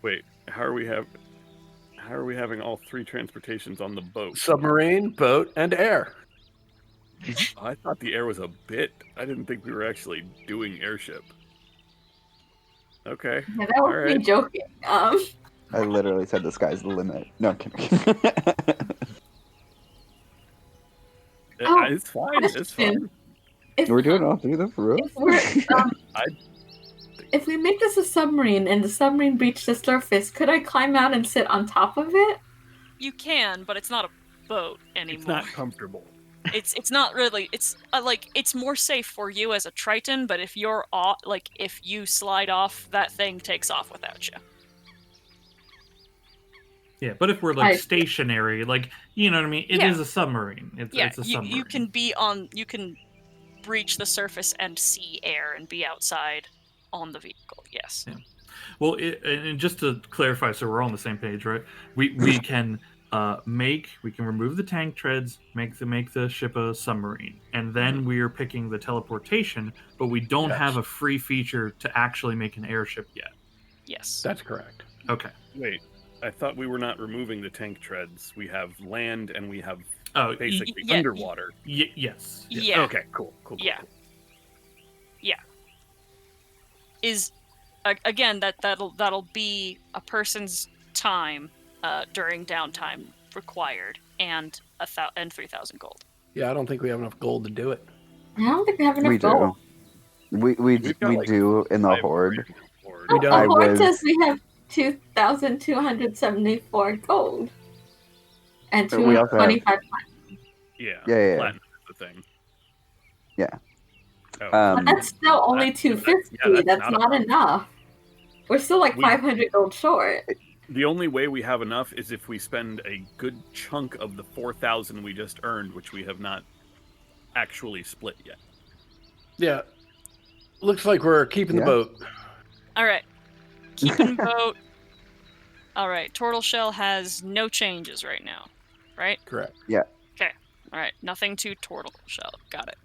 Wait, how are we having all 3 transportations on the boat? Submarine, boat, and air. I thought the air was a bit. I didn't think we were actually doing airship. Okay. Yeah, that was me joking. I literally said the sky's the limit. No, I'm kidding. Oh, It's fine. It's fine. If, We're doing all 3 of them for real? if we're if we make this a submarine and the submarine breached the surface, could I climb out and sit on top of it? You can, but it's not a boat anymore. It's not comfortable. It's not really. It's like it's more safe for you as a Triton, but if you're off, like if you slide off, that thing takes off without you. Yeah, but if we're like stationary, like you know what I mean, it is a submarine. It's a submarine. You can be on. You can breach the surface and see air and be outside on the vehicle. Yes. Yeah. Well, and just to clarify, so we're all on the same page, right? We can we can remove the tank treads, make the ship a submarine, and then we are picking the teleportation, but we don't have a free feature to actually make an airship yet. Yes. That's correct. Okay. Wait, I thought we were not removing the tank treads. We have land and we have basically yeah, underwater. Yes. Yeah. Okay. Cool. Yeah. Yeah. Is again that'll be a person's time during downtime required and 3,000 gold. Yeah, I don't think we have enough gold to do it. I don't think we have enough We gold. do. We do in the Horde. Oh, don't. the I Horde was- says we have 2,274 gold and But we also have- 225 Yeah. Yeah. Platinum is the thing. Yeah. Oh. But that's still only That's- 250. that's That's not not enough. We're still like 500 gold short. The only way we have enough is if we spend a good chunk of the 4,000 we just earned, which we have not actually split yet. Yeah. Looks like we're keeping the boat. All right. Keeping boat. All right. Turtle Shell has no changes right now, right? Correct. Yeah. Okay. All right. Nothing to Turtle Shell. Got it.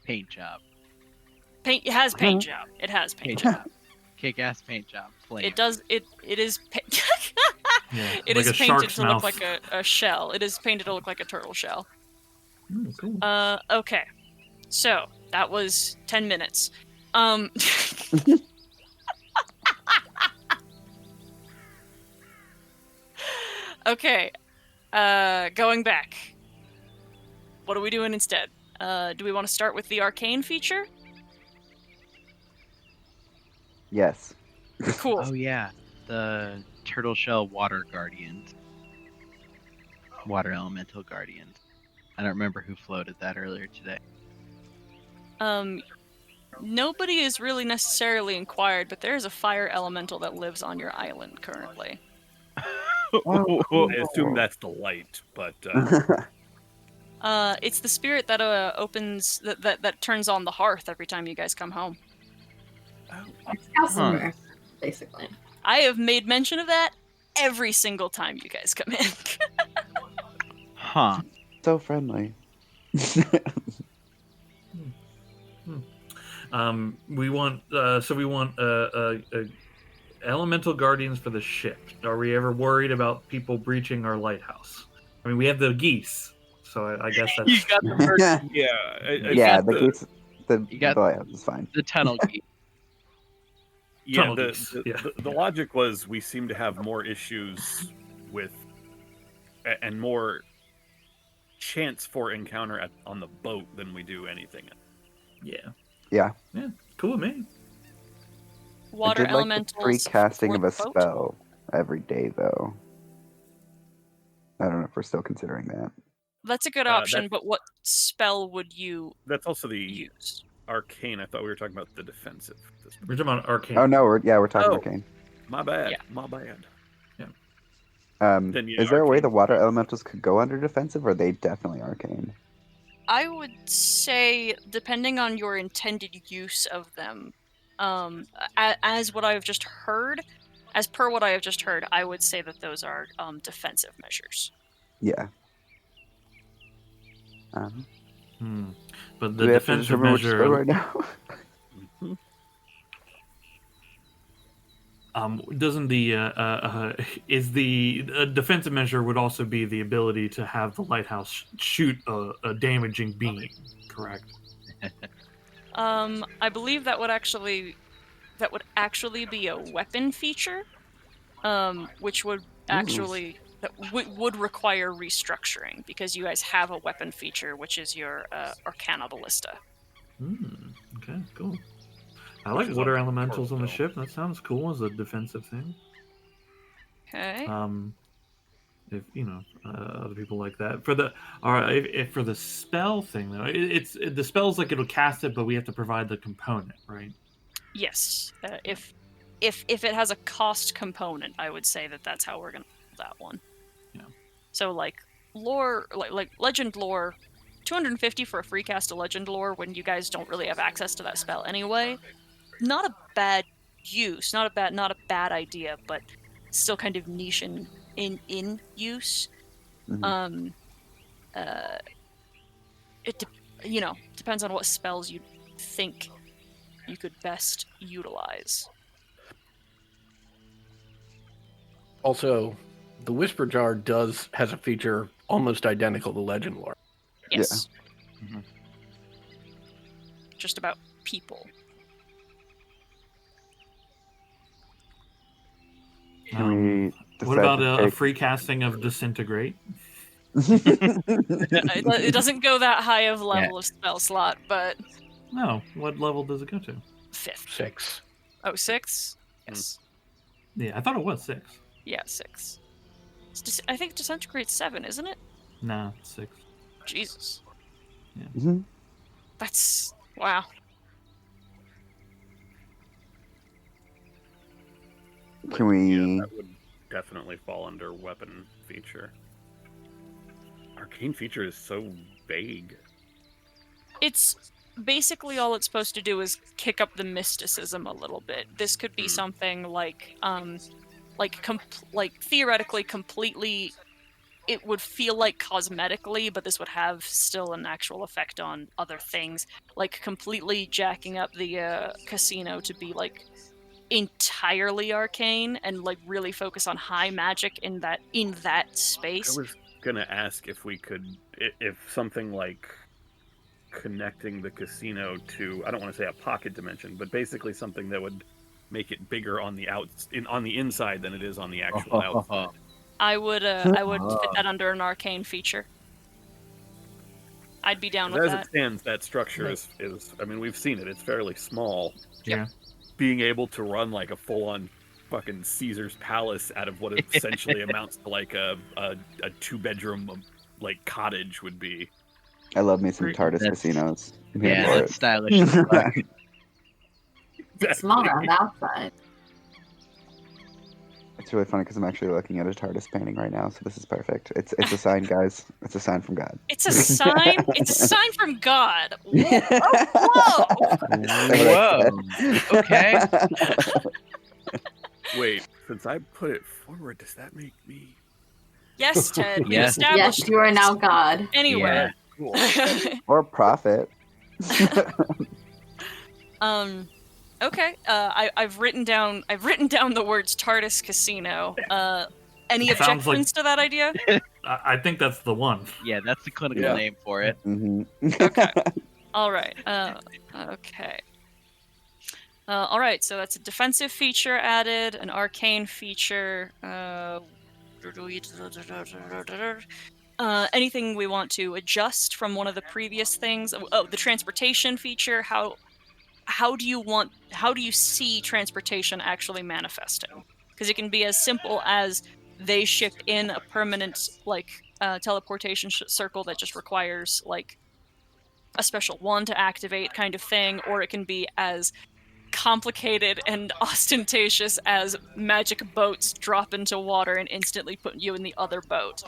Paint job. Paint. It has paint job. It has paint job. Kick-ass paint job. Flame. It does. It is. Yeah, It like is a painted shark's to mouth. look like a shell. It is painted to look like a turtle shell. Cool. Okay. So that was 10 minutes. Okay. Going back. What are we doing instead? Do we want to start with the arcane feature? Yes. Cool. Oh yeah, the turtle shell water guardians, water elemental guardians. I don't remember who floated that earlier today. Nobody is really necessarily inquired, but there is a fire elemental that lives on your island currently. I assume that's the light, but It's the spirit that opens that turns on the hearth every time you guys come home. It's customer, basically. I have made mention of that every single time you guys come in. Huh. So friendly. We want elemental guardians for the ship. Are we ever worried about people breaching our lighthouse? I mean, we have the geese, so I guess that's. You got the first, Yeah, the geese. You got- The lighthouse is fine. the tunnel geese. Yeah, Tunnel goose, yeah. The logic was we seem to have more issues with and more chance for encounter on the boat than we do anything else. Yeah. Yeah. Yeah. Cool with me. Water I did like the free elementals casting for of the a boat? spell every day, though. I don't know if we're still considering that. That's a good option, but what spell would you That's also the use? arcane. I thought we were talking about the defensive. We're talking about arcane. Oh no, we're talking Oh. arcane. My bad. Yeah. My bad. Is there a way the water elementals could go under defensive, or are they definitely arcane? I would say, depending on your intended use of them, as what I've just heard, as per what I have just heard, I would say that those are defensive measures. Yeah. But Do the we have to defensive determine which measure spell right now? doesn't the is the defensive measure would also be the ability to have the lighthouse shoot a damaging beam, correct? I believe that would actually be a weapon feature, which would actually would require restructuring because you guys have a weapon feature, which is your Arcana Ballista. Okay, cool. I like water elementals on the ship. That sounds cool as a defensive thing. Okay. If other people like that for the if for the spell thing though, it's the spell's like it'll cast it, but we have to provide the component, right? Yes. If it has a cost component, I would say that's how we're gonna do that one. Yeah. So like lore, like legend lore, 250 for a free cast of legend lore when you guys don't really have access to that spell anyway. Not a bad use, not a bad idea, but still kind of niche in use. Mm-hmm. It depends on what spells you think you could best utilize. Also, the Whisper Jar has a feature almost identical to Legend Lore. Yes. Yeah. Just about people. Can we what about a free casting of Disintegrate? It doesn't go that high of level of spell slot, but... No. What level does it go to? 5th. 6. Oh, 6? Yes. Yeah, I thought it was 6. Yeah, 6. I think Disintegrate's 7, isn't it? Nah, 6. Jesus. Yeah. Mm-hmm. That's... wow. Can we... Yeah, that would definitely fall under weapon feature. Arcane feature is so vague. It's basically all it's supposed to do is kick up the mysticism a little bit. This could be something like theoretically completely, it would feel like cosmetically, but this would have still an actual effect on other things, like completely jacking up the casino to be like entirely arcane and like really focus on high magic in that space. I was gonna ask if we could, if something like connecting the casino to, I don't want to say a pocket dimension, but basically something that would make it bigger on the on the inside than it is on the actual outside. I would fit that under an arcane feature. I'd be down with As that. it stands, that structure is I mean, we've seen it. It's fairly small. Yeah. Being able to run like a full-on fucking Caesar's palace out of what essentially amounts to like a 2-bedroom like cottage would be. I love me some TARDIS casinos. Yeah, that's stylish. Smaller on the outside. It's really funny because I'm actually looking at a TARDIS painting right now, so this is perfect. It's a sign, guys. It's a sign from God. It's a sign. It's a sign from God. Whoa! Whoa. Okay. Wait, since I put it forward, does that make me? Yes, Ted. We Yes. established. Yes, you are now God. Anyway. Cool. Or prophet. Okay. I've written down the words TARDIS Casino. Any Sounds objections to that idea? I think that's the one. Yeah, that's the clinical name for it. Mm-hmm. Okay. All right. Okay. All right, so that's a defensive feature added, an arcane feature. Anything we want to adjust from one of the previous things? Oh, the transportation feature. How do you see transportation actually manifesting? Because it can be as simple as they ship in a permanent teleportation circle that just requires like a special wand to activate kind of thing, or it can be as complicated and ostentatious as magic boats drop into water and instantly put you in the other boat.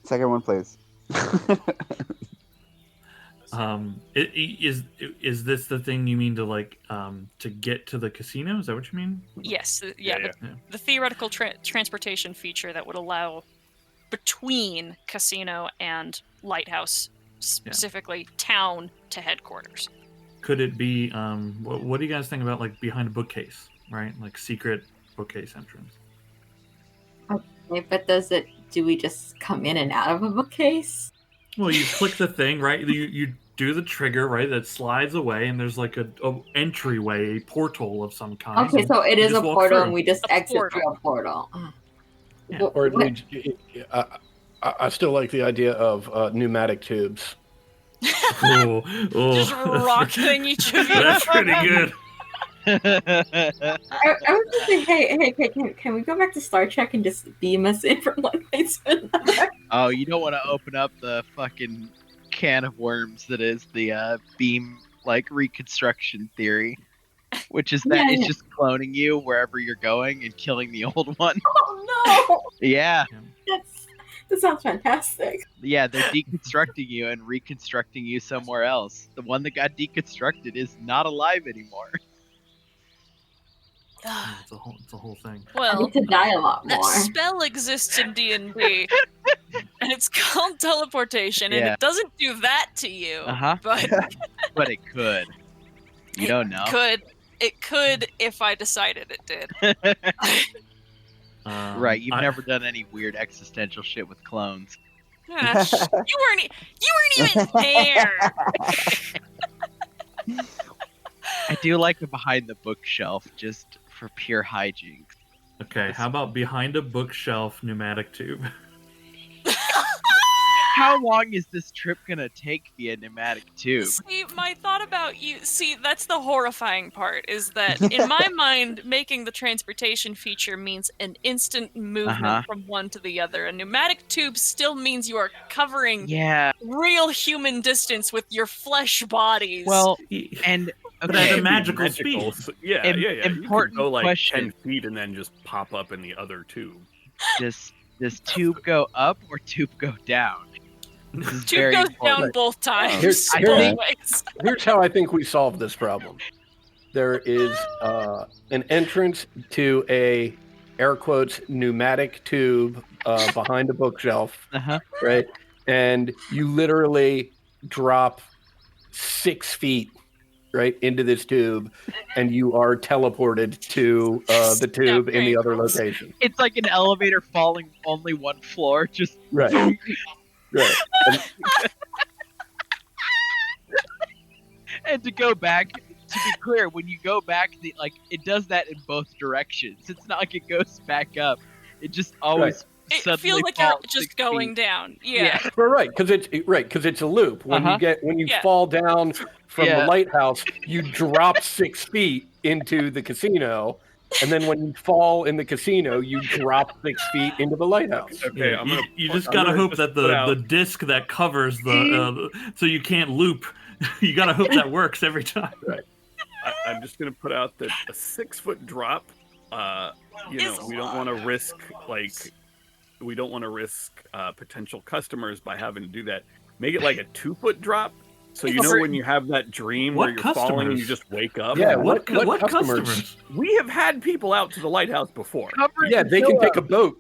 Second one, please. Is this the thing you mean to like to get to the casino? Is that what you mean? Yes, Yeah. the theoretical transportation feature that would allow between casino and lighthouse, specifically town to headquarters. Could it be what do you guys think about like behind a bookcase, right? Like secret bookcase entrance. Okay, but do we just come in and out of a bookcase? Well, you click the thing, right? You do the trigger, right? That slides away, and there's like a entryway, a portal of some kind. Okay, so it is a portal, and we just exit portal. through a portal. Yeah. Or I still like the idea of pneumatic tubes. Just rocketing each of you. That's pretty good. I was just saying, hey, can we go back to Star Trek and just beam us in from one place to another? Oh, you don't want to open up the fucking can of worms that is the beam like reconstruction theory, which is that it's just cloning you wherever you're going and killing the old one. Oh no! Yeah. That sounds fantastic. Yeah, they're deconstructing you and reconstructing you somewhere else. The one that got deconstructed is not alive anymore. It's a whole thing. I Well, need to die a lot that more. spell exists in D&D, and it's called teleportation, and it doesn't do that to you. But But it could. You don't know. It could if I decided it did. Right, you've never done any weird existential shit with clones. Gosh, you weren't even there. I do like a behind the bookshelf just for pure hijinks. Okay, how about behind a bookshelf pneumatic tube? How long is this trip gonna take via pneumatic tube? See, my thought about you. See, that's the horrifying part. Is that in my mind, making the transportation feature means an instant movement from one to the other. A pneumatic tube still means you are covering real human distance with your flesh bodies. Well, and but at a magical speed. Yeah. Important you could go like question. 10 feet and then just pop up in the other tube. Does tube go up or tube go down? Tube goes down both times. Here's how I think we solve this problem. There is an entrance to a air quotes pneumatic tube behind a bookshelf, right? And you literally drop 6 feet right into this tube, and you are teleported to the tube in the other location. It's like an elevator falling only one floor, just right. Right. And to go back, to be clear, when you go back, it does that in both directions. It's not like it goes back up. It just always It feels like you're just going down. Yeah. Right, because it's a loop. When you fall down from the lighthouse, you drop 6 feet into the casino. And then when you fall in the casino, you drop 6 feet into the lighthouse. Okay, you just gotta hope that the disc that covers the so you can't loop. You gotta hope that works every time. Right. I'm just gonna put out that a 6 foot drop. We don't want to risk potential customers by having to do that. Make it like a 2 foot drop. So when you have that dream where you're falling and you just wake up. Yeah, what customers? We have had people out to the lighthouse before. Yeah, they can take a boat.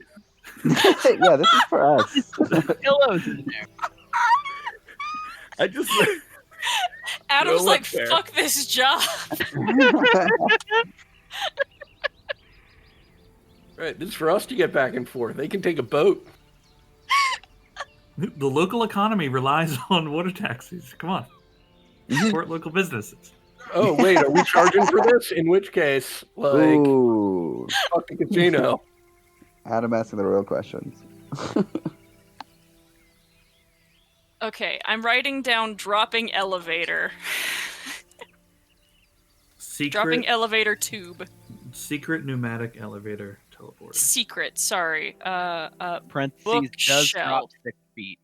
Yeah, this is for us. Pillows in there. I just Adam's like, fuck this job. Right, this is for us to get back and forth. They can take a boat. The local economy relies on water taxis. Come on. Support local businesses. Oh, wait, are we charging for this? In which case, like, Ooh. fuck the casino. Adam asking the real questions. Okay, I'm writing down dropping elevator. Dropping elevator tube. Secret pneumatic elevator teleporter. Secret, sorry. Parentheses does drop Bookshelf. 6 feet.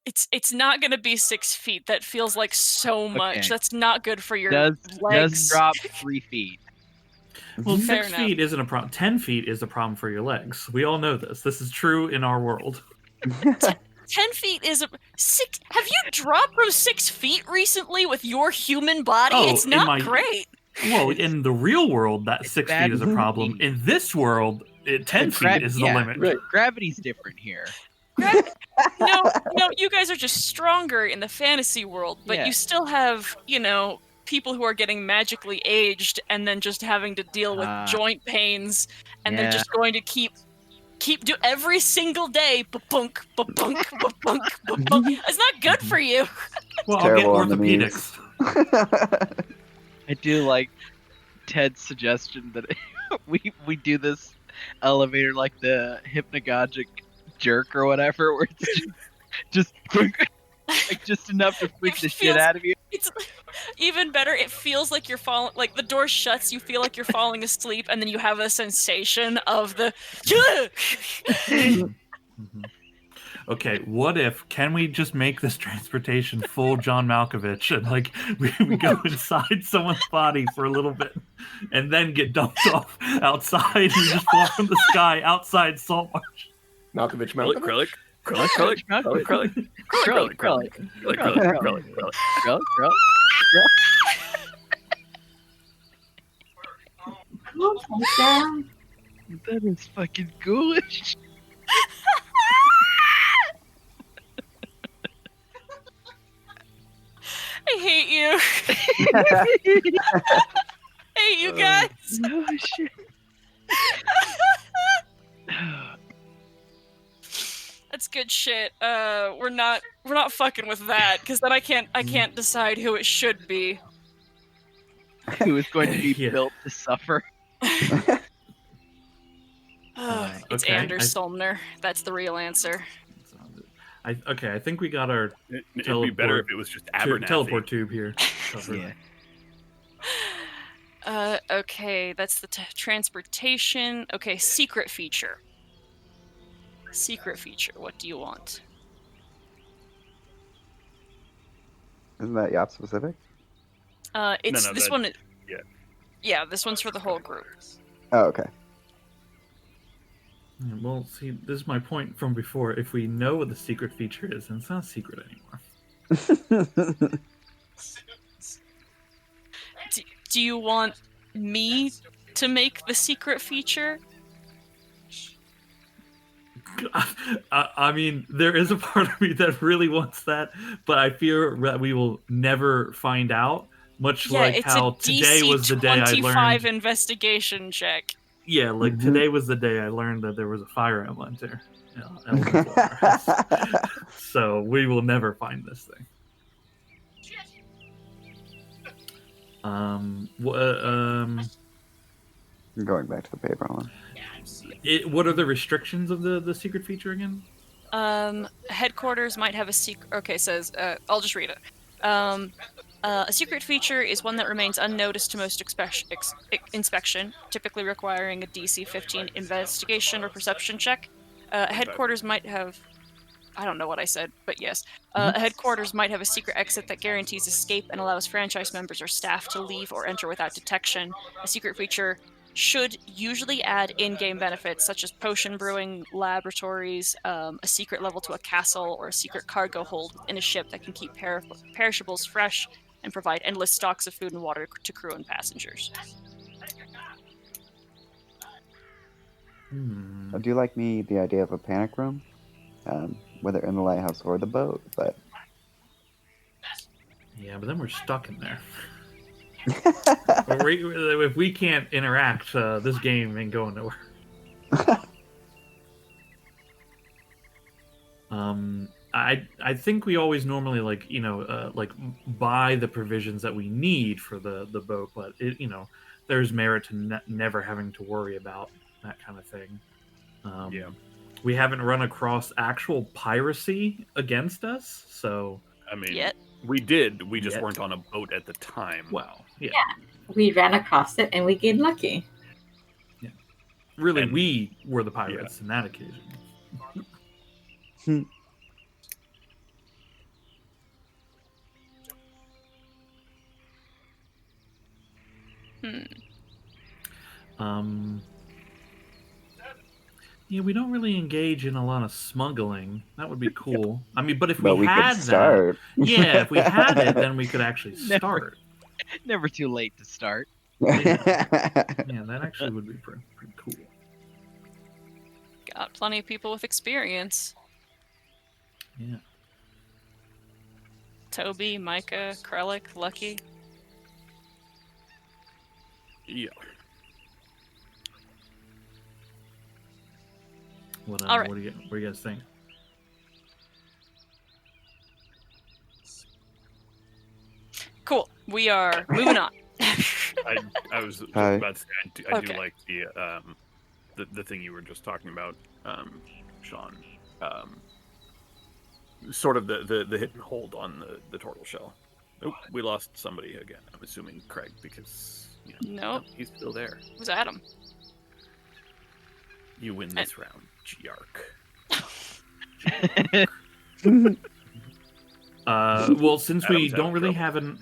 It's not gonna be 6 feet. That feels like so much. Okay. That's not good for your Does legs. drop 3 feet. Well, Fair 6 enough. feet isn't a problem. 10 feet is a problem for your legs. We all know this. This is true in our world. 10 feet is a 6. Have you dropped from 6 feet recently with your human body? Oh, It's in not my- great. Well, in the real world, that It's 6 bad feet is a problem. moving. In this world, 10 feet is the limit. Right. Gravity's different here. No, you guys are just stronger in the fantasy world, but Yeah. you still have, people who are getting magically aged and then just having to deal with joint pains and then Yeah. just going to keep do every single day ba-bunk, ba-bunk, ba-bunk, ba-bunk. It's not good for you. Well, I'll get Terrible on the knees. orthopedics. I do like Ted's suggestion that we do this elevator like the hypnagogic jerk or whatever, where it's just like just enough to freak the shit out of you. It's even better. It feels like you're falling. Like the door shuts, you feel like you're falling asleep, and then you have a sensation of the. Okay, what if, can we just make this transportation full John Malkovich and like we go inside someone's body for a little bit and then get dumped off outside and just fall from the sky outside Saltmarsh? Malkovich. That is fucking ghoulish. I hate you. Hate you guys. No shit. That's good shit. We're not fucking with that because then I can't decide who it should be. Who is going to be Yeah. built to suffer? It's okay, Anders Solmner. That's the real answer. I think we got our It'd be better if it was just Abernathy. teleport tube here covered. Yeah. Okay, that's the transportation. Okay, secret feature. Secret feature. What do you want? Isn't that yacht specific? It's No, this that- one. yeah. Yeah, this one's for the whole group. Oh, okay. Yeah, well, see, this is my point from before. If we know what the secret feature is, then it's not a secret anymore. Do you want me to make the secret feature? I mean, there is a part of me that really wants that, but I fear that we will never find out. Much like it's how a today DC was the day I 25 learned. investigation check. Yeah, like today was the day I learned that there was a fire elemental in our house. So we will never find this thing. Going back to the paper one. What are the restrictions of the secret feature again? Headquarters might have a secret. Okay, says I'll just read it. A secret feature is one that remains unnoticed to most inspection, typically requiring a DC 15 investigation or perception check. Headquarters might have. I don't know what I said, but yes. A headquarters might have a secret exit that guarantees escape and allows franchise members or staff to leave or enter without detection. A secret feature should usually add in-game benefits such as potion brewing laboratories, a secret level to a castle, or a secret cargo hold within a ship that can keep perishables fresh and provide endless stocks of food and water to crew and passengers. I do like the idea of a panic room, whether in the lighthouse or the boat, but Yeah, but then we're stuck in there. If we can't interact, this game ain't going nowhere. I think we always normally buy the provisions that we need for the boat, but there's merit to never having to worry about that kind of thing. Yeah. We haven't run across actual piracy against us, so I mean, Yet. we did. We just Yet. weren't on a boat at the time. well, yeah. We ran across it and we gained lucky. Really, And- we were the pirates in that occasion. Yeah, we don't really engage in a lot of smuggling. That would be cool. I mean, but if But we had could start. that, yeah, if we had it, then we could actually start. Never too late to start. Yeah, that actually would be pretty cool. Got plenty of people with experience. Yeah. Toby, Micah, Krellick, Lucky. Yeah. All right. What do you guys think? Cool. We are moving on. I was just Hi. about to say I do Okay. like the thing you were just talking about, Sean. Sort of the hit and hold on the turtle shell. Oh, we lost somebody again. I'm assuming Craig because Nope. he's still there. It was Adam. You win this round, Giark. Well, since we Adam's don't having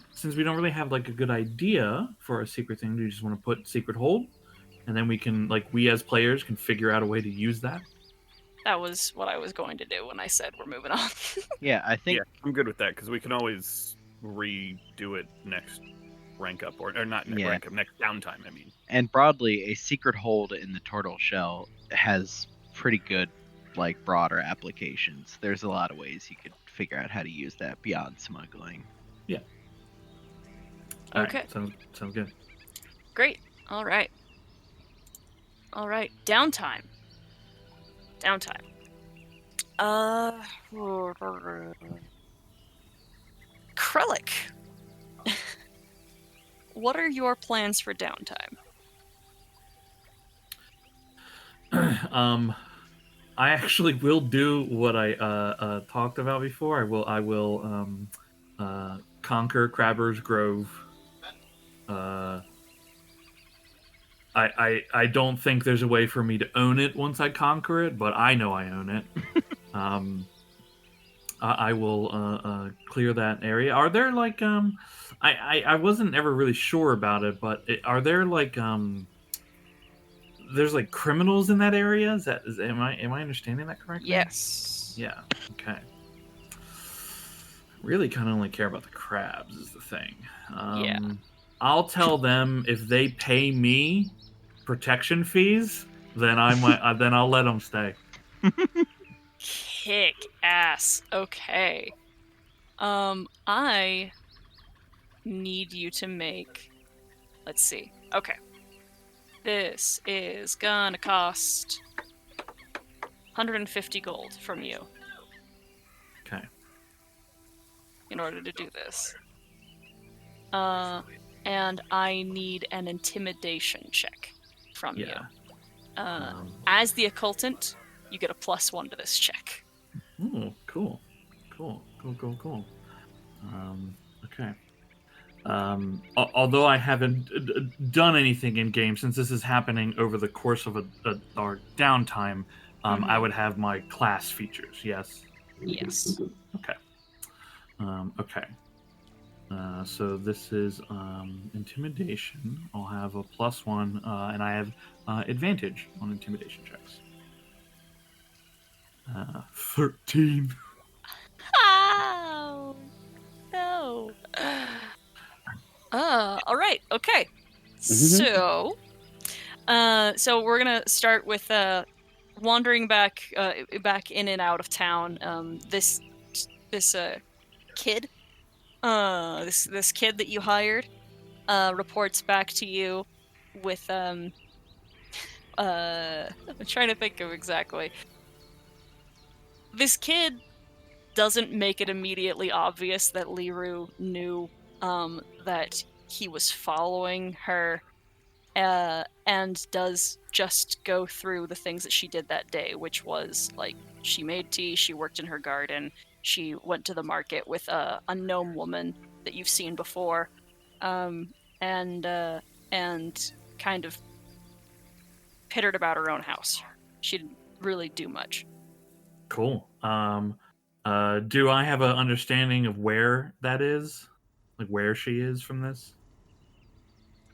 really have like a good idea for a secret thing, do you just want to put secret hold, and then we can we as players can figure out a way to use that? That was what I was going to do when I said we're moving on. Yeah, I think Yeah, I'm good with that because we can always redo it next rank up or not rank up next downtime. I mean, and broadly, a secret hold in the turtle shell has pretty good, broader applications. There's a lot of ways you could figure out how to use that beyond smuggling. All Okay. right, sounds good. Great. All right. Downtime. Krellick. What are your plans for downtime? I actually will do what I talked about before. I will conquer Crabber's Grove. I don't think there's a way for me to own it once I conquer it, but I know I own it. I will clear that area. Are there I wasn't ever really sure about it, but are there there's criminals in that area? Am I understanding that correctly? Yes. Yeah. Okay. Really kind of only care about the crabs is the thing. Yeah. I'll tell them if they pay me protection fees, then then I'll let them stay. Kick ass. Okay. I need you to make. Let's see. Okay. This is gonna cost 150 gold from you Okay. in order to do this. And I need an intimidation check from you. As the occultant, you get a +1 to this check. Oh, cool. Okay. Although I haven't done anything in game, since this is happening over the course of our downtime, I would have my class features. Yes. Yes. Okay. Okay. So this is intimidation. I'll have a +1, and I have advantage on intimidation checks. 13. Oh no. All right. Okay. So we're gonna start with wandering back in and out of town. This kid, this kid that you hired, reports back to you with I'm trying to think of exactly. This kid doesn't make it immediately obvious that Liru knew that he was following her, and does just go through the things that she did that day, which was like she made tea, she worked in her garden, she went to the market with a gnome woman that you've seen before, and kind of pittered about her own house. She didn't really do much. Cool. Do I have an understanding of where that is? Like where she is from this?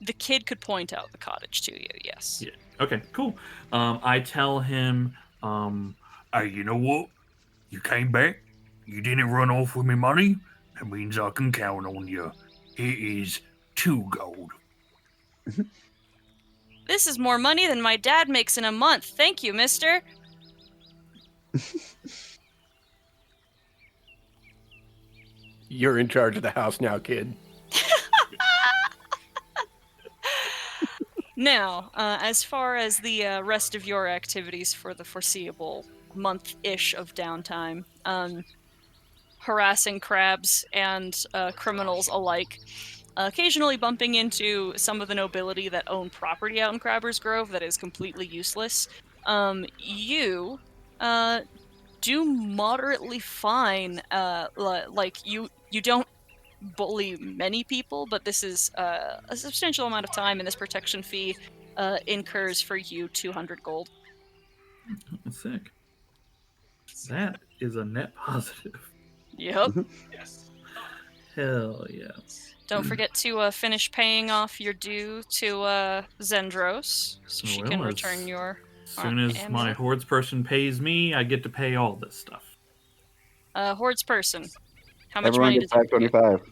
The kid could point out the cottage to you, yes. Yeah. Okay, cool. I tell him, Hey, you know what? You came back. You didn't run off with me money. That means I can count on you. It is 2 gold. This is more money than my dad makes in a month. Thank you, mister. You're in charge of the house now, kid. Now, as far as the rest of your activities for the foreseeable month-ish of downtime, harassing crabs and criminals alike, occasionally bumping into some of the nobility that own property out in Crabber's Grove that is completely useless, you do moderately fine. Like you don't bully many people, but this is a substantial amount of time, and this protection fee incurs for you 200 gold. sick. That is a net positive. Yep. Yes. Hell yeah. Don't forget to finish paying off your due to Zendros, so she can return your. As soon as my Hordes person pays me, I get to pay all this stuff. Hordes person. How much Everyone money gets does it 525.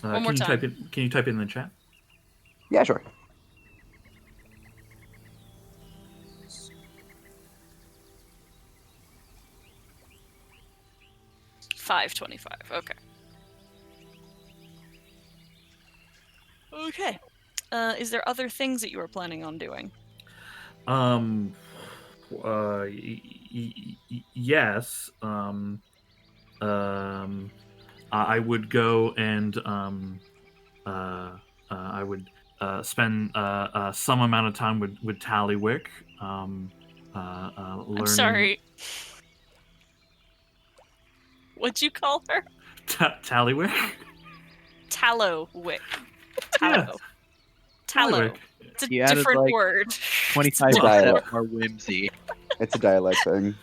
One more time. Can you type it in the chat? Yeah, sure. $525. Okay. Okay. Is there other things that you were planning on doing? Yes. I would go and I would spend some amount of time with Tallywick. Learning... I'm sorry. What'd you call her? Tallywick? Tallowick. Yeah. Tallow. It's a different word. 25% more whimsy. It's a dialect thing.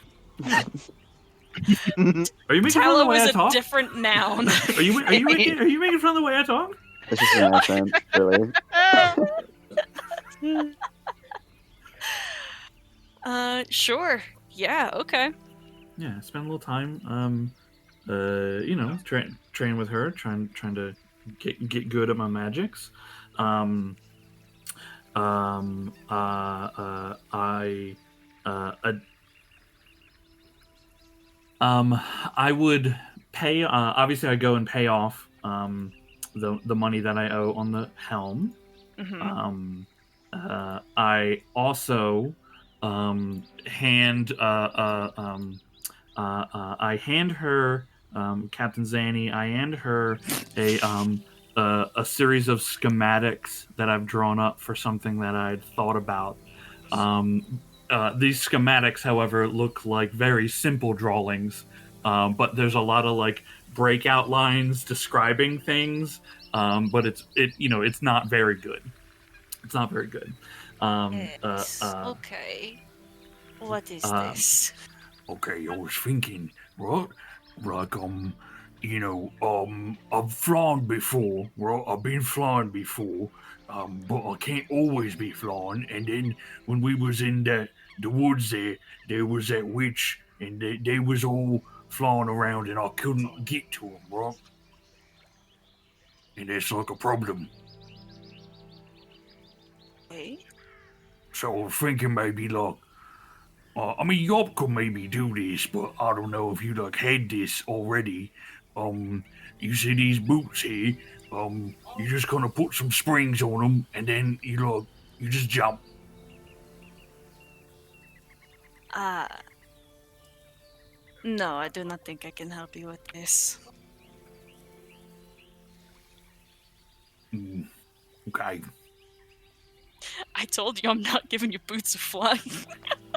Are you making fun of the Tallow way is I talk? a different noun. Are you making fun of the way I talk? It's just an accent, really. Sure. Yeah, okay. Yeah, spend a little time train with her, trying to get good at my magics. I would pay. Obviously, I go and pay off the money that I owe on the helm. Mm-hmm. I also hand her Captain Zanny. I hand her a series of schematics that I've drawn up for something that I'd thought about. These schematics, however, look like very simple drawings, but there's a lot of like breakout lines describing things, but it's not very good. It's not very good. Okay. What is this? Okay, I was thinking, right? Like, I've flown before, right? I've been flying before, but I can't always be flying. And then when we was in the woods there was that witch, and they was all flying around, and I couldn't get to them, right? And that's like a problem. Okay. So I was thinking maybe like, Yop could maybe do this, but I don't know if you like had this already. You see these boots here. You just kind of put some springs on them, and then you just jump. No, I do not think I can help you with this. Okay. I told you I'm not giving you boots of flying.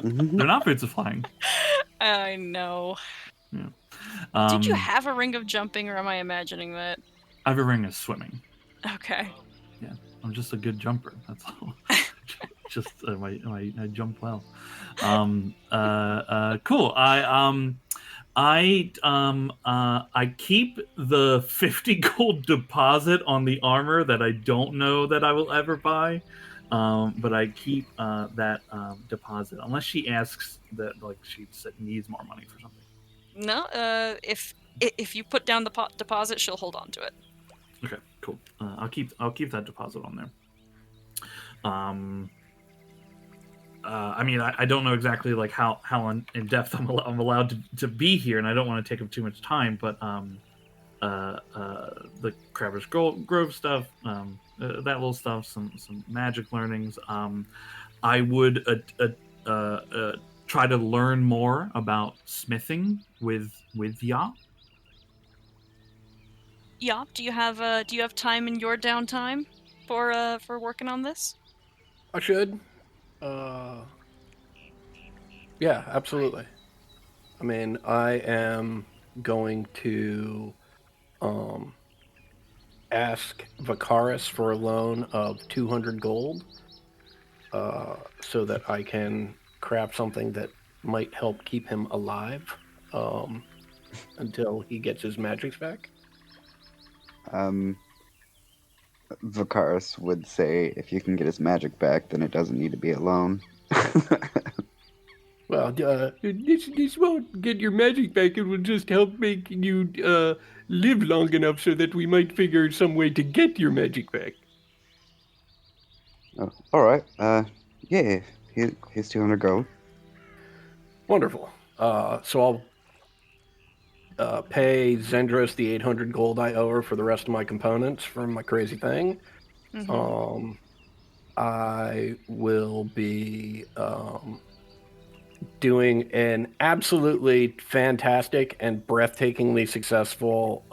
They're not boots of flying. I know. Yeah. Did you have a ring of jumping, or am I imagining that? I have a ring of swimming. Okay. Yeah, I'm just a good jumper. That's all. Just I jump well. Cool. I keep the 50 gold deposit on the armor that I don't know that I will ever buy. But I keep that deposit unless she asks that, like she needs more money for something. No, if you put down the deposit, she'll hold on to it. Okay, cool. I'll keep that deposit on there. I mean, I don't know exactly like how in depth I'm allowed to be here, and I don't want to take up too much time. But the Crabber's Grove stuff, that little stuff, some magic learnings. I would try to learn more about smithing with Ya. Yop, do you have time in your downtime for working on this? I should. Yeah, absolutely. I mean, I am going to ask Vicaris for a loan of 200 gold so that I can craft something that might help keep him alive until he gets his magics back. Vicaris would say if you can get his magic back, then it doesn't need to be a loan. Well, this won't get your magic back. It will just help make you live long enough so that we might figure some way to get your magic back. Oh, all right. Yeah. Here's 200 gold. Wonderful. So I'll pay Zendros the 800 gold I owe her for the rest of my components from my crazy thing. Mm-hmm. I will be doing an absolutely fantastic and breathtakingly successful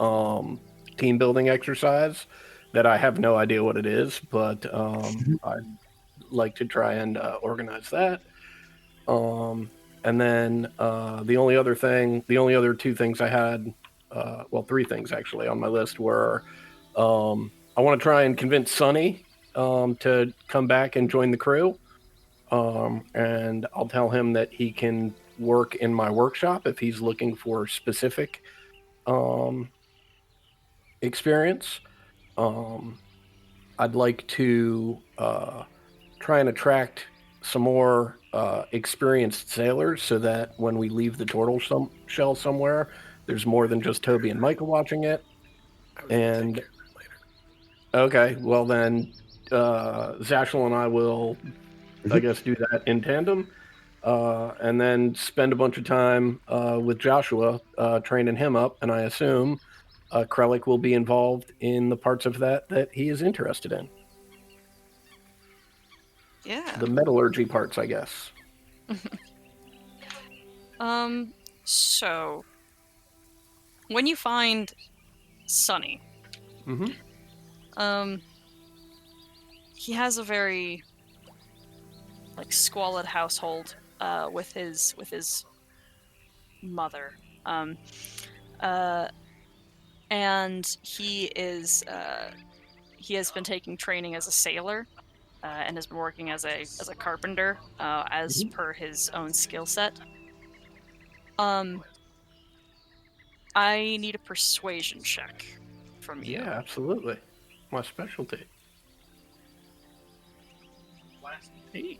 team building exercise that I have no idea what it is, but I'd like to try and organize that. And then the only other two things I had, well, three things actually on my list were I want to try and convince Sonny to come back and join the crew. And I'll tell him that he can work in my workshop if he's looking for specific experience. I'd like to try and attract some more experienced sailors so that when we leave the turtle shell somewhere, there's more than just Toby and Michael watching it. And okay, well then Zashel and I will, I guess, do that in tandem. And then spend a bunch of time with Joshua training him up, and I assume Krellick will be involved in the parts of that he is interested in. Yeah. The metallurgy parts, I guess. So when you find Sonny, he has a very squalid household with his mother, and he has been taking training as a sailor and has been working as a carpenter as per his own skill set. I need a persuasion check from you. Yeah, absolutely. My specialty. Hey.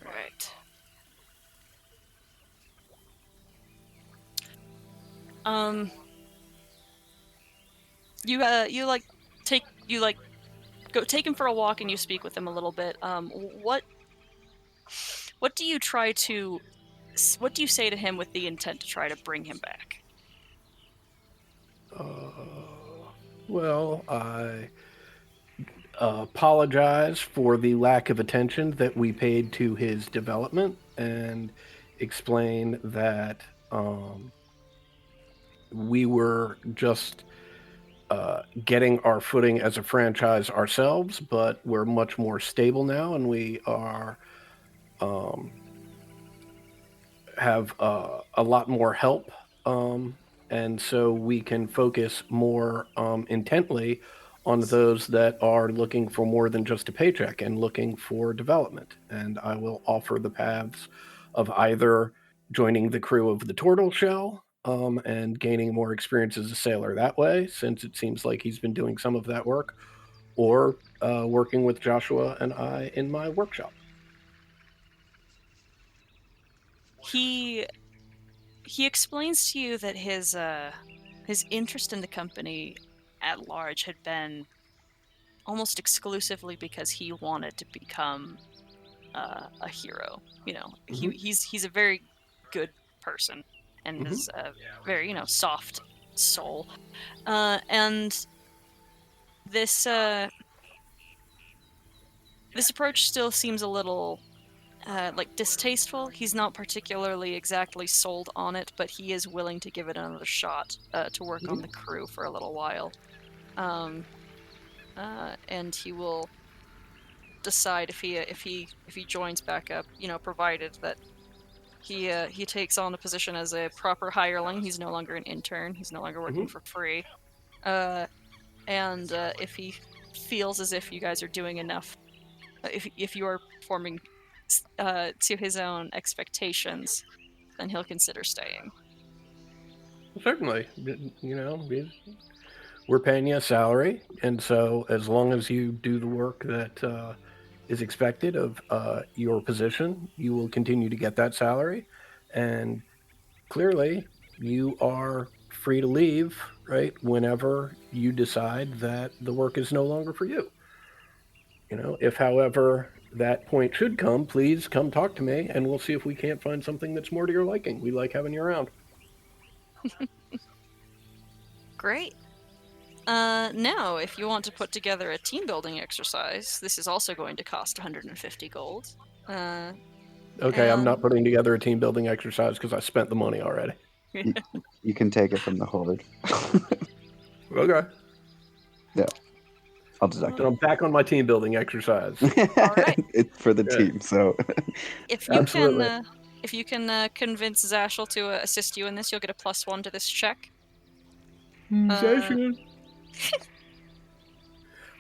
Right. Go take him for a walk and you speak with him a little bit. What do you say to him with the intent to try to bring him back? Well, I apologize for the lack of attention that we paid to his development and explain that We were just getting our footing as a franchise ourselves, but we're much more stable now, and we are have a lot more help, and so we can focus more intently on those that are looking for more than just a paycheck and looking for development. And I will offer the paths of either joining the crew of the Turtle Shell and gaining more experience as a sailor that way, since it seems like he's been doing some of that work, or working with Joshua and I in my workshop. He explains to you that his interest in the company at large had been almost exclusively because he wanted to become a hero. You know, he's a very good person and is a very soft soul, and this this approach still seems a little like distasteful. He's not particularly exactly sold on it, but he is willing to give it another shot to work on the crew for a little while, and he will decide if he joins back up. Provided that he takes on a position as a proper hireling. He's no longer an intern. He's no longer working for free, and if he feels as if you guys are doing enough, if you are performing to his own expectations, then he'll consider staying. Certainly, we're paying you a salary, and so as long as you do the work that is expected of your position, you will continue to get that salary. And clearly, you are free to leave, right, whenever you decide that the work is no longer for you. If, however, that point should come, please come talk to me, and we'll see if we can't find something that's more to your liking. We like having you around. Great. Now, if you want to put together a team building exercise, this is also going to cost 150 gold. Okay, I'm not putting together a team building exercise because I spent the money already. You can take it from the horde. Okay. Yeah. I'll deduct it. I'm back on my team building exercise. All right. It's for the team, so. If you can convince Zashel to assist you in this, you'll get a +1 to this check. Zashel,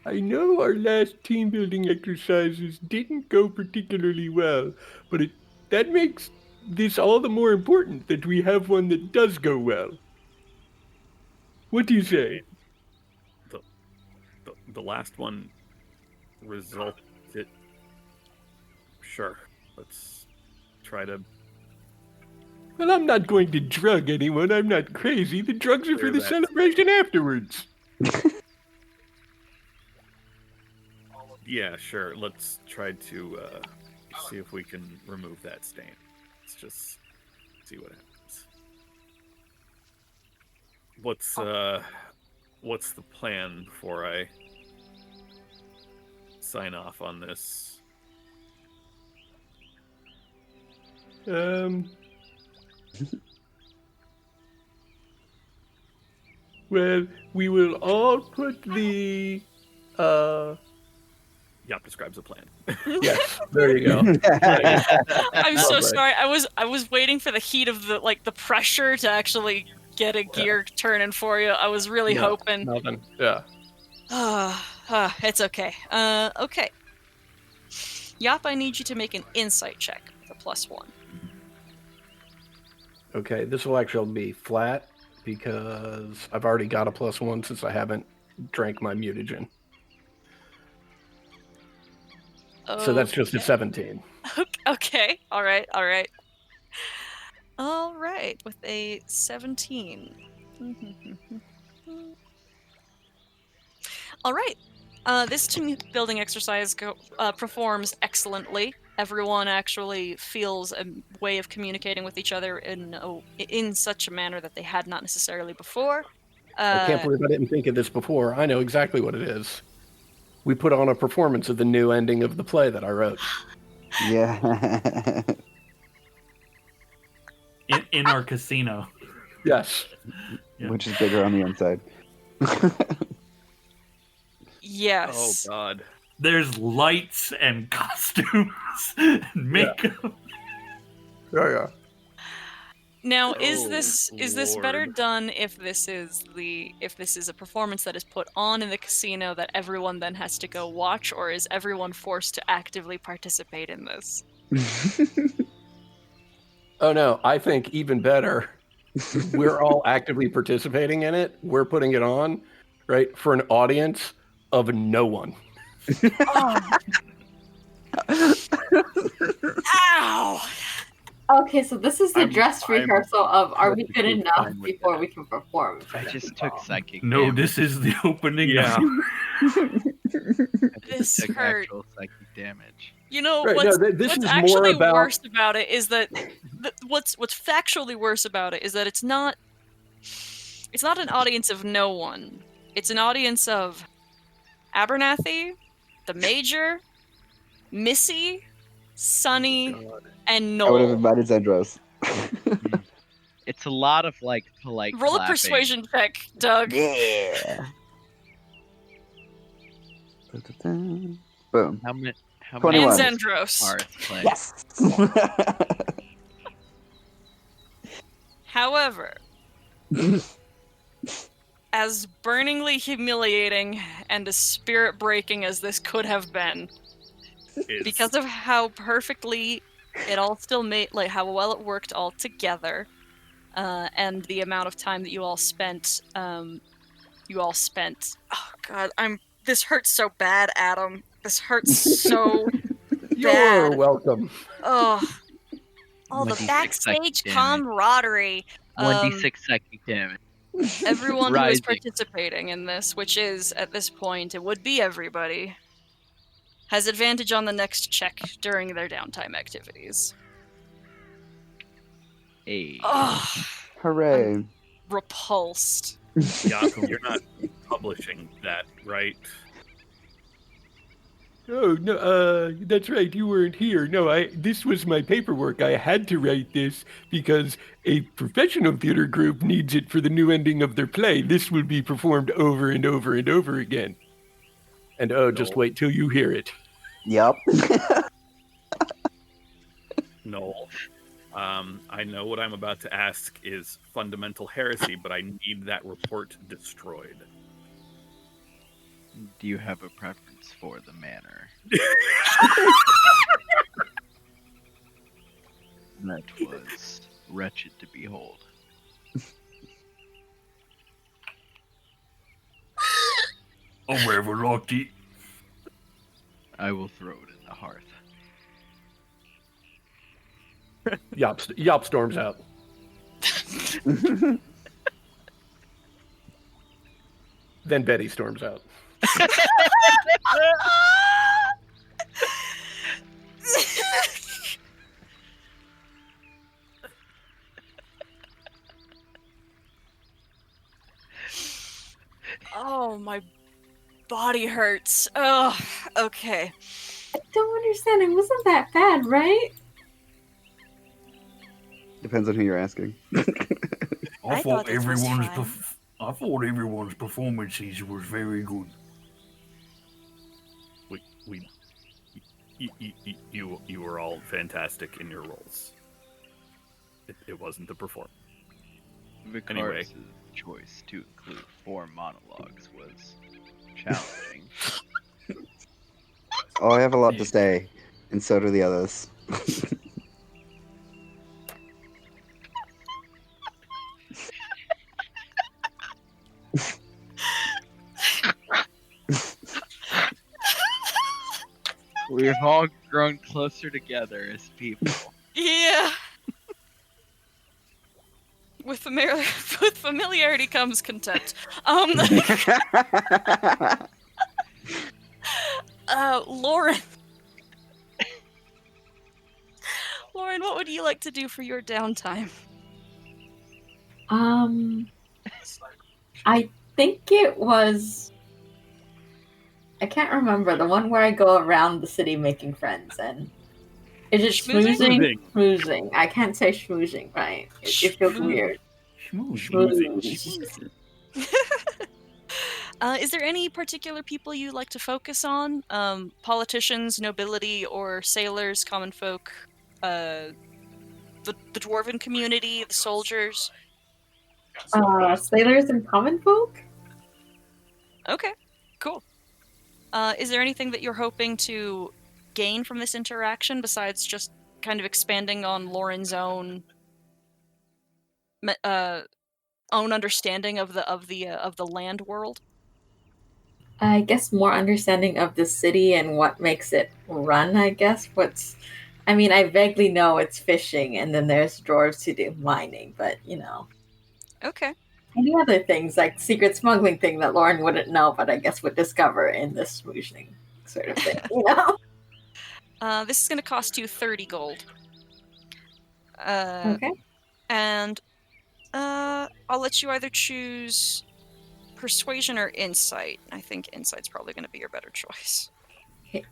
I know our last team building exercises didn't go particularly well, but that makes this all the more important that we have one that does go well. What do you say? The last one resulted. Sure, let's try to. Well, I'm not going to drug anyone. I'm not crazy. The drugs are for the celebration afterwards. Yeah, sure. Let's try to see if we can remove that stain. Let's just see what happens. What's the plan before I sign off on this? Well, we will all put the Yop describes a plan. Yes, there you go. I'm so sorry. I was waiting for the heat of the pressure to actually get a gear turning for you. I was really hoping. Nothing. Yeah. It's okay. Okay. Yop, I need you to make an insight check with a +1. Okay, this will actually be flat because I've already got a +1 since I haven't drank my mutagen. So that's just a 17. Okay. All right. With a 17. All right. This team building exercise performs excellently. Everyone actually feels a way of communicating with each other in such a manner that they had not necessarily before. I can't believe I didn't think of this before. I know exactly what it is. We put on a performance of the new ending of the play that I wrote. Yeah. in our casino. Yes. Yeah. Which is bigger on the inside. Yes. Oh God. There's lights and costumes and makeup. Yeah. Now, Oh, is this better Lord. done if this is a performance that is put on in the casino that everyone then has to go watch, or is everyone forced to actively participate in this? Oh no, I think even better. We're all actively participating in it. We're putting it on, right, for an audience of no one. Oh. Ow! Okay, so this is the I'm- dress I'm rehearsal of are we good perfectly enough fine with before that. we can perform. I just took psychic No, damage. this is the opening. Yeah. I This just took hurt. actual psychic damage. You know Right, what's, no, this what's is actually more about worse about it is that what's factually worse about it is that it's not an audience of no one. It's an audience of Abernathy, the Major, Missy, Sunny, and I would have Noel. invited Zendros. It's a lot of like polite Roll a clapping. persuasion check, Doug. Yeah. Boom. How many? And 21. Zendros. Hearth play? Yes. However, as burningly humiliating and as spirit breaking as this could have been, because of how perfectly it all still made, like how well it worked all together, and the amount of time that you all spent. Oh God, This hurts so bad, Adam. This hurts so You're bad. welcome. Oh, all the 1d6 backstage psychic damage. camaraderie. 1d6 psychic damage. Everyone who is Rising. participating in this, which is at this point, it would be everybody, has advantage on the next check during their downtime activities. Hey. Ugh, Hooray. repulsed. Yakum, you're not publishing that, right? Oh no, that's right. You weren't here. No, this was my paperwork. I had to write this because a professional theater group needs it for the new ending of their play. This will be performed over and over and over again. And just wait till you hear it. Yep. Noel. I know what I'm about to ask is fundamental heresy, but I need that report destroyed. Do you have a preference for the manner? That was wretched to behold. I never liked it. I will throw it in the hearth. Yop storms out. Then Betty storms out. Oh, my body hurts. Oh, okay. I don't understand. It wasn't that bad, right? Depends on who you're asking. I thought this was fine. I thought everyone's performances was very good. You were all fantastic in your roles. It wasn't the performance. Vicaris' choice to include 4 monologues was challenging. Oh, I have a lot to say, and so do the others. We've all grown closer together as people. Yeah. With familiarity comes contempt. Lauren. Lauren, what would you like to do for your downtime? I think it was. I can't remember the one where I go around the city making friends and Is it Schmoozing? schmoozing? Schmoozing. I can't say schmoozing, right? It feels weird. Schmooze. Is there any particular people you like to focus on? Politicians, nobility, or sailors, common folk, the dwarven community, the soldiers? Sailors and common folk? Okay, cool. Is there anything that you're hoping to gain from this interaction besides just kind of expanding on Lauren's own understanding of the land world? I guess more understanding of the city and what makes it run, I guess. I mean, I vaguely know it's fishing and then there's dwarves who do mining, but Okay. any other things like secret smuggling thing that Lauren wouldn't know, but I guess would discover in this smooshing sort of thing, This is going to cost you 30 gold. Okay. And I'll let you either choose persuasion or insight. I think insight's probably going to be your better choice. It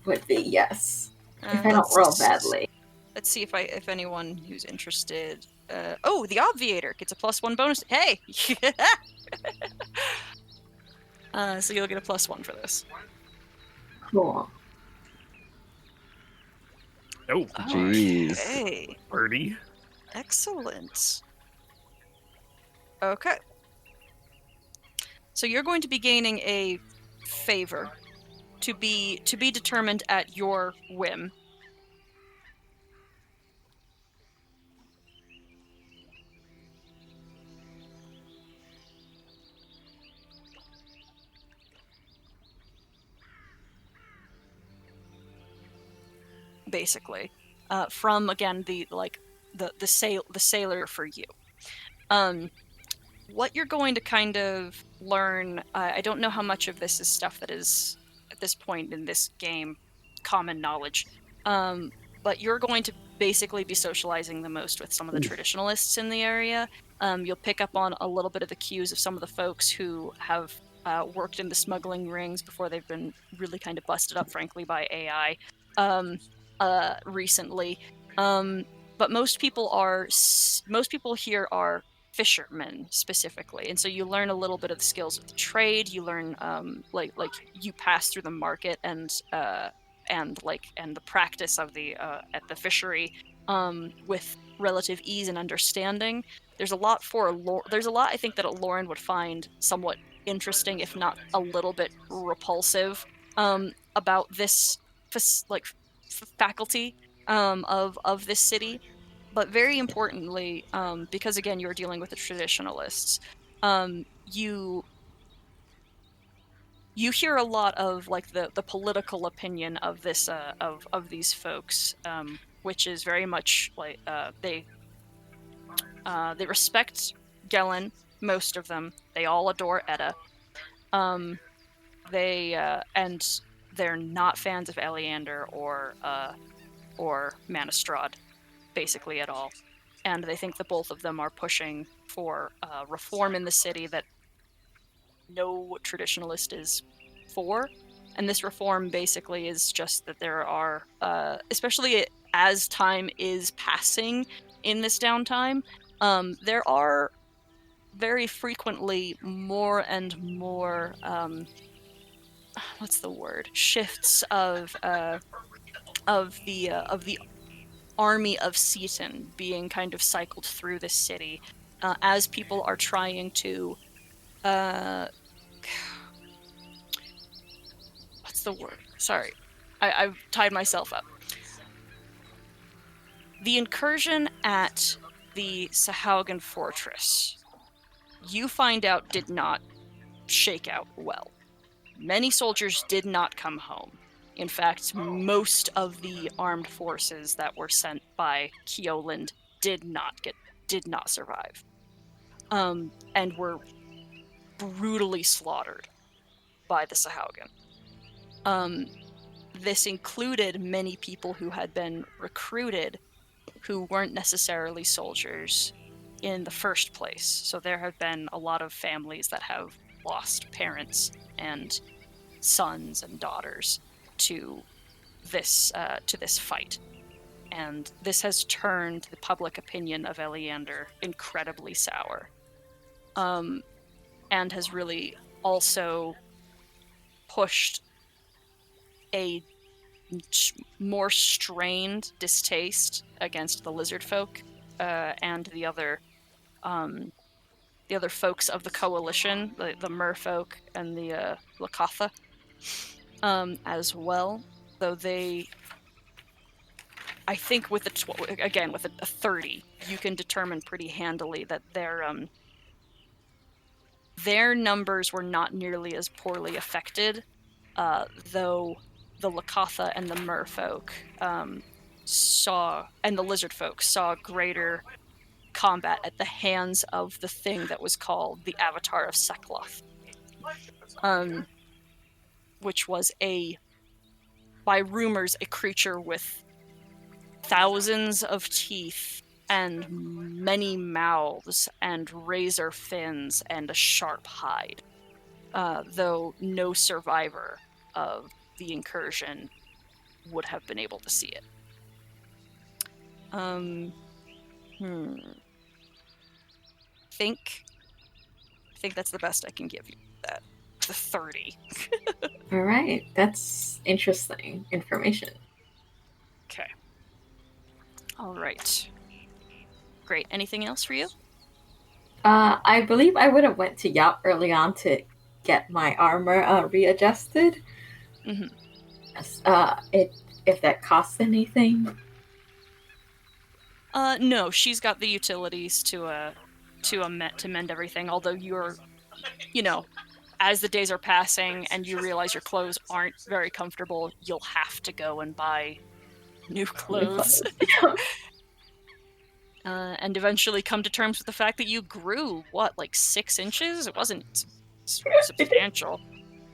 would be, yes. If I don't roll badly. Let's see if anyone who's interested. Oh, the obviator gets a +1 bonus. Hey! So you'll get a +1 for this. Cool. Oh, Jeez. Okay. birdie. Excellent. Okay. So you're going to be gaining a favor to be determined at your whim. Basically, from again the sailor for you. What you're going to kind of learn, I don't know how much of this is stuff that is, at this point in this game, common knowledge, but you're going to basically be socializing the most with some of the traditionalists in the area. You'll pick up on a little bit of the cues of some of the folks who have worked in the smuggling rings before they've been really kind of busted up, frankly, by AI recently. But most people here are fishermen specifically, and so you learn a little bit of the skills of the trade. You learn like you pass through the market and the practice of the at the fishery with relative ease and understanding. There's a lot I think that Lauren would find somewhat interesting, if not a little bit repulsive, about this faculty of this city. But very importantly, because again you're dealing with the traditionalists, you hear a lot of like the political opinion of this of these folks, which is very much like they respect Gelen, most of them. They all adore Edda. And they're not fans of Eleander or Manistrad, basically at all. And they think that both of them are pushing for reform in the city that no traditionalist is for. And this reform basically is just that there are, especially as time is passing in this downtime, there are very frequently more and more, what's the word? Shifts of the army of Seaton being kind of cycled through this city as people are trying to what's the word? Sorry, I've tied myself up. The incursion at the Sahaugen fortress, you find out, did not shake out well. Many soldiers did not come home. In fact, most of the armed forces that were sent by Keoland did not survive, and were brutally slaughtered by the Sahaugen. This included many people who had been recruited who weren't necessarily soldiers in the first place. So there have been a lot of families that have lost parents and sons and daughters to this fight. and this has turned the public opinion of Eleander incredibly sour. And has really also pushed a more strained distaste against the lizard folk and the other folks of the coalition, the merfolk and the Lakatha, as well. Though they, I think, with with a 30, you can determine pretty handily that their numbers were not nearly as poorly affected, though the Lakatha and the merfolk and the lizard folk saw greater combat at the hands of the thing that was called the Avatar of Sekloth, which was by rumors, a creature with thousands of teeth and many mouths and razor fins and a sharp hide, though no survivor of the incursion would have been able to see it. I think that's the best I can give you. That the 30. All right, that's interesting information. Okay. All right. Great. Anything else for you? I believe I would have went to Yap early on to get my armor readjusted. Mm-hmm. If that costs anything. No, she's got the utilities to mend everything. Although you're, as the days are passing and you realize your clothes aren't very comfortable, you'll have to go and buy new clothes. And eventually come to terms with the fact that you grew, 6 inches? It wasn't substantial.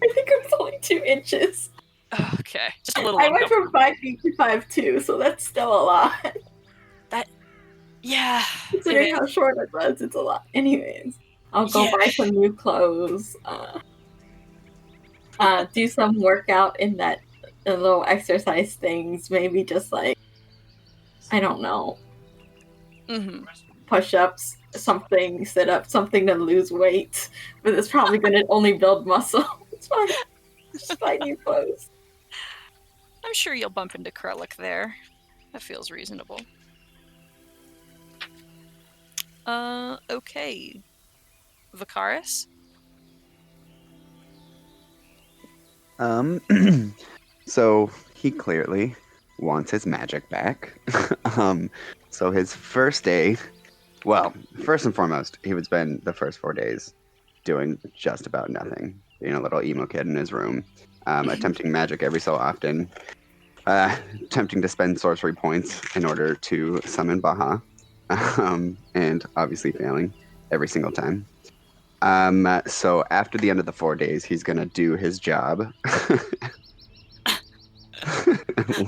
I think it was only 2 inches. Okay, just a little. I went from 5 feet to 5'2", so that's still a lot. Yeah. Considering how short it was, it's a lot. Anyways, I'll go buy some new clothes. Do some workout in that little exercise things. Maybe just I don't know. Mm-hmm. Push-ups, something, sit-ups, something to lose weight. But it's probably going to only build muscle. It's fine. Just buy new clothes. I'm sure you'll bump into Krellick there. That feels reasonable. Okay. Vicaris? So he clearly wants his magic back. So his first day, well, first and foremost, he would spend the first 4 days doing just about nothing, being a little emo kid in his room, attempting magic every so often, attempting to spend sorcery points in order to summon Baha, and obviously failing every single time. So after the end of the 4 days, he's gonna do his job,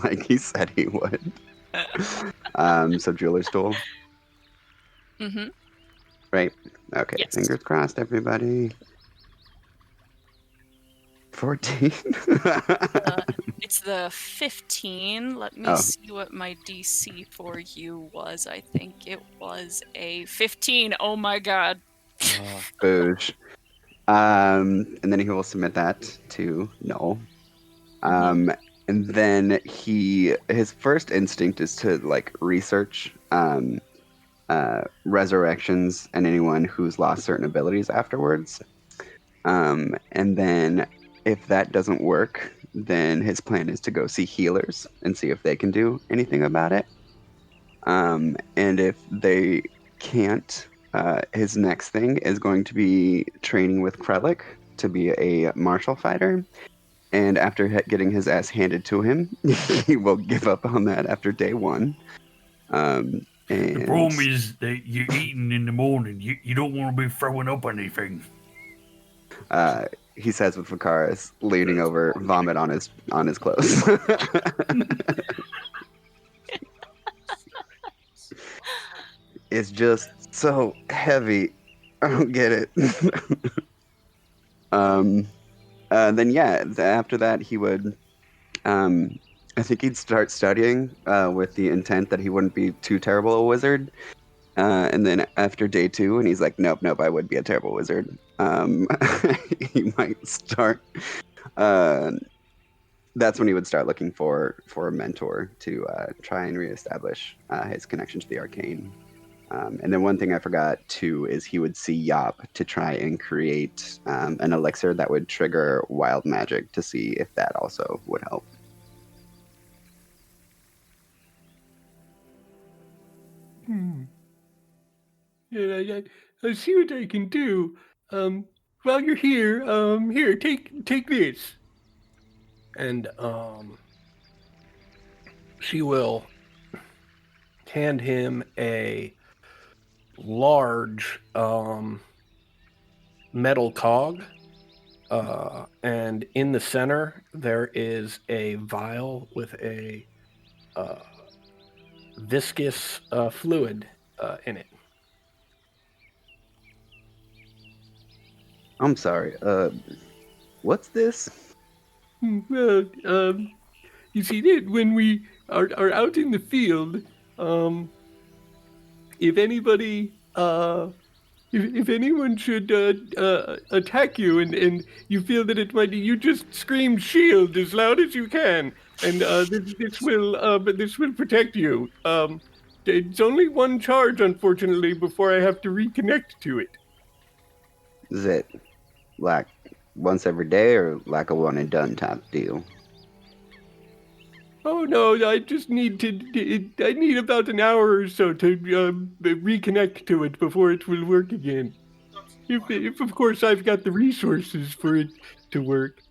like he said he would. So jeweler's stool. Mm-hmm. Right. Okay. Yes. Fingers crossed, everybody. 14. It's the 15. Let me see what my DC for you was. I think it was a 15. Oh my god. Boosh. And then he will submit that to Null. And then his first instinct is to research resurrections and anyone who's lost certain abilities afterwards. And then if that doesn't work, then his plan is to go see healers and see if they can do anything about it. And if they can't, his next thing is going to be training with Krellick to be a martial fighter. And after getting his ass handed to him, he will give up on that after day 1. And the problem is that you're eating in the morning. You don't want to be throwing up anything. He says with Vicaris leaning over, vomit on his clothes. It's just so heavy. I don't get it. Then after that he would I think he'd start studying with the intent that he wouldn't be too terrible a wizard. And then after day 2, and he's like, nope, I would be a terrible wizard. He might start. That's when he would start looking for a mentor to try and reestablish his connection to the arcane. And then one thing I forgot too is he would see Yop to try and create an elixir that would trigger wild magic to see if that also would help. Yeah, I see what I can do. While you're here, here, take this. And she will hand him a large metal cog. And in the center, there is a vial with a viscous fluid in it. I'm sorry. What's this? Well, you see that when we are out in the field, if anybody, if anyone should attack you and you feel that it might, you just scream "shield" as loud as you can, and this will protect you. It's only one charge, unfortunately, before I have to reconnect to it. Is it like once every day or like a one and done type deal? Oh no, I just need I need about an hour or so to reconnect to it before it will work again. If of course I've got the resources for it to work.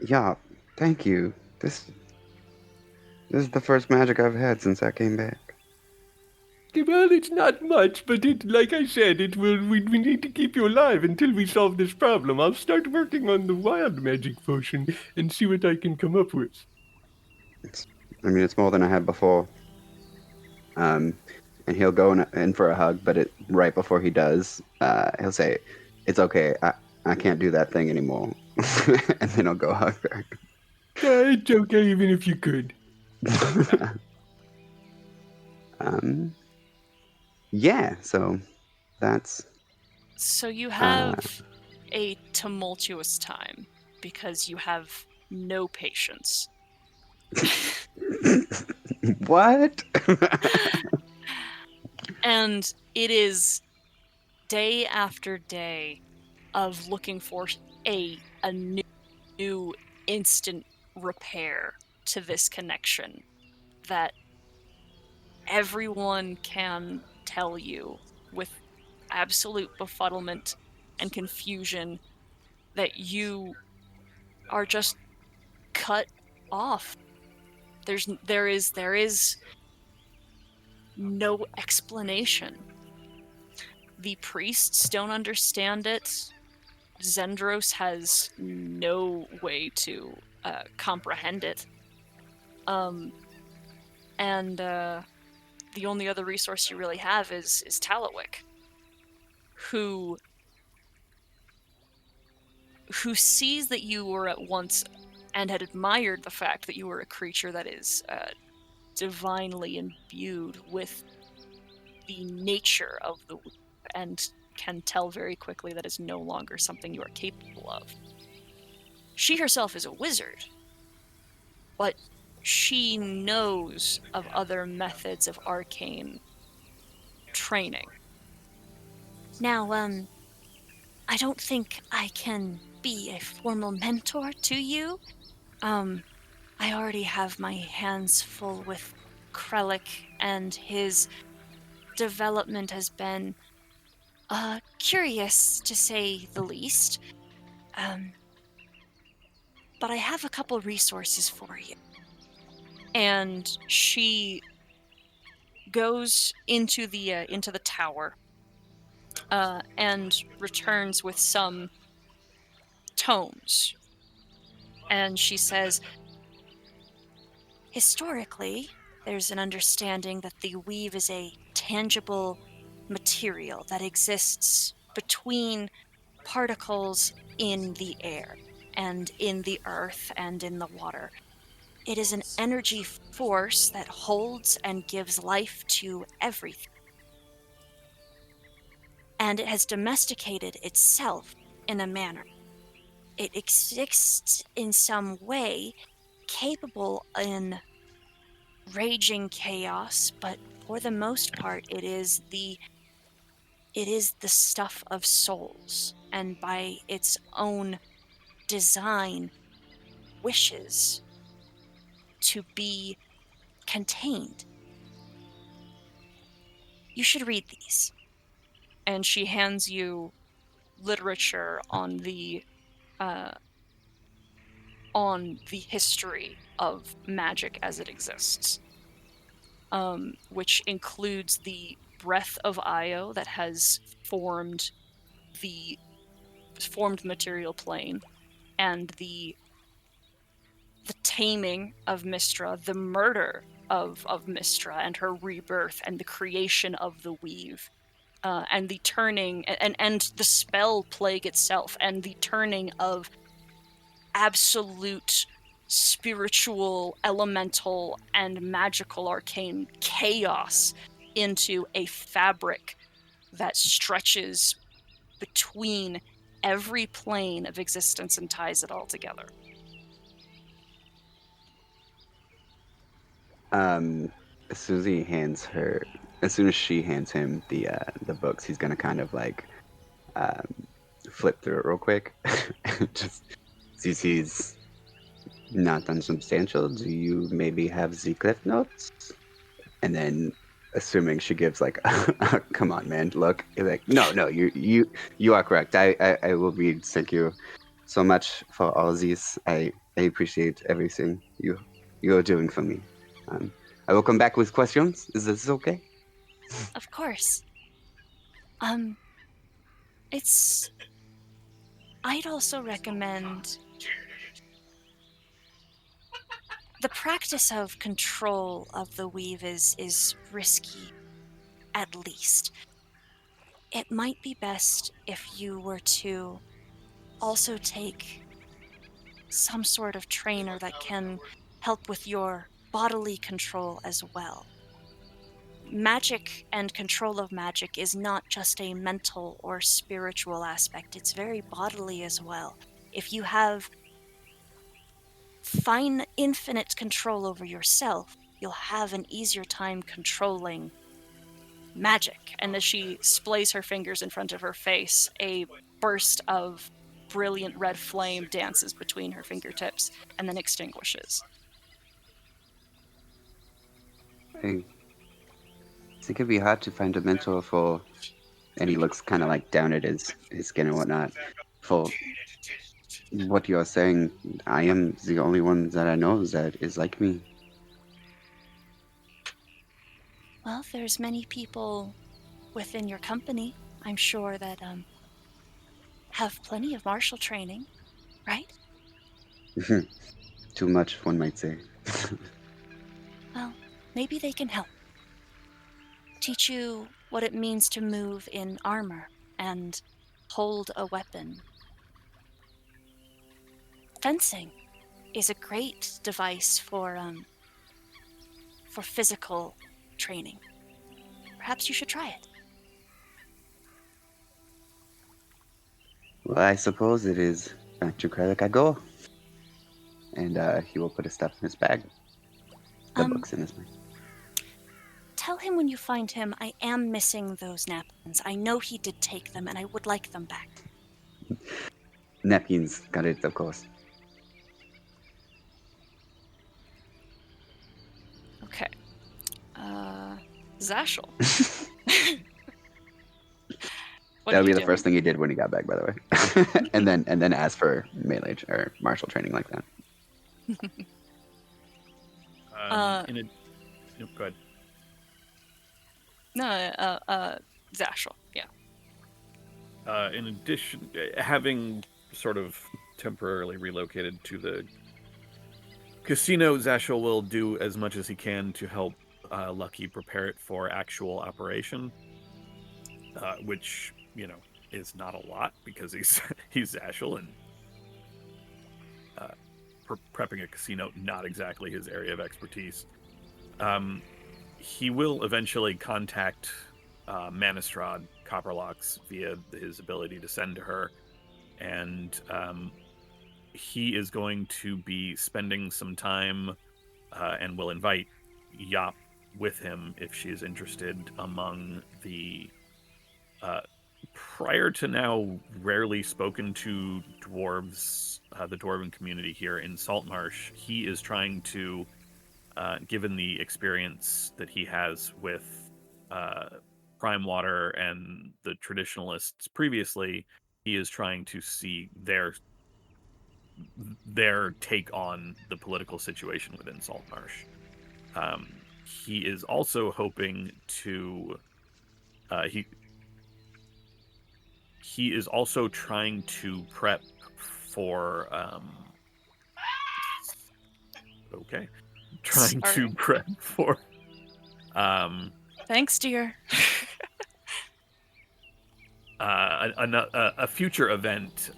Yeah, thank you. This is the first magic I've had since I came back. Well, it's not much, but like I said, it will. We need to keep you alive until we solve this problem. I'll start working on the wild magic potion and see what I can come up with. It's more than I had before. And he'll go in for a hug, but right before he does, he'll say, "It's okay. I can't do that thing anymore," and then he'll go hug her. It's okay, even if you could. Yeah. So that's. So you have a tumultuous time because you have no patience. What? And it is day after day of looking for a new instant repair to this connection that everyone can tell you with absolute befuddlement and confusion that you are just cut off. There is no explanation. The priests don't understand it. Zendros has no way to comprehend it. And the only other resource you really have is Talawick, who sees that you were at once and had admired the fact that you were a creature that is divinely imbued with the nature of the weep, and can tell very quickly that is no longer something you are capable of. She herself is a wizard, but she knows of other methods of arcane training. Now, I don't think I can be a formal mentor to you. I already have my hands full with Krellick, and his development has been curious, to say the least. But I have a couple resources for you. And she goes into the tower and returns with some tomes. And she says, historically, there's an understanding that the weave is a tangible material that exists between particles in the air and in the earth and in the water. It is an energy force that holds and gives life to everything. And it has domesticated itself in a manner. It exists in some way capable in raging chaos, but for the most part it is the stuff of souls, and by its own design wishes to be contained. You should read these. And she hands you literature on the history of magic as it exists, which includes the breath of Io that has formed the material plane, and the taming of Mystra, the murder of Mystra and her rebirth, and the creation of the weave, and the turning and the spell plague itself, and the turning of absolute spiritual, elemental, and magical arcane chaos into a fabric that stretches between every plane of existence and ties it all together. As soon as soon as she hands him the books, he's gonna kind of like flip through it real quick. Just since he's not unsubstantial, do you maybe have the cliff notes? And then, assuming she gives like, come on, man, look, you're like, no, you are correct. I will read. Thank you so much for all these. I appreciate everything you're doing for me. I will come back with questions. Is this okay? Of course. I'd also recommend the practice of control of the weave is risky, at least. It might be best if you were to also take some sort of trainer that can help with your bodily control as well. Magic and control of magic is not just a mental or spiritual aspect, it's very bodily as well. If you have fine, infinite control over yourself, you'll have an easier time controlling magic. And as she splays her fingers in front of her face, a burst of brilliant red flame dances between her fingertips and then extinguishes. I think it'd be hard to find a mentor for, and he looks kind of like down at his skin and whatnot. For what you're saying, I am the only one that I know that is like me. Well, there's many people within your company, I'm sure, that have plenty of martial training, right? Too much, one might say. Well, maybe they can help. Teach you what it means to move in armor and hold a weapon. Fencing is a great device for physical training. Perhaps you should try it. Well, I suppose it is back to Kralik I go. And he will put his stuff in his bag. The books in his bag. Tell him when you find him I am missing those napkins. I know he did take them, and I would like them back. Napkins, got it, of course. Okay. Zashel. That would be the first thing he did when he got back, by the way. and then ask for melee or martial training like that. No, go ahead. No, Zashel, yeah. In addition, having sort of temporarily relocated to the casino, Zashel will do as much as he can to help Lucky prepare it for actual operation, which, is not a lot because he's Zashel and prepping a casino not exactly his area of expertise. He will eventually contact Manistrad Copperlocks via his ability to send to her, and he is going to be spending some time and will invite Yop with him if she is interested among the prior to now rarely spoken to dwarves, the dwarven community here in Saltmarsh. He is trying to, given the experience that he has with Prime Water and the traditionalists previously, he is trying to see their take on the political situation within Saltmarsh. He is also hoping to he is also trying to prep for trying Sorry. to prep for Thanks, dear. a future event.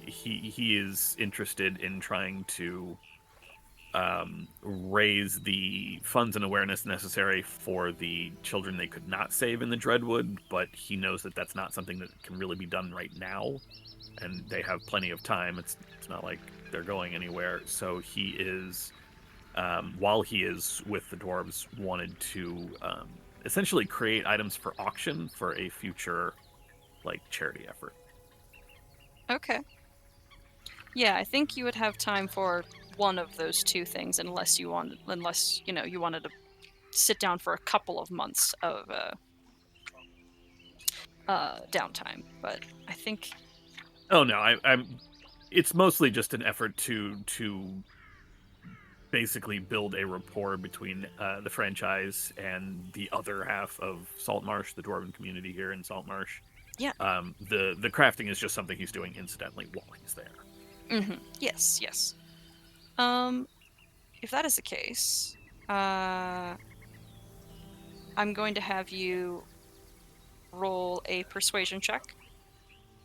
He is interested in trying to raise the funds and awareness necessary for the children they could not save in the Dreadwood, but he knows that that's not something that can really be done right now, and they have plenty of time. It's not like they're going anywhere. So he is, while he is with the dwarves, wanted to essentially create items for auction for a future charity effort. Okay. Yeah, I think you would have time for one of those two things, unless you wanted to sit down for a couple of months of downtime. But I think. Oh no, I'm. It's mostly just an effort to basically build a rapport between the franchise and the other half of Saltmarsh, the dwarven community here in Saltmarsh. Yeah. The crafting is just something he's doing incidentally while he's there. Mm-hmm. Yes. If that is the case, I'm going to have you roll a persuasion check.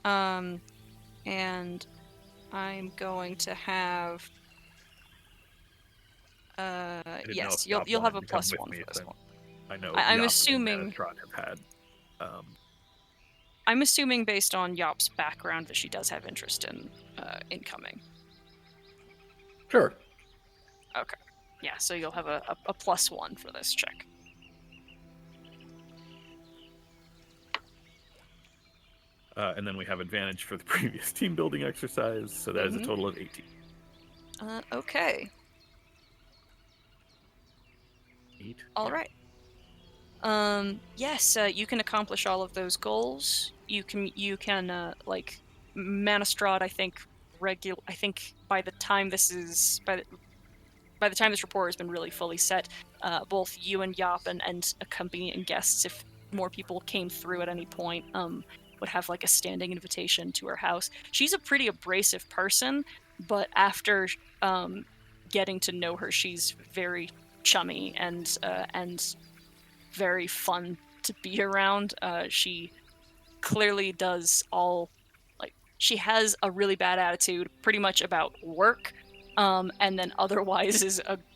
And I'm going to have. Yes, you'll have a +1 for this one. I know. I'm Yop assuming. And Manistrad have had. I'm assuming based on Yop's background that she does have interest in incoming. Sure. Okay. Yeah, so you'll have a +1 for this check. And then we have advantage for the previous team building exercise, so that is a total of 18. Okay. 8. All right. Yes, you can accomplish all of those goals. You can Manistrad, I think by the time this report has been really fully set, both you and Yop and accompanying guests, if more people came through at any point, would have a standing invitation to her house. She's a pretty abrasive person, but after getting to know her, she's very chummy and very fun to be around. She clearly does she has a really bad attitude pretty much about work, and then otherwise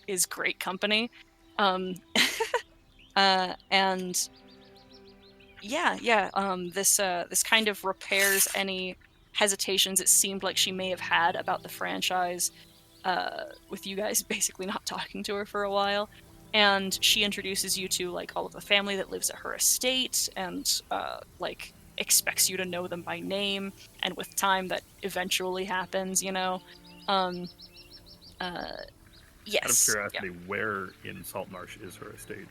is great company. And this kind of repairs any hesitations it seemed like she may have had about the franchise, with you guys basically not talking to her for a while. And she introduces you to all of the family that lives at her estate, and expects you to know them by name, and with time that eventually happens, yes. Out of curiosity, where in Saltmarsh is her estate?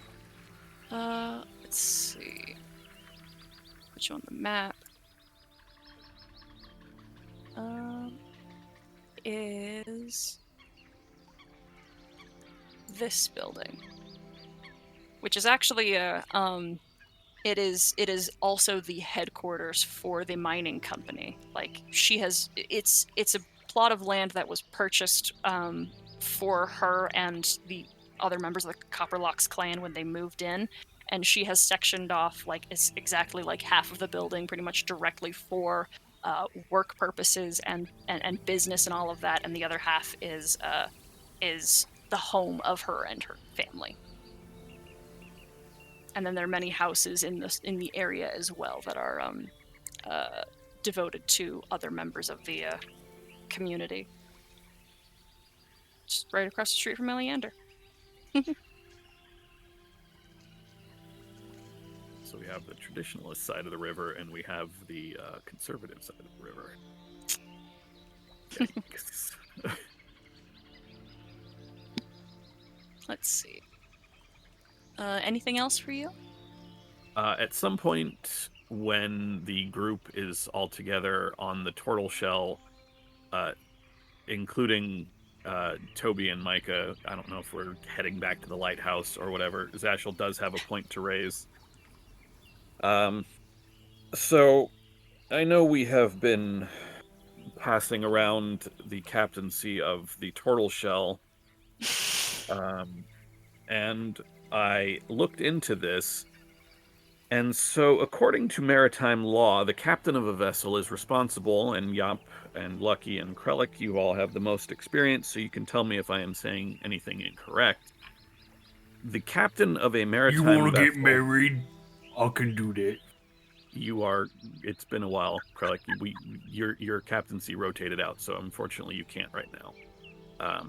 Let's see. Put you on the map. Is this building, which is actually it is also the headquarters for the mining company. It's a plot of land that was purchased for her and the other members of the Copperlocks clan when they moved in, and she has sectioned off it's exactly half of the building pretty much directly for work purposes and business and all of that, and the other half is the home of her and her family. And then there are many houses in the area as well that are devoted to other members of the community. Just right across the street from Eleander. So we have the traditionalist side of the river, and we have the conservative side of the river. Let's see. Anything else for you? At some point, when the group is all together on the turtle shell, including Toby and Micah, I don't know if we're heading back to the lighthouse or whatever, Zashel does have a point to raise. So, I know we have been passing around the captaincy of the turtle shell, and I looked into this, and so according to maritime law, the captain of a vessel is responsible, and Yop and Lucky and Krellick, you all have the most experience, so you can tell me if I am saying anything incorrect. The captain of a maritime vessel... You want to get married? I can do that. You are... It's been a while, Krellick. Your captaincy rotated out, so unfortunately you can't right now.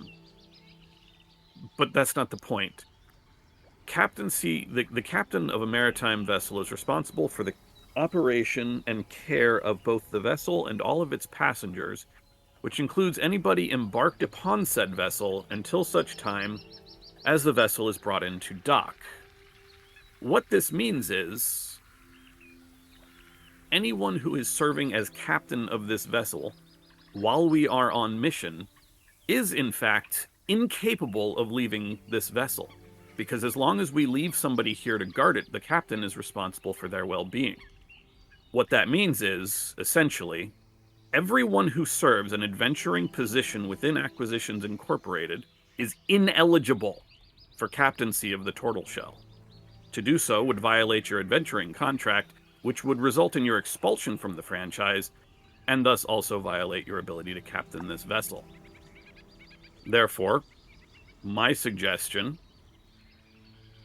But that's not the point. Captaincy, the captain of a maritime vessel is responsible for the operation and care of both the vessel and all of its passengers, which includes anybody embarked upon said vessel until such time as the vessel is brought into dock. What this means is anyone who is serving as captain of this vessel while we are on mission is in fact incapable of leaving this vessel. Because as long as we leave somebody here to guard it, the captain is responsible for their well-being. What that means is, essentially, everyone who serves an adventuring position within Acquisitions Incorporated is ineligible for captaincy of the turtle shell. To do so would violate your adventuring contract, which would result in your expulsion from the franchise, and thus also violate your ability to captain this vessel. Therefore, my suggestion...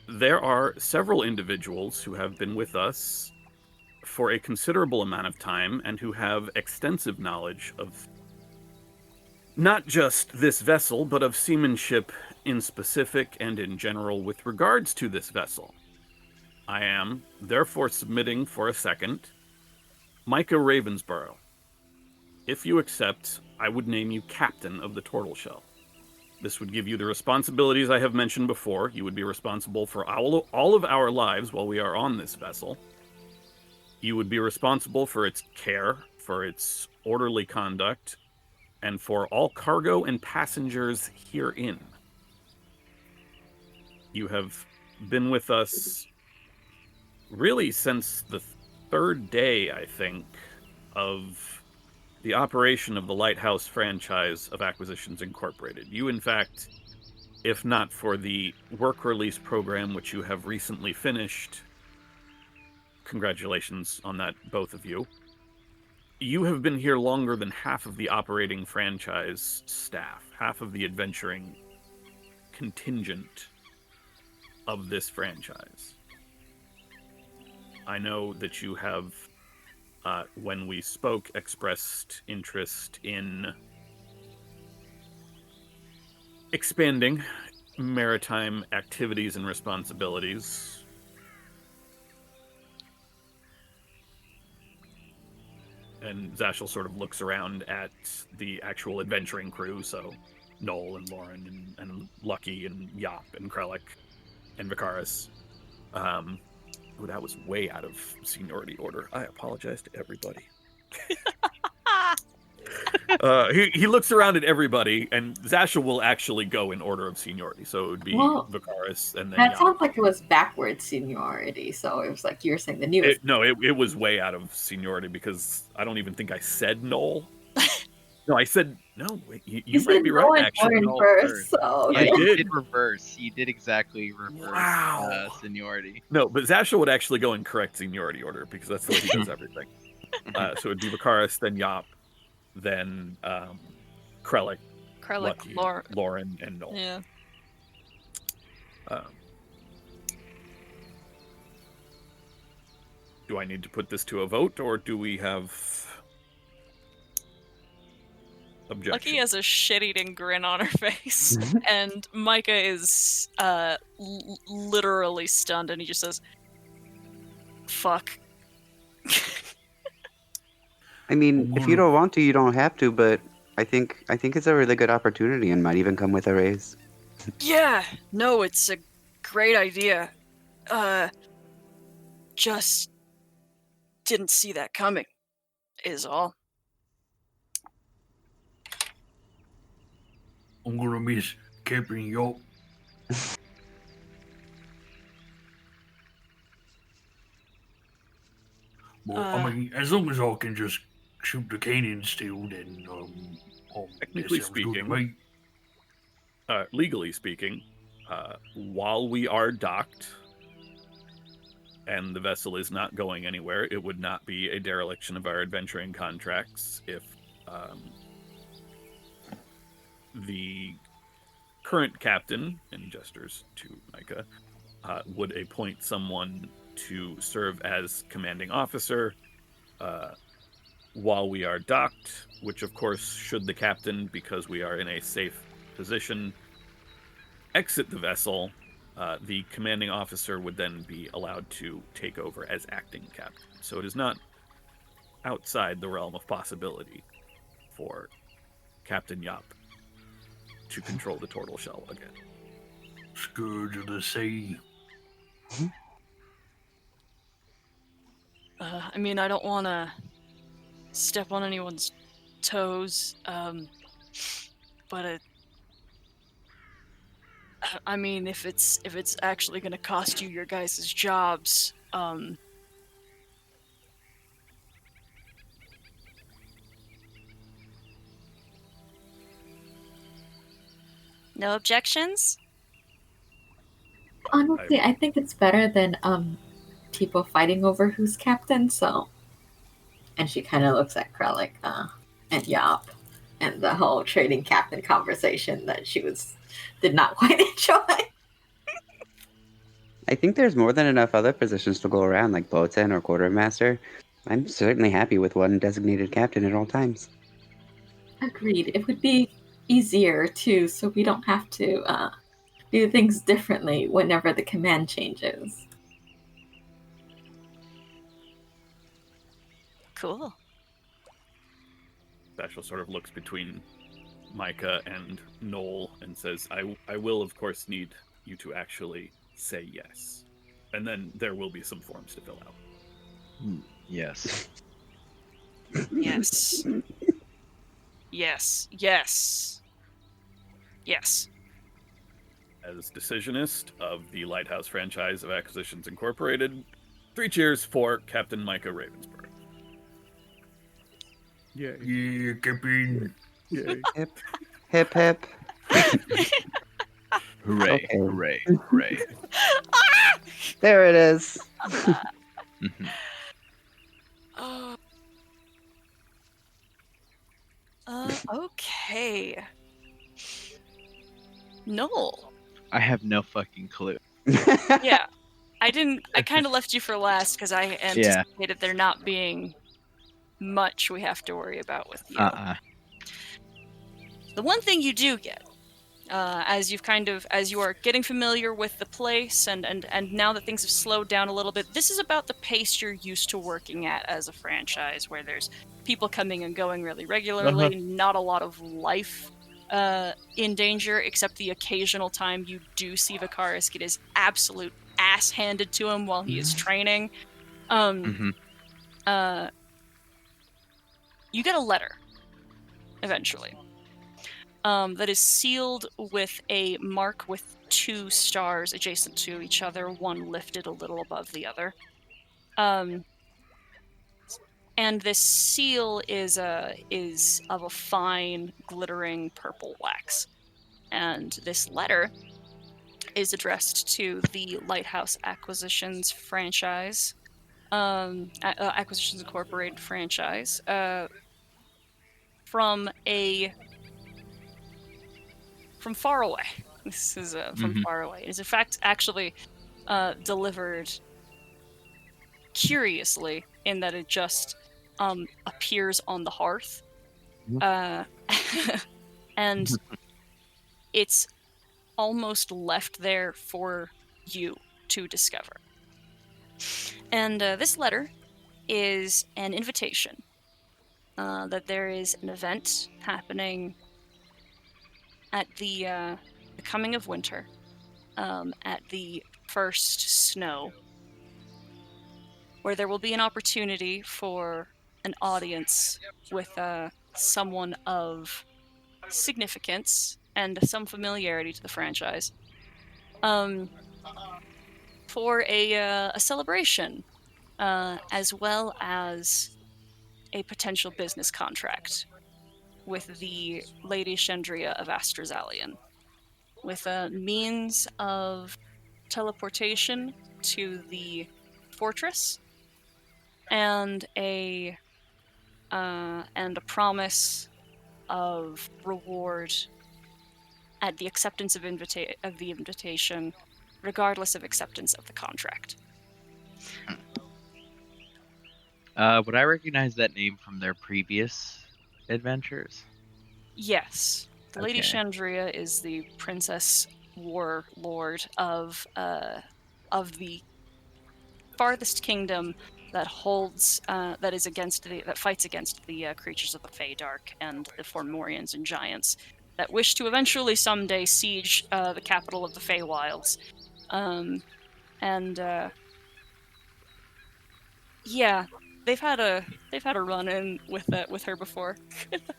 There are several individuals who have been with us for a considerable amount of time and who have extensive knowledge of not just this vessel, but of seamanship in specific and in general with regards to this vessel. I am, therefore, submitting for a second Micah Ravensborough. If you accept, I would name you captain of the turtle shell. This would give you the responsibilities I have mentioned before. You would be responsible for all of our lives while we are on this vessel. You would be responsible for its care, for its orderly conduct, and for all cargo and passengers herein. You have been with us really since the third day, I think, of the operation of the Lighthouse franchise of Acquisitions Incorporated. You, in fact, if not for the work release program, which you have recently finished, congratulations on that, both of you, you have been here longer than half of the operating franchise staff, half of the adventuring contingent of this franchise. I know that you have... when we spoke, expressed interest in expanding maritime activities and responsibilities. And Zashel sort of looks around at the actual adventuring crew, so Noel and Lauren and Lucky and Yop and Krellick and Vicaris. Oh, that was way out of seniority order. I apologize to everybody. He looks around at everybody, and Zashel will actually go in order of seniority. So it would be Vicaris, and then that sounds like it was backwards seniority. So it was like you were saying the newest. It was way out of seniority because I don't even think I said Noel. No, I said no. You might be right. Actually, Noel first. So yeah, you did reverse. You did exactly reverse seniority. No, but Zashel would actually go in correct seniority order because that's the way he does everything. So it'd be Vicaris, then Yop, then Krellick, Lucky, Lauren, and Noel. Yeah. Do I need to put this to a vote, or do we have objection? Lucky has a shit-eating grin on her face, and Micah is literally stunned, and he just says, "Fuck." I mean, if you don't want to, you don't have to. But I think it's a really good opportunity, and might even come with a raise. Yeah, no, it's a great idea. Just didn't see that coming, is all. I'm gonna miss Captain Yop. Well, I mean, as long as I can just shoot the cannon still, then Technically that sounds good to speaking, me. Legally speaking, while we are docked and the vessel is not going anywhere, it would not be a dereliction of our adventuring contracts if the current captain, and gestures to Micah, would appoint someone to serve as commanding officer while we are docked, which of course, should the captain, because we are in a safe position, exit the vessel, the commanding officer would then be allowed to take over as acting captain. So it is not outside the realm of possibility for Captain Yop to control the turtle shell again. Scourge of the sea. I mean, I don't want to step on anyone's toes, but I mean, if it's actually going to cost you your guys' jobs, no objections? Honestly, I think it's better than people fighting over who's captain, so. And she kind of looks at Krellick and Yop and the whole trading captain conversation that she did not quite enjoy. I think there's more than enough other positions to go around, like boatswain or quartermaster. I'm certainly happy with one designated captain at all times. Agreed. It would be easier too, so we don't have to do things differently whenever the command changes. Cool. Bashel sort of looks between Micah and Noel and says, I will, of course, need you to actually say yes. And then there will be some forms to fill out. Yes. Yes. Yes. Yes. Yes. As decisionist of the Lighthouse franchise of Acquisitions Incorporated, 3 cheers for Captain Micah Ravensburg. Yeah. Yeah, Captain. Yeah. Hip, hip, hip. Hooray, Okay. hooray, hooray. There it is. Mhm. Okay. Noel. I have no fucking clue. Yeah. I kind of left you for last because I anticipated there not being much we have to worry about with you. The one thing you do get, as you are getting familiar with the place and now that things have slowed down a little bit, this is about the pace you're used to working at as a franchise, where there's people coming and going really regularly, not a lot of life in danger, except the occasional time you do see Vicaris get his absolute ass handed to him while he is training. You get a letter, eventually, that is sealed with a mark with 2 stars adjacent to each other, one lifted a little above the other. And this seal is of a fine, glittering purple wax. And this letter is addressed to the Lighthouse Acquisitions franchise, Acquisitions Incorporated franchise from far away. This is from far away. It is in fact actually delivered curiously in that it just appears on the hearth, and it's almost left there for you to discover. And this letter is an invitation that there is an event happening at the coming of winter, at the first snow, where there will be an opportunity for an audience with someone of significance and some familiarity to the franchise, for a celebration, as well as a potential business contract with the Lady Chandria of Astrazalian, with a means of teleportation to the fortress and a promise of reward at the acceptance of the invitation, regardless of acceptance of the contract. Would I recognize that name from their previous adventures? Yes, the Lady Okay. Chandria is the princess warlord of the farthest kingdom that holds that fights against the creatures of the Feydark and the Formorians and giants that wish to eventually someday siege the capital of the Feywilds. Yeah, they've had a run in with her before.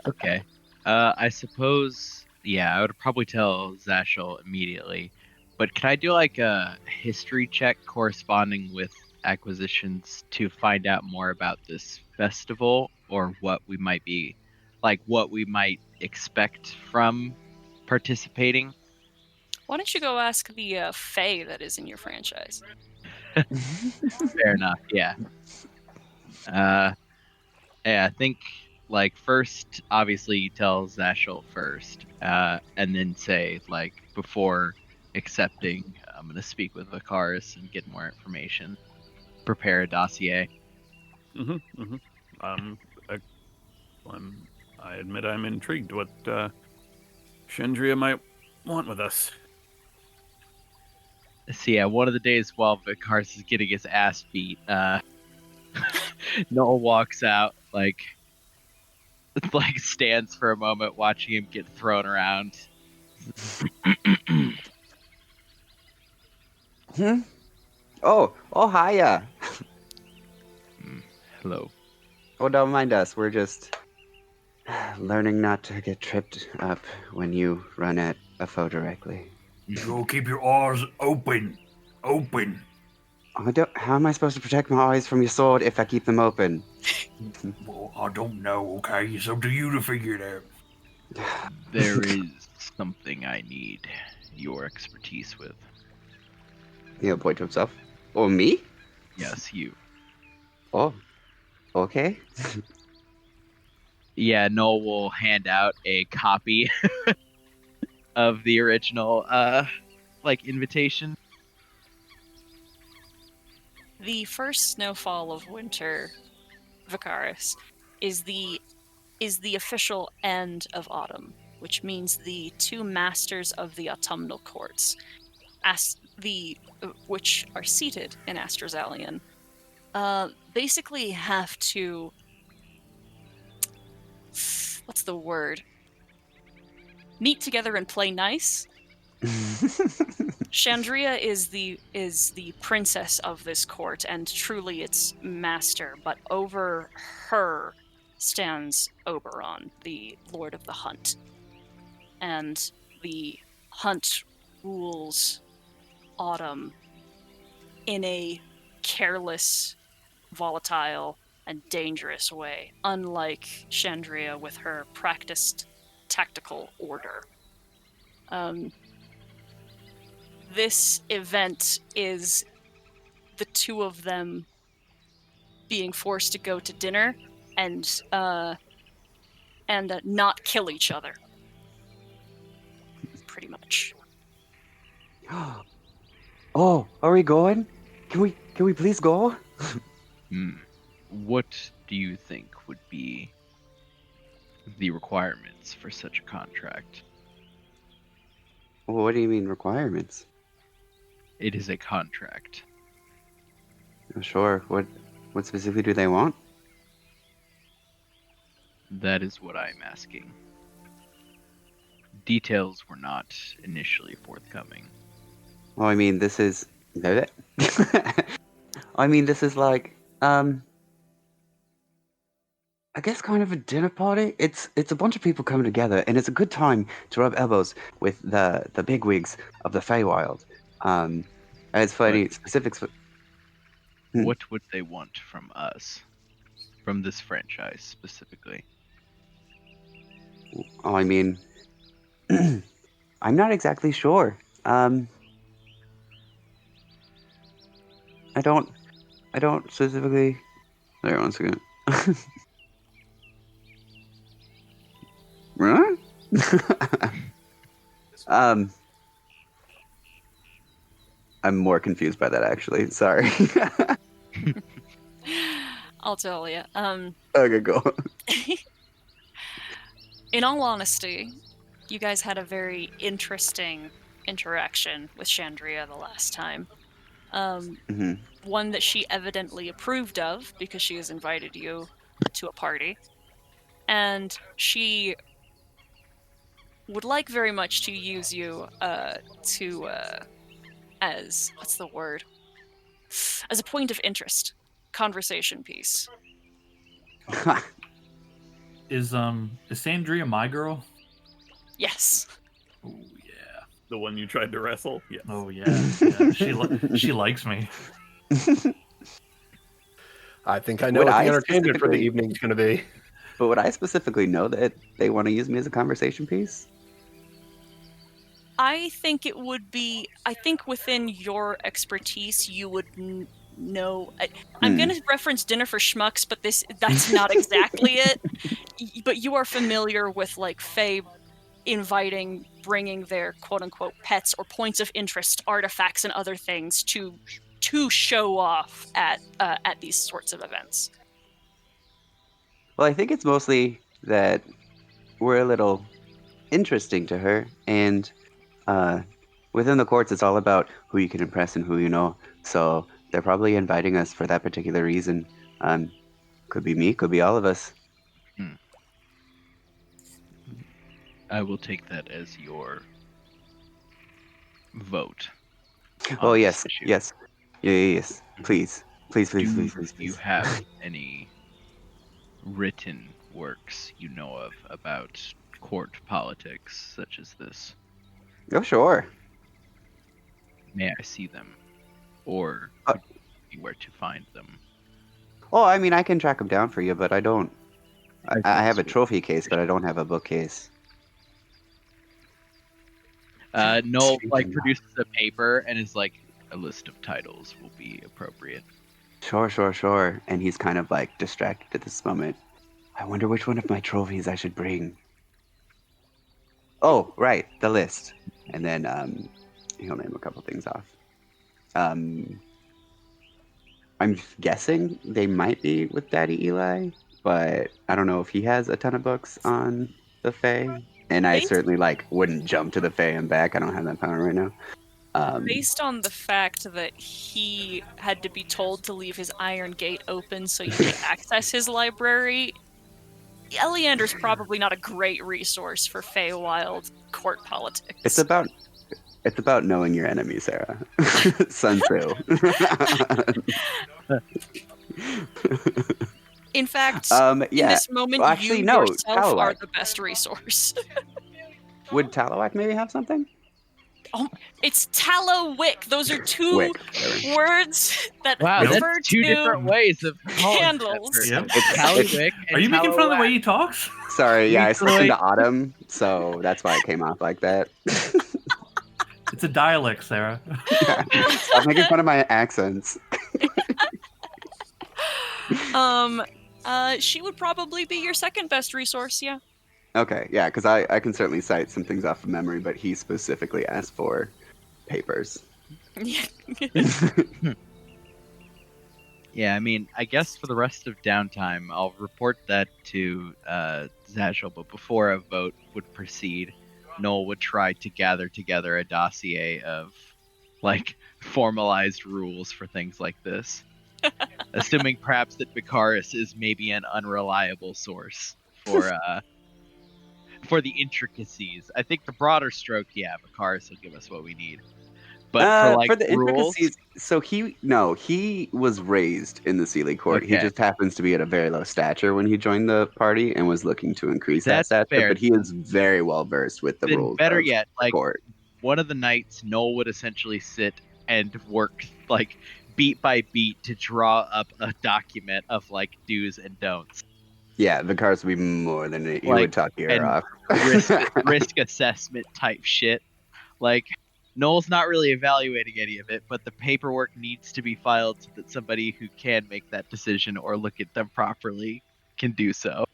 Okay. I suppose, yeah, I would probably tell Zashel immediately. But can I do like a history check corresponding with acquisitions to find out more about this festival or what we might expect from participating? Why don't you go ask the Fey that is in your franchise? Fair enough. Yeah. Yeah, I think like first, obviously, you tell Zashel first, and then say like before accepting, I'm gonna speak with Vicaris and get more information. Prepare a dossier. I, I admit I'm intrigued what Shendria might want with us. So yeah, one of the days while Vicaris is getting his ass beat, Noel walks out, like stands for a moment watching him get thrown around. Oh, hiya. Hello. Oh, don't mind us. We're just learning not to get tripped up when you run at a foe directly. You gotta keep your eyes open. Open. How am I supposed to protect my eyes from your sword if I keep them open? Well, I don't know, okay? It's up to you to figure it out. There is something I need your expertise with. He'll point to himself. Or me? Yes, you. Oh, okay. Yeah, Noel will hand out a copy of the original invitation. The first snowfall of winter, Vicaris, is the official end of autumn, which means the two masters of the autumnal courts, which are seated in Astrazalian, basically have to, what's the word? Meet together and play nice. Chandria is the princess of this court and truly its master, but over her stands Oberon, the Lord of the Hunt. And the Hunt rules autumn in a careless, volatile, and dangerous way, unlike Chandria with her practiced tactical order. This event is the two of them being forced to go to dinner and not kill each other. Pretty much. Oh, are we going? Can we please go? What do you think would be the requirements for such a contract? What do you mean requirements? It is a contract. Sure. What specifically do they want? That is what I'm asking. Details were not initially forthcoming. Well, I mean, this is. I mean, this is like, I guess kind of a dinner party. It's a bunch of people coming together, and it's a good time to rub elbows with the bigwigs of the Feywild. As for any specifics, What would they want from us? From this franchise specifically? Oh, I mean, I'm not exactly sure. I don't specifically. There, one second. Huh? I'm more confused by that actually. Sorry. I'll tell you. Okay, go. In all honesty, you guys had a very interesting interaction with Chandria the last time. One that she evidently approved of because she has invited you to a party. And she would like very much to use you as, what's the word? As a point of interest. Conversation piece. Is Sandria my girl? Yes. Oh yeah. The one you tried to wrestle? Yes. Oh yeah. She likes me. I think I know Would what the I entertainment for the specifically- evening's going to be. But would I specifically know that they want to use me as a conversation piece? I think it would be. I think within your expertise, you would know. I'm going to reference Dinner for Schmucks, but that's not exactly it. But you are familiar with like Fae bringing their quote-unquote pets or points of interest, artifacts, and other things to show off at these sorts of events. Well, I think it's mostly that we're a little interesting to her, and within the courts, it's all about who you can impress and who you know. So they're probably inviting us for that particular reason. Could be me, could be all of us. I will take that as your vote. Oh, on yes, this issue. yes. Yes. Please. Please. Do please. you have any written works you know of about court politics such as this? Oh, sure. May I see them? Or where to find them? Oh, I mean, I can track them down for you, but I don't. I have a Sweet. trophy case, but I don't have a bookcase. Noel Speaking of- produces a paper and is like, a list of titles will be appropriate. Sure. And he's kind of like distracted at this moment. I wonder which one of my trophies I should bring. Oh, right, the list. And then he'll name a couple things off. I'm guessing they might be with Daddy Eli, but I don't know if he has a ton of books on the Fae. And I certainly wouldn't jump to the Fae and back. I don't have that power right now. Based on the fact that he had to be told to leave his iron gate open so you could access his library, Eleander's probably not a great resource for Feywild court politics. It's about knowing your enemy, Sarah. Sun Tzu. In fact, yeah. in this moment, Well, actually, you no, yourself are Talawak. the best resource. Would Talawak maybe have something? It's Tallowick. Those are two Wick, whatever. words that Wow, refer that's two to different ways of calling candles. that Yep. person. It's Tallowick and Are you making fun of the Tallowack. way he talks? Sorry, yeah, I slipped Usually- into autumn, so that's why it came off like that. It's a dialect, Sarah. Stop making fun of my accents. She would probably be your second best resource, yeah. Okay, yeah, because I can certainly cite some things off of memory, but he specifically asked for papers. Yeah, I mean, I guess for the rest of downtime, I'll report that to Zashel, but before a vote would proceed, Noel would try to gather together a dossier of, like, formalized rules for things like this. Assuming perhaps that Vicaris is maybe an unreliable source for the intricacies. I think the broader stroke, yeah, Vicaris will give us what we need. But for like For the rules, intricacies, so he was raised in the Sealy court. He okay, just happens to be at a very low stature when he joined the party and was looking to increase that that's stature. fair. But he is very well versed with the Then rules better of yet, the like court. one of the nights, Noel would essentially sit and work like beat by beat to draw up a document of like do's and don'ts. Yeah, Vicaris would be more than it. He Like, would talk your ear and off. risk assessment type shit. Like, Noel's not really evaluating any of it, but the paperwork needs to be filed so that somebody who can make that decision or look at them properly can do so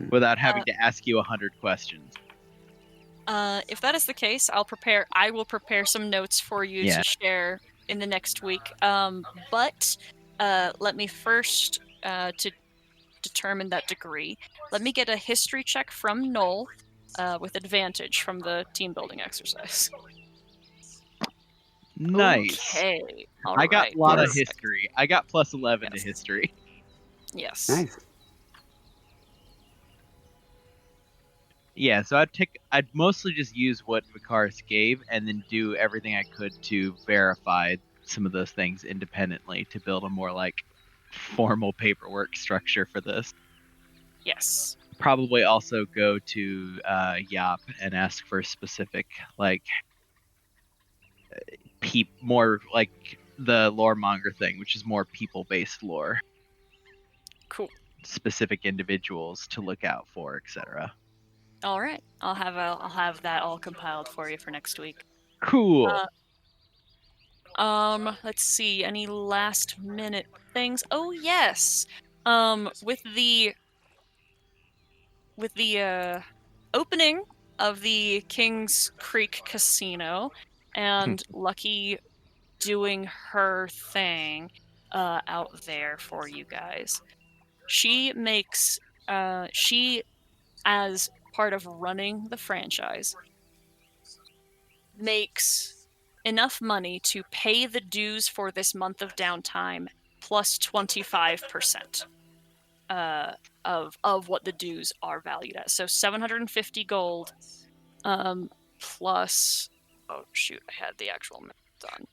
without having to ask you 100 questions. If that is the case, I will prepare some notes for you to share in the next week. But let me first, to determine that degree, let me get a history check from Noel with advantage from the team building exercise. Nice. Okay. All I got right. a lot of history. I got plus 11 to history. Yes. Nice. Yeah, so I'd mostly just use what Vicaris gave and then do everything I could to verify some of those things independently to build a more like formal paperwork structure for this. Yes. Probably also go to Yop and ask for specific like more like the loremonger thing, which is more people-based lore. Cool. Specific individuals to look out for, etc. All right. I'll have that all compiled for you for next week. Cool. Let's see. Any last minute things? Oh yes. With the opening of the Kings Creek Casino and Lucky doing her thing out there for you guys. She makes she, as part of running the franchise, makes enough money to pay the dues for this month of downtime plus 25% of what the dues are valued at. So 750 gold plus, oh shoot, I had the actual math done.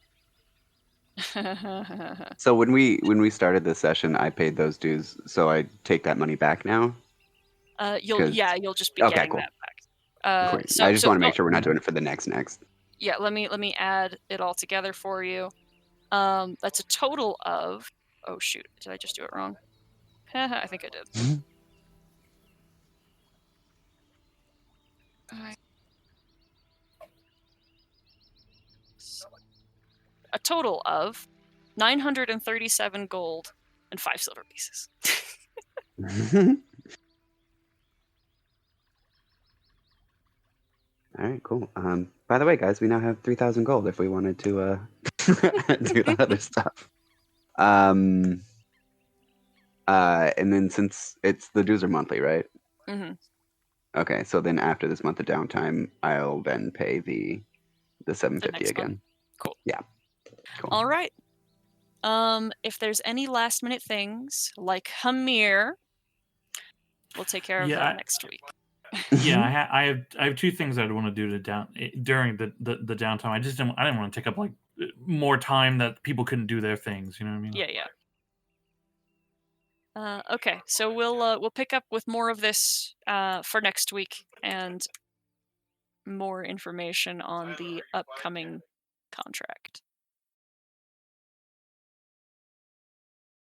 So when we started this session, I paid those dues, so I take that money back now. You'll just be getting cool. that back. Great. I just want to make sure we're not doing it for the next. Yeah, let me add it all together for you. That's a total of, oh shoot, did I just do it wrong? I think I did. A total of 937 gold and 5 silver pieces. All right, cool. By the way, guys, we now have 3,000 gold if we wanted to do the other stuff. And then since the dues are monthly, right? Mm-hmm. Okay, so then after this month of downtime, I'll then pay the 750 again. Month. Cool. Yeah. Cool. All right. If there's any last minute things like Hamir, we'll take care of that next week. Yeah, I have two things I'd want to do during the downtime. I didn't want to take up like more time that people couldn't do their things. You know what I mean? Yeah. Okay, so we'll pick up with more of this for next week and more information on the upcoming contract.